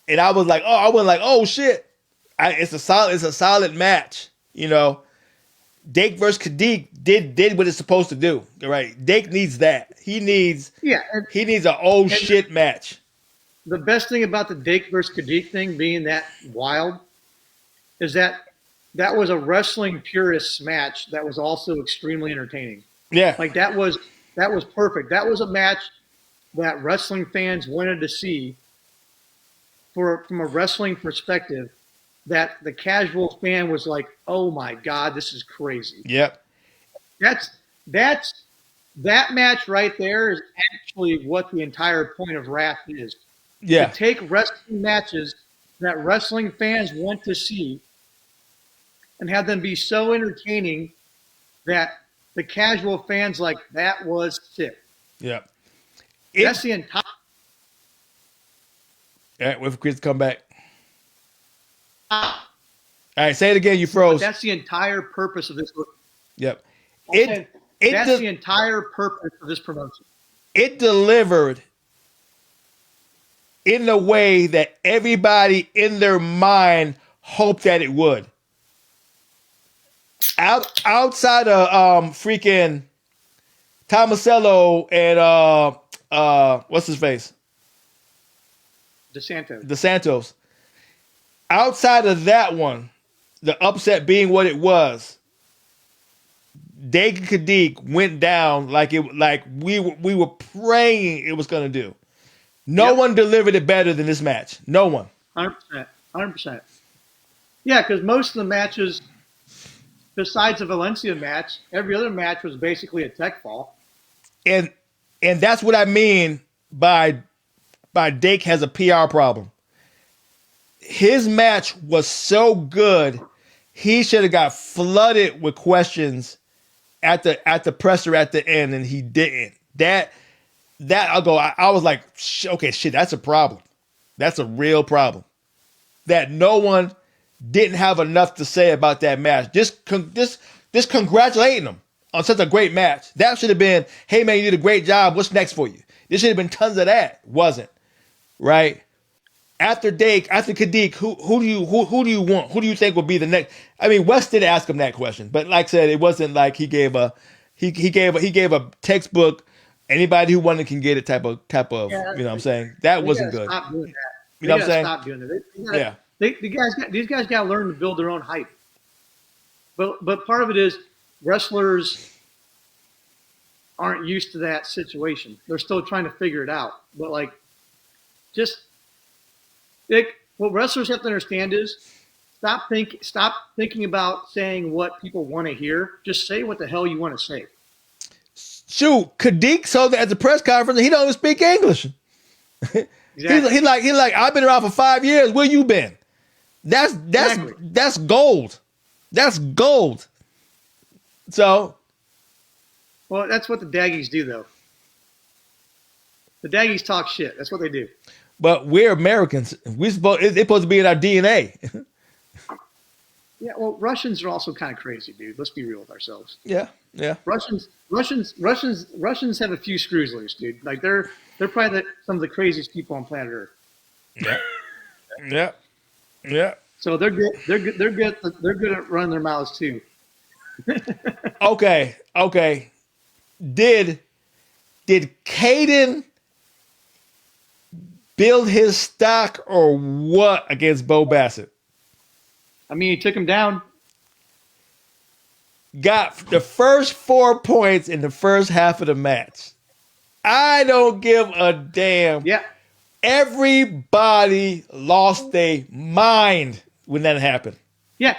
and I was like, oh shit. It's a solid match. You know, Dake versus Kadik did what it's supposed to do. Right? Dake needs that. He needs an shit match. The best thing about the Dake versus Kadik thing being that wild is that was a wrestling purist match that was also extremely entertaining. Yeah. Like that was perfect. That was a match that wrestling fans wanted to see from a wrestling perspective, that the casual fan was like, "Oh my God, this is crazy." Yep. That's That match right there is actually what the entire point of Wrath is. To Yeah. take wrestling matches that wrestling fans want to see and have them be so entertaining that the casual fans like, that was sick. Yeah. That's the entire. All right, wait for Chris to come back. All right, say it again. You froze. That's the entire purpose of this. Yep. That's the entire purpose of this promotion. It delivered in the way that everybody in their mind hoped that it would. Outside of freaking Tomasello and what's his face? DeSantos. Outside of that one, the upset being what it was, Dagan Kadik went down like we were praying it was gonna do. No one delivered it better than this match. No one. 100%. Yeah, because most of the matches, besides the Valencia match, every other match was basically a tech fall. And that's what I mean by Dake has a PR problem. His match was so good, he should have got flooded with questions at the presser at the end, and he didn't. That I was like, okay, shit, that's a problem. That's a real problem. That no one didn't have enough to say about that match. Just congratulating them on such a great match. That should have been, hey man, you did a great job. What's next for you? There should have been tons of that. Wasn't. Right? After Kadik, who do you want? Who do you think will be the next? I mean, West did ask him that question, but like I said, it wasn't like he gave a textbook. Anybody who wanted can get it type of you know what I'm saying? That wasn't good. Stop doing that. You know what I'm saying? Stop doing it. These guys got to learn to build their own hype. But part of it is wrestlers aren't used to that situation. They're still trying to figure it out. But what wrestlers have to understand is stop thinking about saying what people want to hear. Just say what the hell you want to say. Shoot, Kadik told at the press conference he don't even speak English. Exactly. He's like, I've been around for 5 years. Where you been? That's gold. That's gold. So, well, that's what the Daggies do, though. The Daggies talk shit. That's what they do. But we're Americans. It's supposed to be in our DNA. Yeah, well, Russians are also kind of crazy, dude. Let's be real with ourselves. Yeah. Russians have a few screws loose, dude. Like they're probably some of the craziest people on planet Earth. Yeah. So they're good. They're good at running their mouths too. Okay. Did Caden build his stock or what against Bo Bassett? I mean, he took him down. Got the first 4 points in the first half of the match. I don't give a damn. Yeah. Everybody lost their mind when that happened. Yeah.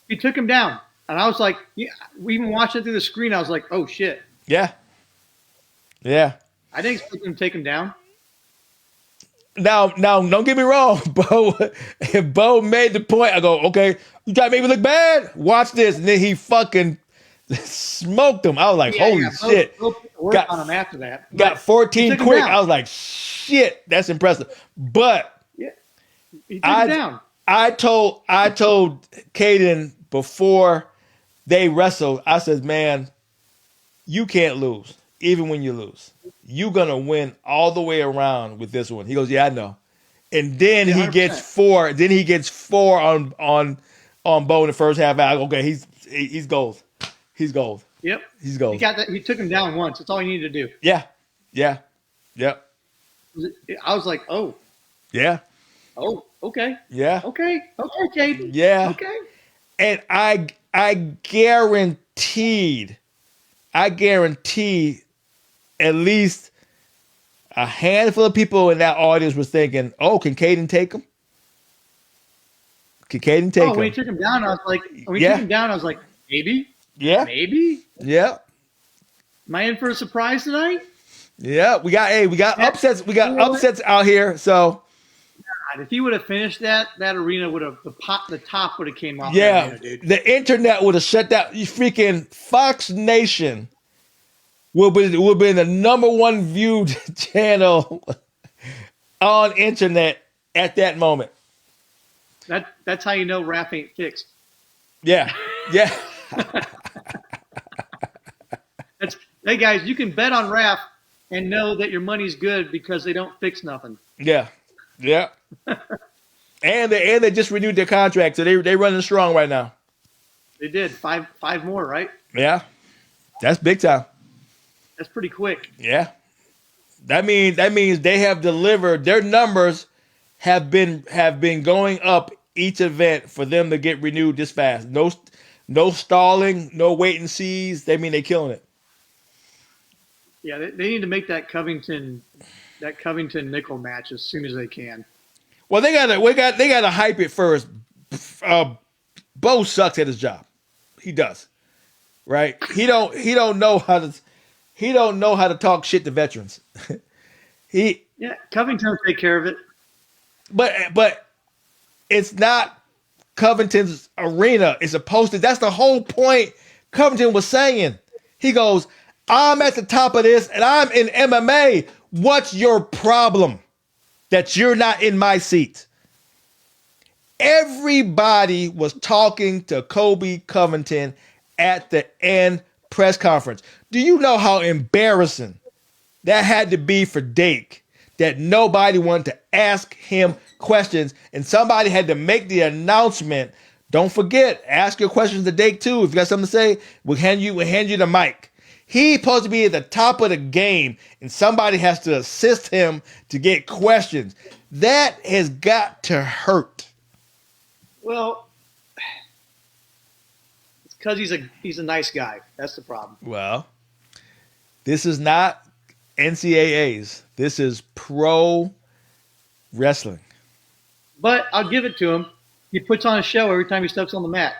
He took him down. And I was like, yeah, we even watched it through the screen. I was like, oh, shit. Yeah. I didn't expect him to take him down. Now, don't get me wrong, Bo. If Bo made the point, I go, okay, you try to make me look bad? Watch this. And then he fucking smoked him. I was like, holy shit. Bo put the work on him after that. Got 14 quick. I was like, shit, that's impressive. But yeah, he took him down. I told Caden before they wrestled, I said, man, you can't lose, even when you lose. You're going to win all the way around with this one. He goes, yeah, I know. And then he gets 4. Then he gets 4 on Bo in the first half. I go, okay, he's gold. He's gold. Yep. He's gold. He got that. He took him down once. That's all he needed to do. Yeah. I was like, oh. Yeah. Oh, okay. Yeah. Okay, Caden. Yeah. Okay. And I guaranteed at least a handful of people in that audience was thinking, oh, can Caden take him? Can Caden take him? When he took him down, I was like, maybe. Yeah. Maybe. Am I in for a surprise tonight? Yeah, we got upsets. We got You know what? upsets out here. So God, if he would have finished that arena would have the top would have came off that yeah, arena, dude. the internet would have shut down. You freaking Fox Nation would be the number one viewed channel on internet at that moment. That's how you know Raph ain't fixed. Yeah, yeah, That's hey guys, you can bet on Raph and know that your money's good because they don't fix nothing. yeah, yeah. And they just renewed their contract, so they running strong right now. They did five more, right? Yeah, that's big time. That's pretty quick. Yeah, that means they have delivered. Their numbers have been going up each event for them to get renewed this fast. No stalling, no wait and sees. They mean they killing it. Yeah, they need to make that Covington nickel match as soon as they can. Well, they gotta hype it first. Bo sucks at his job. He does, right? He don't know how to talk shit to veterans. Yeah, Covington will take care of it. But it's not Covington's arena. It's supposed to. That's the whole point. Covington was saying. He goes, "I'm at the top of this, and I'm in MMA. What's your problem that you're not in my seat?" Everybody was talking to Kobe Covington at the end press conference. Do you know how embarrassing that had to be for Dake? That nobody wanted to ask him questions, and somebody had to make the announcement. Don't forget, ask your questions to Dake too. If you got something to say, we'll hand you the mic. He's supposed to be at the top of the game, and somebody has to assist him to get questions. That has got to hurt. Well, it's because he's a nice guy. That's the problem. Well, this is not NCAAs. This is pro wrestling. But I'll give it to him. He puts on a show every time he steps on the mat.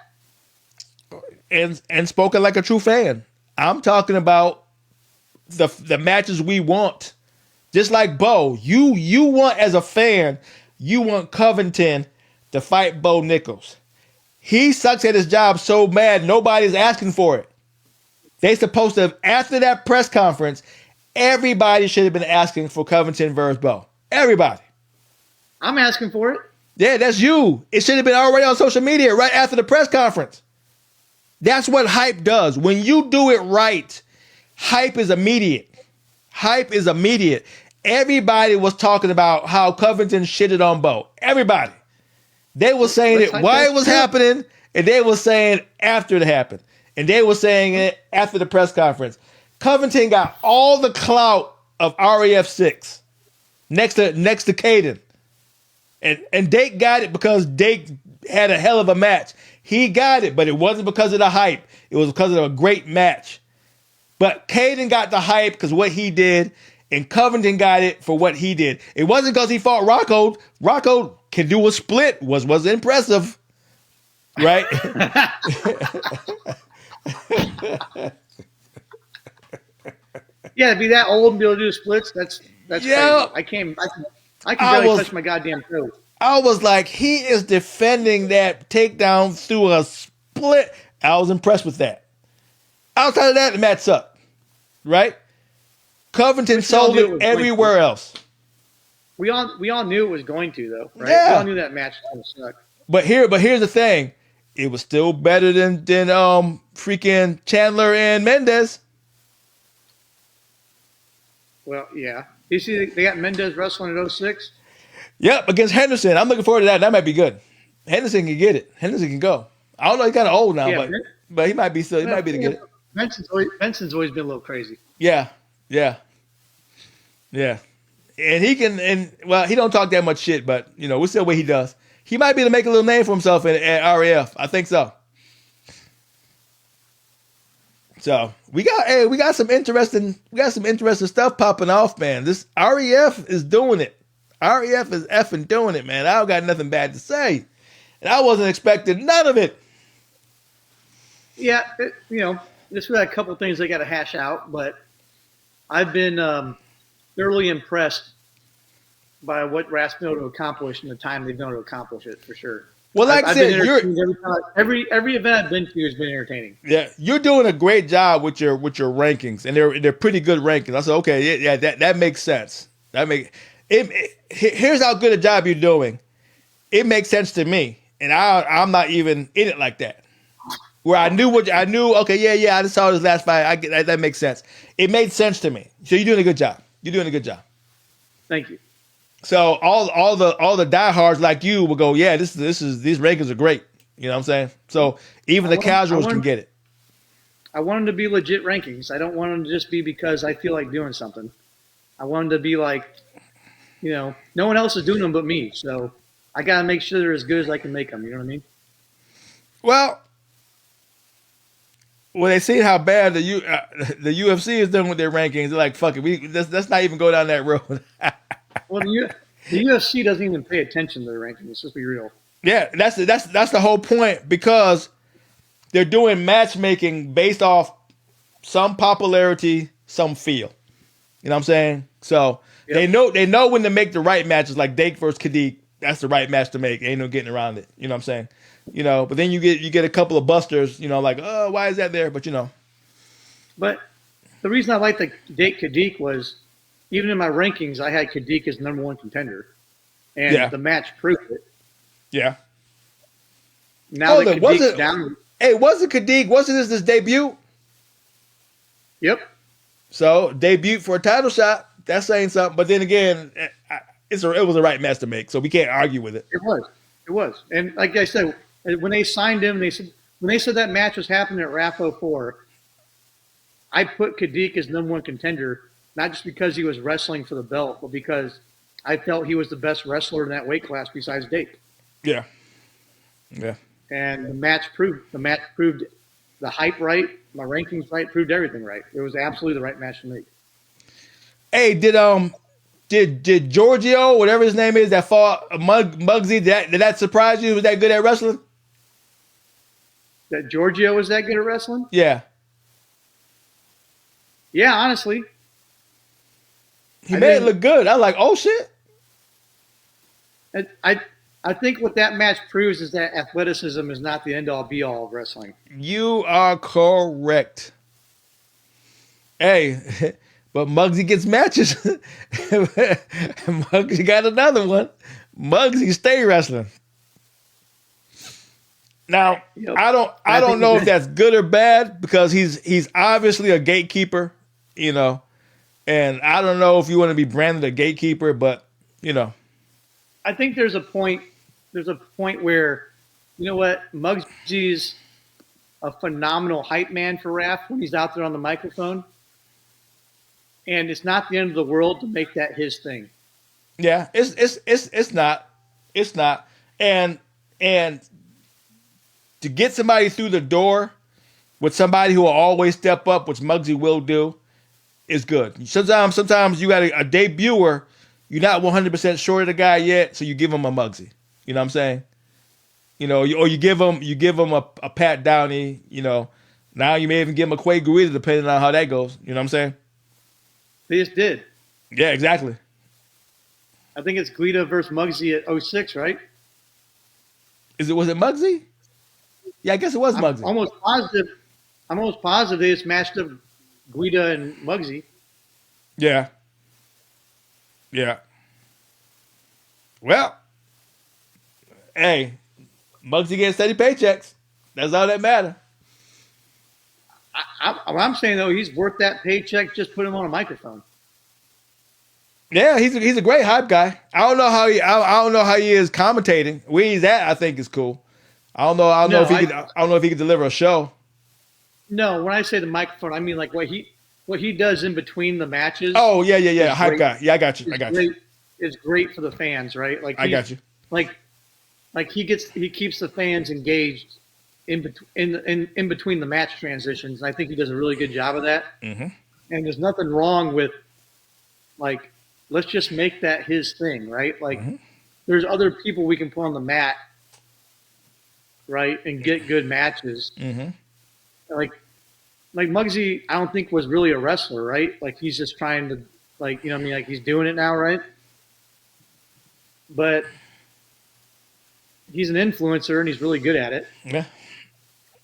And spoken like a true fan. I'm talking about the matches we want. Just like Bo, you want as a fan, you want Covington to fight Bo Nichols. He sucks at his job so bad nobody's asking for it. They supposed to have, after that press conference, everybody should have been asking for Covington versus Bo. Everybody. I'm asking for it. Yeah, that's you. It should have been already on social media right after the press conference. That's what hype does. When you do it right, hype is immediate. Hype is immediate. Everybody was talking about how Covington shitted on Bo. Everybody. They were saying it while it was happening, and they were saying after it happened. And they were saying it after the press conference. Covington got all the clout of RAF 6 next to Caden. And Dake got it because Dake had a hell of a match. He got it, but it wasn't because of the hype. It was because of a great match. But Caden got the hype because what he did, and Covington got it for what he did. It wasn't because he fought Rocco. Rocco can do a split. Was impressive. Right? Yeah, to be that old and be able to do splits, that's Yeah. crazy. I can barely touch my goddamn toes. I was like, he is defending that takedown through a split. I was impressed with that. Outside of that, the match sucked. Right? Covington sold it everywhere else. We all knew it was going to, though, right? Yeah. We all knew that match was going to suck. But here's the thing. It was still better than freaking Chandler and Mendez. Well, yeah. You see, they got Mendez wrestling at 06? Yep, against Henderson. I'm looking forward to that. That might be good. Henderson can get it. Henderson can go. I don't know. He's kind of old now, Yeah, but he might be still. He might be to get it. Benson's always been a little crazy. Yeah. And he can. And well, he don't talk that much shit, but we'll see what he does. He might be able to make a little name for himself at RAF. I think so. So we got some interesting stuff popping off, man. This REF is doing it. REF is effing doing it, man. I don't got nothing bad to say, and I wasn't expecting none of it. Yeah, Just got a couple things I got to hash out, but I've been thoroughly impressed by what Raph's been able to accomplish in the time they've been able to accomplish it for sure. Well, like I I've been said, entertained every event I've been to has been entertaining. you're doing a great job with your rankings, and they're pretty good rankings. I said, okay, yeah, that makes sense. Here's how good a job you're doing. It makes sense to me, and I'm not even in it like that. Where I knew. Okay, yeah, I just saw this last fight. I get that. That makes sense. It made sense to me. So you're doing a good job. You're doing a good job. Thank you. So all the diehards like you will go, yeah, these rankings are great. You know what I'm saying? So even the casuals can get it. I want them to be legit rankings. I don't want them to just be because I feel like doing something. I want them to be like, no one else is doing them but me. So I got to make sure they're as good as I can make them. You know what I mean? Well, when they see how bad the UFC is doing with their rankings, they're like, fuck it, let's not even go down that road. Well, the UFC doesn't even pay attention to their rankings. Let's be real. Yeah, that's the whole point, because they're doing matchmaking based off some popularity, some feel. You know what I'm saying? So yep. they know when to make the right matches, like Dake versus Kadik. That's the right match to make. Ain't no getting around it. You know what I'm saying? But then you get a couple of busters. Like, oh, why is that there? But But the reason I liked the Dake Kadik was, even in my rankings, I had Kadik as number one contender, and the match proved it. Yeah. Now that Kadik's down. Hey, wasn't Kadik? Wasn't this debut? Yep. So debut for a title shot. That's saying something. But then again, it was the right match to make, so we can't argue with it. It was. And like I said, when they signed him, when they said that match was happening at RAF 04, I put Kadik as number one contender, not just because he was wrestling for the belt, but because I felt he was the best wrestler in that weight class besides Dake. Yeah. And the match proved the hype right, my rankings right, proved everything right. It was absolutely the right match to make. Hey, did Giorgio, whatever his name is, that fought Muggsy, did that surprise you? Was that good at wrestling? That Giorgio was that good at wrestling? Yeah. Yeah, honestly. He made it look good. I was like, oh shit. I think what that match proves is that athleticism is not the end-all, be-all of wrestling. You are correct. Hey, but Muggsy gets matches. Muggsy got another one. Muggsy stay wrestling. Now, yep. I don't know if that's good or bad, because he's obviously a gatekeeper, and I don't know if you want to be branded a gatekeeper, but I think there's a point where, Muggsy's a phenomenal hype man for Raph when he's out there on the microphone. And it's not the end of the world to make that his thing. Yeah, it's not. It's not. And to get somebody through the door with somebody who will always step up, which Muggsy will do, is good. Sometimes you got a debuter, you're not 100% sure of the guy yet, so you give him a Muggsy. You know what I'm saying? Or you give him a Pat Downey. Now you may even give him a Quay Guida, depending on how that goes. You know what I'm saying? They just did. Yeah, exactly. I think it's Guida versus Muggsy at 06, right? Was it Muggsy? Yeah, I guess it was Muggsy. I'm almost positive they just matched up Guida and Muggsy. Yeah. Well, hey, Muggsy getting steady paychecks. That's all that matters. I'm saying, though, he's worth that paycheck. Just put him on a microphone. Yeah, he's a great hype guy. I don't know how he is commentating. Where he's at, I think is cool. I don't know if he can deliver a show. No, when I say the microphone, I mean like what he does in between the matches. Oh yeah, hype guy. Yeah, I got you. It's great for the fans, right? Like I got you. Like he keeps the fans engaged in between the match transitions. And I think he does a really good job of that. Mm-hmm. And there's nothing wrong with, like, let's just make that his thing, right? Like, there's other people we can put on the mat, right, and get good matches. Mm-hmm. Like, like Muggsy, I don't think was really a wrestler, right? Like he's just trying to, like, you know what I mean? Like he's doing it now, right? But he's an influencer and he's really good at it, Yeah.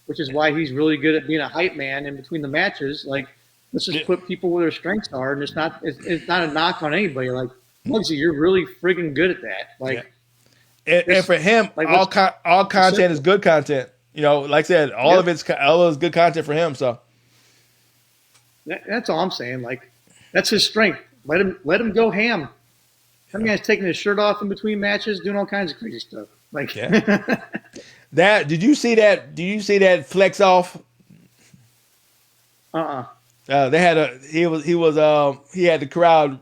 which is why he's really good at being a hype man in between the matches. Like, let's just Yeah. put people where their strengths are, and it's not a knock on anybody. Like Muggsy, you're really friggin' good at that. Yeah. Like, And for him, like all what's content is good content. You know, like I said, Yep. all of it's good content for him. So That's all I'm saying. Like, that's his strength. Let him go ham. That man's taking his shirt off in between matches, doing all kinds of crazy stuff. Like, yeah. That did you see that? Did you see that flex off? uh-uh. They had he had the crowd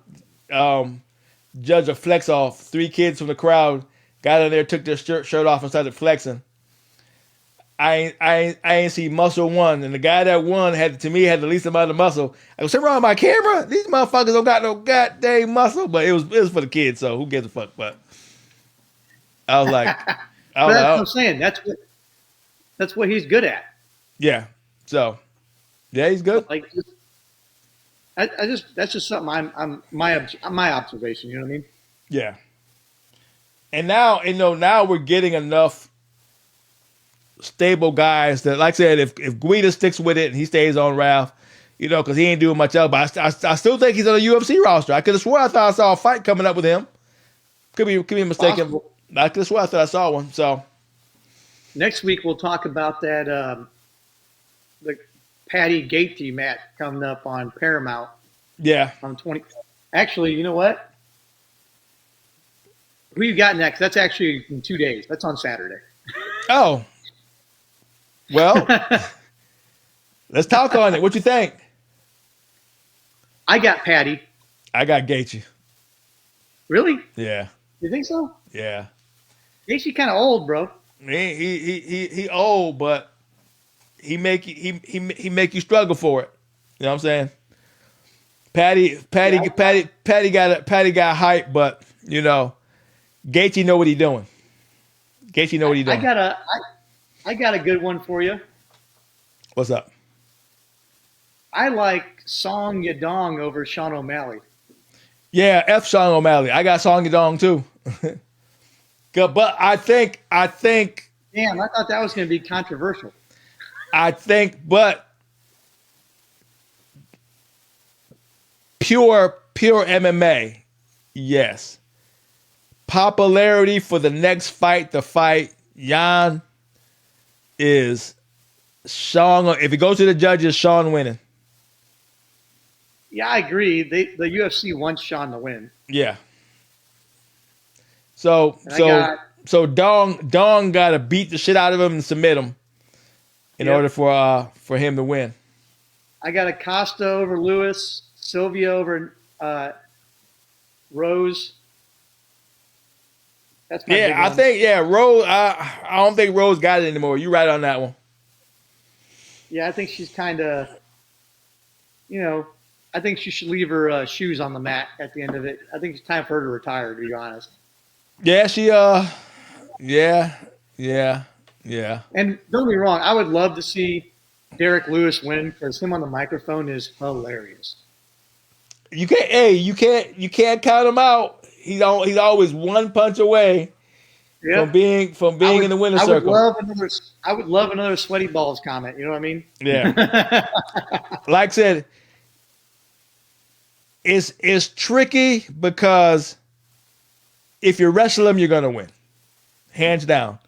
judge a flex off. 3 kids from the crowd got in there, took their shirt off, and started flexing. I ain't see muscle one, and the guy that won had the least amount of muscle. I go, something wrong with my camera? These motherfuckers don't got no goddamn muscle, but it was for the kids, so who gives a fuck? But I was like, But that's what I'm saying. That's what he's good at. yeah. So yeah, he's good. Like, I just that's just something I'm my observation. You know what I mean? Yeah. And now, now we're getting enough stable guys that, like I said, if Guida sticks with it and he stays on Ralph, because he ain't doing much else. But I still think he's on a UFC roster. I could have swore I thought I saw a fight coming up with him. Could be mistaken. Possible. I could have swore I thought I saw one. So Next week we'll talk about that the Patty Gaethje match coming up on Paramount yeah, on 20. Actually, you know what? Who you got next? That's actually in 2 days. That's on Saturday. oh, well, let's talk on it. What you think? I got Patty. I got Gaethje. Really? Yeah, You think so? yeah. Gaethje kind of old, bro. He old, but he make you struggle for it. You know what I'm saying? Patty got hype, but Gaethje know what he doing. Gaethje know what he doing. I got a good one for you. What's up? I like Song Yadong over Sean O'Malley. Yeah, F Sean O'Malley. I got Song Yadong too. Good, but I think Damn, I thought that was going to be controversial. but pure MMA, yes. Popularity for the next fight to fight Jan is Sean. If it goes to the judges, Sean winning. Yeah, I agree. The UFC wants Sean to win. Yeah. So Dong got to beat the shit out of him and submit him in order for him to win. I got Acosta over Lewis, Sylvia over Rose. That's my big I one. think Rose. I don't think Rose got it anymore. You right on that one. Yeah, I think she's kind of, I think she should leave her shoes on the mat at the end of it. I think it's time for her to retire, to be honest. Yeah, she. Yeah. And don't get me wrong, I would love to see Derek Lewis win because him on the microphone is hilarious. You can't count him out. He's always one punch away from being in the winner's circle. I would love another sweaty balls comment. You know what I mean? Yeah. Like I said, it's tricky because if you wrestle him, you're gonna win, hands down.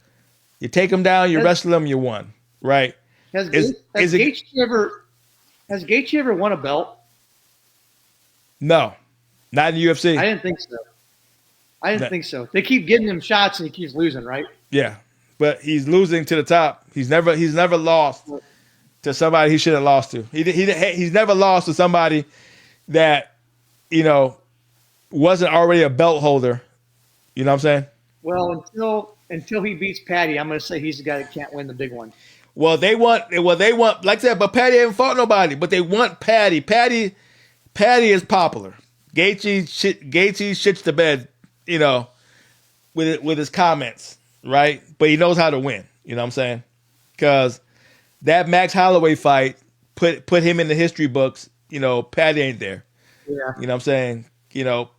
You take him down, you wrestle him, you won, right? Has Gaethje ever won a belt? No, not in the UFC. I didn't think so. They keep getting him shots and he keeps losing, right? Yeah, but he's losing to the top. He's never lost to somebody he shouldn't have lost to. He's never lost to somebody that wasn't already a belt holder. You know what I'm saying? Well, until he beats Patty, I'm going to say he's the guy that can't win the big one. Well, they want, like I said, but Patty hasn't fought nobody. But they want Patty. Patty is popular. Gaethje shits the bed, with his comments, right? But he knows how to win. You know what I'm saying? Because that Max Holloway fight, put him in the history books. Patty ain't there. Yeah. You know what I'm saying?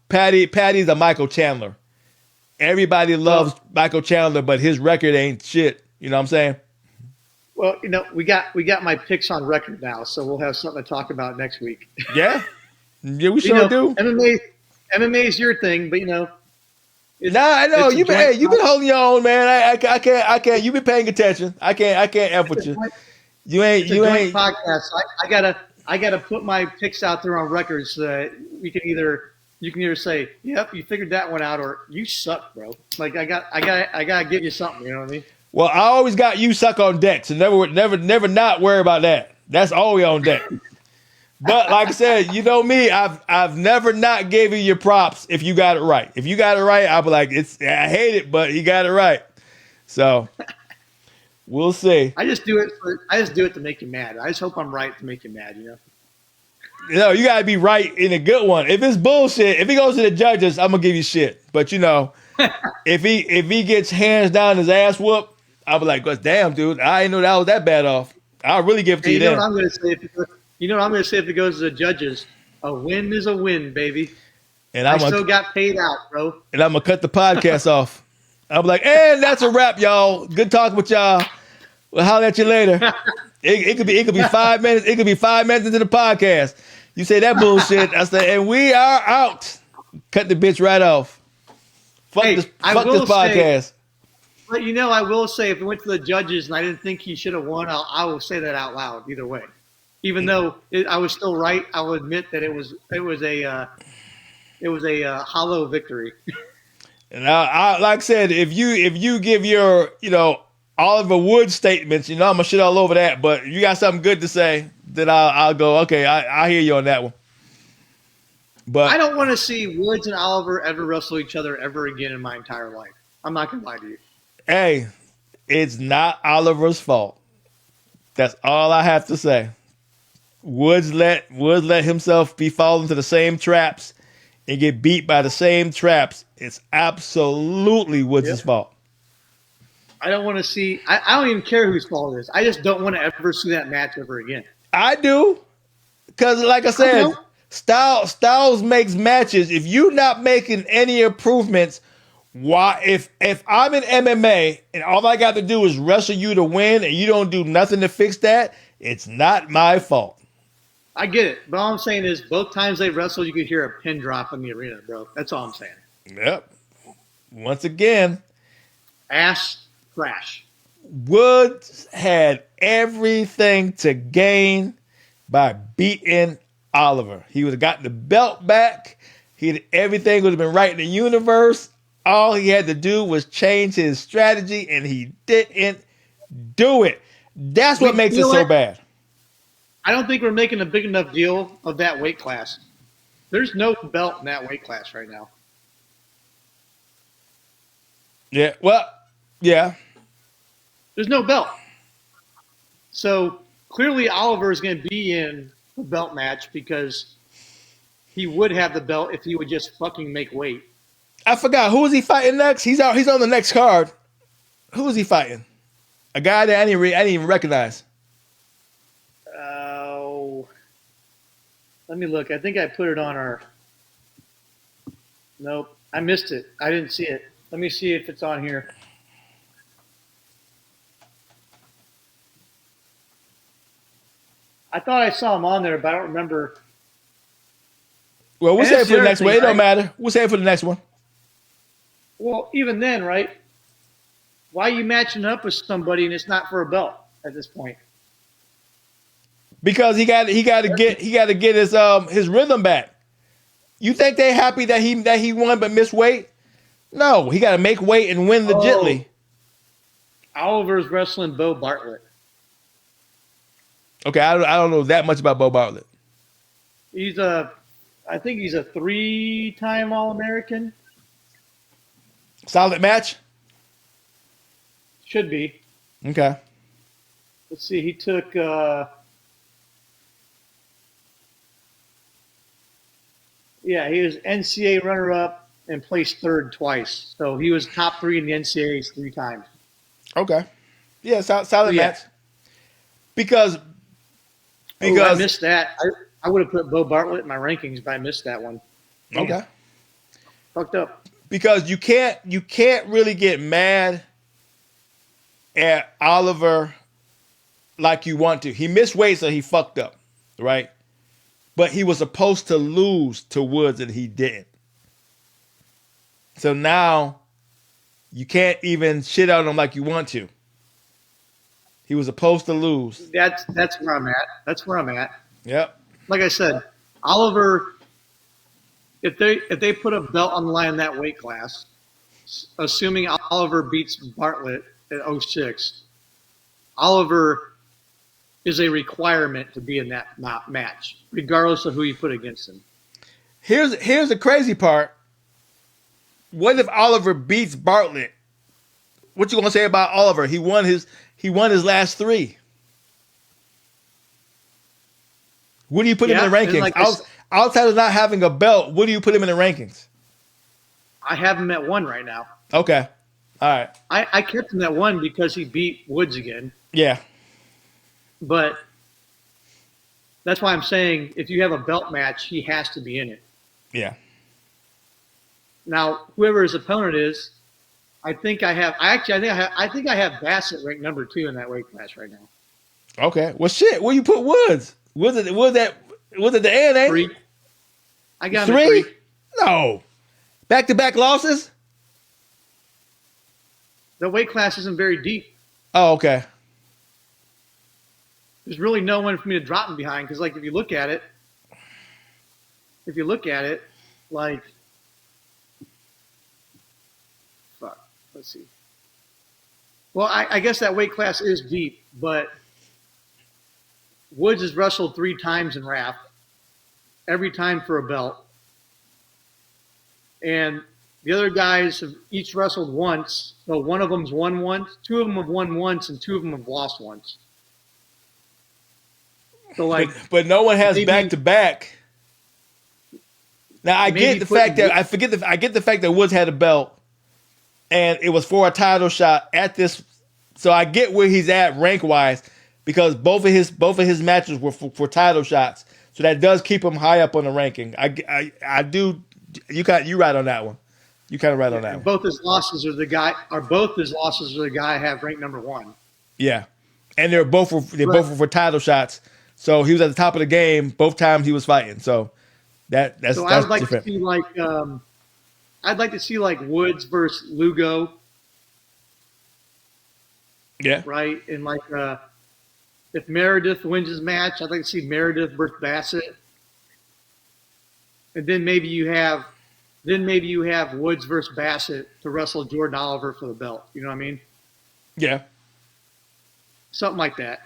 Patty's a Michael Chandler. Everybody loves Michael Chandler, but his record ain't shit. You know what I'm saying? Well, we got my picks on record now, so we'll have something to talk about next week. Yeah, we sure do. MMA is your thing, but I know you've been holding your own, man. I can't. You've been paying attention. I can't F with you. You ain't podcast. I gotta put my picks out there on record so that you can either say, "Yep, you figured that one out," or "You suck, bro." Like I gotta give you something. You know what I mean? Well, I always got you suck on deck, so never not worry about that. That's always on deck. But like I said, you know me, I've never not gave you your props if you got it right. If you got it right, I'll be like, I hate it, but he got it right. So we'll see. I just do it to make you mad. I just hope I'm right to make you mad. No, you gotta be right in a good one. If it's bullshit, if he goes to the judges, I'm gonna give you shit. But if he gets hands down his ass whoop, I'll be like, damn, dude, I didn't know that was that bad off. I'll really give it to you then. What I'm gonna say if it goes to the judges? A win is a win, baby. And I still got paid out, bro. And I'm gonna cut the podcast off. I'll be like, and that's a wrap, y'all. Good talking with y'all. We'll holler at you later. It could be 5 minutes. It could be 5 minutes into the podcast. You say that bullshit. I say, and we are out. Cut the bitch right off. Fuck this podcast. But I will say, if it went to the judges and I didn't think he should have won, I will say that out loud either way. Even though I was still right, I will admit that it was a hollow victory. And I like I said, if you give your Oliver Wood statements, I'm gonna shit all over that. But if you got something good to say, then I'll go. Okay, I hear you on that one. But I don't want to see Woods and Oliver ever wrestle each other ever again in my entire life. I'm not gonna lie to you. Hey, it's not Oliver's fault. That's all I have to say. Woods let himself be fall into the same traps and get beat by the same traps. It's absolutely Woods' fault. I don't want to see. I don't even care whose fault it is. I just don't want to ever see that match ever again. I do, because like I said, Styles makes matches. If you're not making any improvements, why? If I'm in MMA and all I got to do is wrestle you to win, and you don't do nothing to fix that, it's not my fault. I get it, but all I'm saying is both times they wrestled, you could hear a pin drop in the arena, bro. That's all I'm saying. Yep. Once again, ass crash. Woods had everything to gain by beating Oliver. He would have gotten the belt back. Everything would have been right in the universe. All he had to do was change his strategy, and he didn't do it. That's what makes it so bad. I don't think we're making a big enough deal of that weight class. There's no belt in that weight class right now. Yeah, well, yeah. There's no belt. So clearly Oliver is going to be in the belt match because he would have the belt if he would just fucking make weight. I forgot. Who is he fighting next? He's out. He's on the next card. Who is he fighting? A guy that I didn't even recognize. Let me look. I think I put it on our... Nope. I missed it. I didn't see it. Let me see if it's on here. I thought I saw him on there, but I don't remember. Well, we'll say it for the next one. It don't matter. We'll say it for the next one. Well, even then, right? Why are you matching up with somebody and it's not for a belt at this point? Because he got to get his rhythm back. You think they happy that he won but missed weight? No, he got to make weight and win legitly. Oliver's wrestling Bo Bartlett. Okay, I don't know that much about Bo Bartlett. I think he's a 3-time All-American. Solid match? Should be. Okay. Let's see. He took. Yeah, he was NCAA runner-up and placed third twice. So he was top 3 in the NCAAs 3 times. Okay. Yeah, solid match. Because Oh, I because missed that. I would have put Bo Bartlett in my rankings, but I missed that one. Damn, okay, fucked up. because you can't really get mad at Oliver like you want to. He missed weight, so he fucked up, right? But he was supposed to lose to Woods, and he didn't. So now you can't even shit on him like you want to. He was supposed to lose. That's where I'm at. That's where I'm at. Yep. Like I said, Oliver, if they put a belt on the line in that weight class, assuming Oliver beats Bartlett at '06, Oliver is a requirement to be in that match, regardless of who you put against him. Here's the crazy part. What if Oliver beats Bartlett? What you gonna say about Oliver? He won his last three. What do you put him in the rankings? Like Outside of not having a belt, what do you put him in the rankings? I have him at 1 right now. Okay. All right. I kept him at 1 because he beat Woods again. Yeah. But that's why I'm saying if you have a belt match, he has to be in it. Yeah. Now, whoever his opponent is, I think I have Bassett ranked number 2 in that weight class right now. Okay. Well, shit. Where you put Woods? Was it the end? Eh? 3. I got him at 3? 3. No. Back-to-back losses? The weight class isn't very deep. Oh, okay. There's really no one for me to drop him behind because, like, if you look at it, like, fuck, let's see. Well, I guess that weight class is deep, but Woods has wrestled 3 times in RAF, every time for a belt. And the other guys have each wrestled once. So one of them's won once, 2 of them have won once, and 2 of them have lost once. So like, but no one has maybe, back to back. Now I get the fact that I get the fact that Woods had a belt, and it was for a title shot at this. So I get where he's at rank wise because both of his matches were for title shots. So that does keep him high up on the ranking. I do. You right on that one. You kind of right on that one. Both his losses are the guy I have ranked number 1. Yeah, and both were for title shots. So he was at the top of the game both times he was fighting. So that's I would like different. to see I'd like to see like Woods versus Lugo. Yeah. Right, and like if Meredith wins his match, I'd like to see Meredith versus Bassett. And then maybe you have Woods versus Bassett to wrestle Jordan Oliver for the belt. You know what I mean? Yeah. Something like that.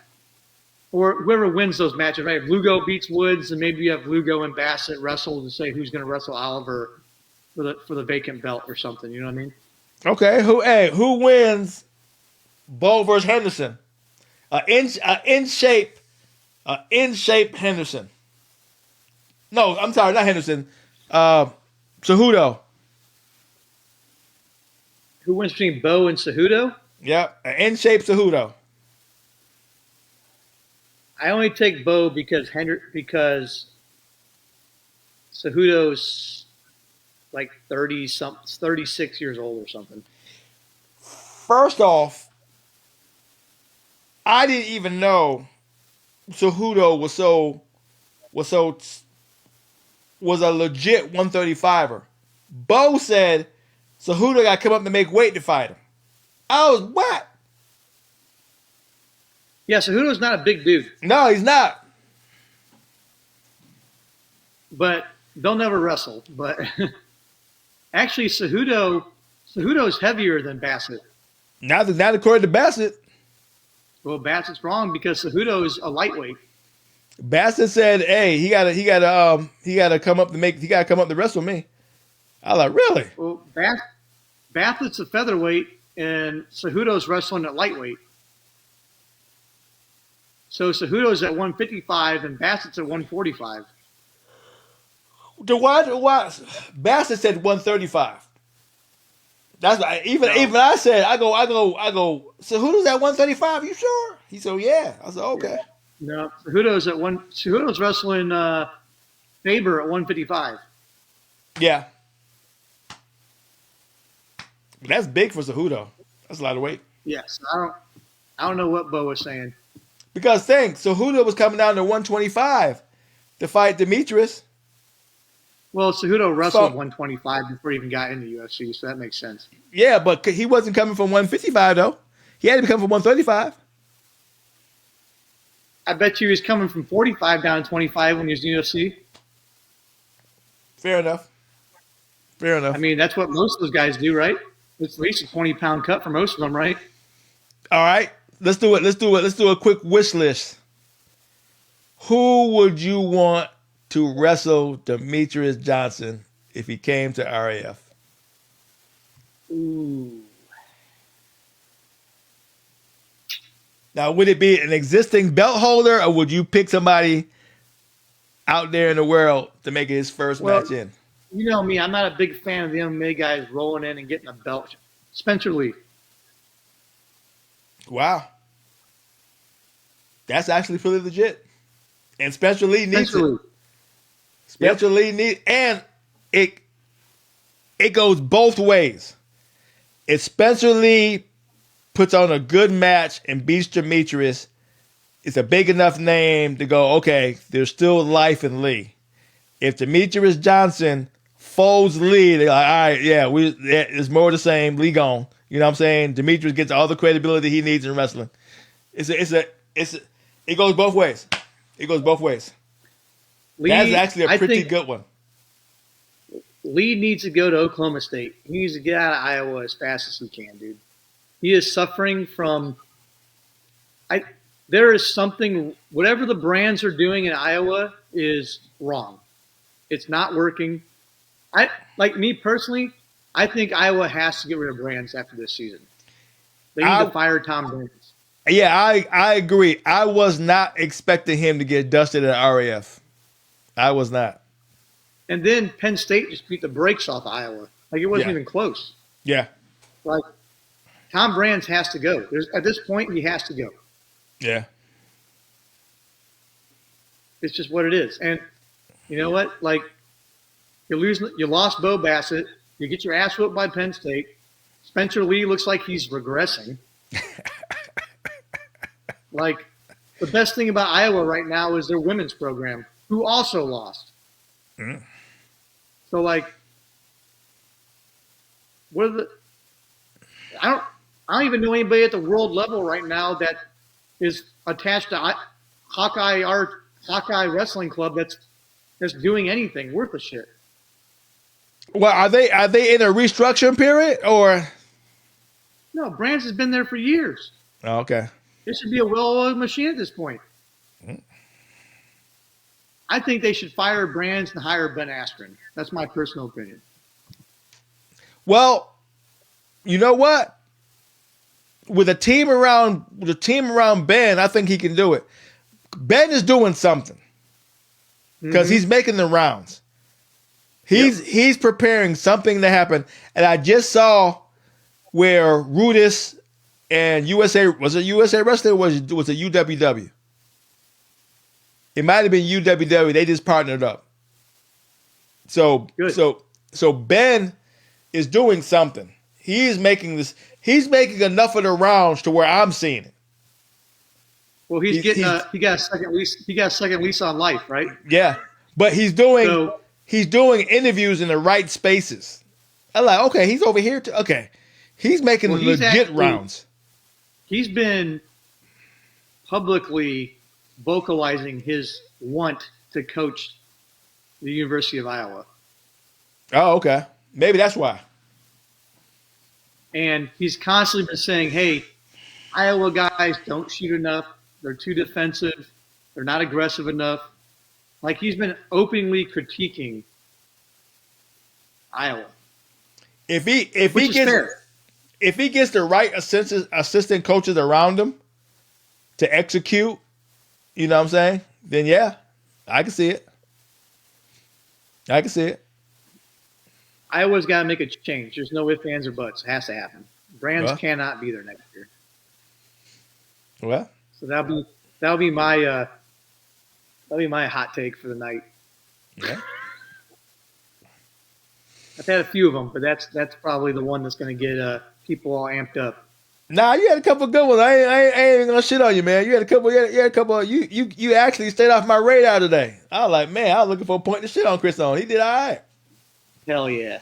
Or whoever wins those matches, right? If Lugo beats Woods, and maybe you have Lugo and Bassett wrestle to say who's going to wrestle Oliver for the vacant belt or something. You know what I mean? Okay. Who wins Bo versus Henderson? In shape Henderson. No, I'm sorry, not Henderson. Cejudo. Who wins between Bo and Cejudo? Yep, in shape Cejudo. I only take Bo because Cejudo's like 36 years old or something. First off, I didn't even know Cejudo was a legit 135er. Bo said Cejudo got to come up to make weight to fight him. I was what? Yeah, Cejudo's not a big dude. No, he's not. But they'll never wrestle. But actually, Cejudo's heavier than Bassett. Not according to Bassett. Well, Bassett's wrong because Cejudo is a lightweight. Bassett said, "Hey, he gotta come up to wrestle me." I was like, "Really?" Well, Bassett's a featherweight, and Cejudo's wrestling at lightweight. So Cejudo's at 155, and Bassett's at 145. Why? Bassett said 135. That's what even I said. I go. Cejudo's at 135. You sure? He said, "Yeah." I said, "Okay." No, Cejudo's at one. Cejudo's wrestling Faber at 155. Yeah, that's big for Cejudo. That's a lot of weight. Yes, I don't know what Bo was saying. Because think, Cejudo was coming down to 125 to fight Demetrius. Well, Cejudo wrestled From 125 before he even got into UFC, so that makes sense. yeah, but he wasn't coming from 155 though. He had to be coming from 135. I bet you he was coming from 45 down to 25 when he was in UFC. Fair enough. Fair enough. I mean, that's what most of those guys do, right? It's at least a 20-pound cut for most of them, right? All right, let's do it. Let's do it. Let's do a quick wish list. Who would you want to wrestle Demetrius Johnson if he came to RAF? Ooh. Now, would it be an existing belt holder, or would you pick somebody out there in the world to make it his first Well, match in? you know me, I'm not a big fan of the MMA guys rolling in and getting a belt. Spencer Lee. Wow, that's actually pretty legit. And Spencer Lee needs Spencer it. Lee. Spencer Lee needs, and it goes both ways. If Spencer Lee puts on a good match and beats Demetrius, it's a big enough name to go, okay, there's still life in Lee. If Demetrius Johnson folds Lee, they're like, all right, yeah, it's more of the same. Lee gone. You know what I'm saying? Demetrius gets all the credibility he needs in wrestling. It goes both ways. It goes both ways. Lee, That's actually a I pretty think good one. Lee needs to go to Oklahoma State. He needs to get out of Iowa as fast as he can, dude. He is suffering from. There is something. Whatever the brands are doing in Iowa is wrong. It's not working. Like me personally, I think Iowa has to get rid of brands after this season. They need to fire Tom Brands. Yeah, I agree. I was not expecting him to get dusted at RAF. I was not. And then Penn State just beat the brakes off Iowa. Like it wasn't even close. Yeah. Like Tom Brands has to go. At this point, he has to go. Yeah. It's just what it is. And you know what? Like you lost Bo Bassett. You get your ass whooped by Penn State. Spencer Lee looks like he's regressing. Like the best thing about Iowa right now is their women's program, who also lost. Mm. So like, what are the? I don't even know anybody at the world level right now that is attached to Hawkeye Wrestling Club that's doing anything worth a shit. Well, are they in a restructuring period or? No, Brands has been there for years. Oh, okay. It should be a well-oiled machine at this point. I think they should fire Brands and hire Ben Askren. That's my personal opinion. Well, you know what? With a team around Ben, I think he can do it. Ben is doing something because he's making the rounds. He's preparing something to happen, and I just saw where Rudis and USA Wrestling or was it UWW? It might have been UWW. They just partnered up. So Good. so Ben is doing something. He's making enough of the rounds to where I'm seeing it. Well, he got a second lease. He got a second lease on life, right? Yeah, but he's doing interviews in the right spaces. I'm like, okay, he's over here too. Okay, he's making legit rounds. He's been publicly vocalizing his want to coach the University of Iowa. Oh, okay. Maybe that's why. And he's constantly been saying, hey, Iowa guys don't shoot enough. They're too defensive. They're not aggressive enough. Like he's been openly critiquing Iowa. If he gets the right assistant coaches around him to execute, you know what I'm saying? Then yeah, I can see it. Iowa's got to make a change. There's no ifs, ands, or buts. It has to happen. Brands cannot be there next year. Well, So that'll That'll be my hot take for the night. Yeah. I've had a few of them, but that's probably the one that's going to get people all amped up. Nah, you had a couple good ones. I ain't even gonna shit on you, man. You had a couple. You had a couple. You actually stayed off my radar today. I was like, man, I was looking for a point to shit on Chris on. He did all right. Hell yeah,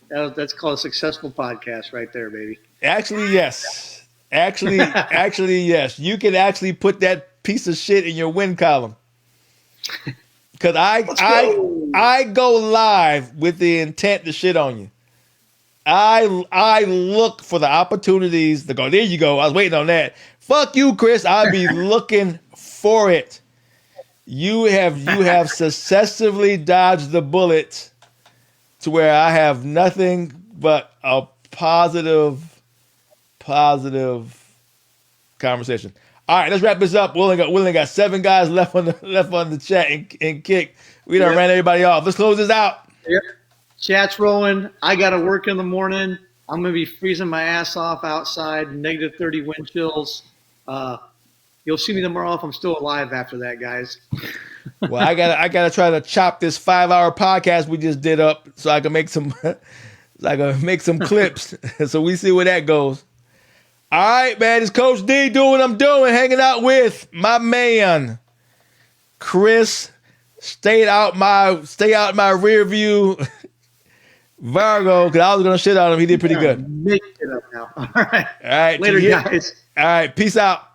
that's called a successful podcast right there, baby. Actually, yes. Actually, yes. You can actually put that piece of shit in your win column. Because I go live with the intent to shit on you. I look for the opportunities to go, there you go. I was waiting on that. Fuck you, Chris. I'll be looking for it. You have successively dodged the bullet to where I have nothing but a positive conversation. All right, let's wrap this up. We only got 7 guys left on the chat and kick. We done ran everybody off. Let's close this out. Yep. Chat's rolling. I got to work in the morning. I'm going to be freezing my ass off outside, negative 30 wind chills. You'll see me tomorrow if I'm still alive after that, guys. Well, I gotta try to chop this 5-hour podcast we just did up so I can make some clips. So we see where that goes. All right, man. It's Coach D doing what I'm doing, hanging out with my man, Chris. Stay out my rear view, Virgo, because I was gonna shit on him. He did pretty good. Make it up now. All right. All right. Later, guys. All right. Peace out.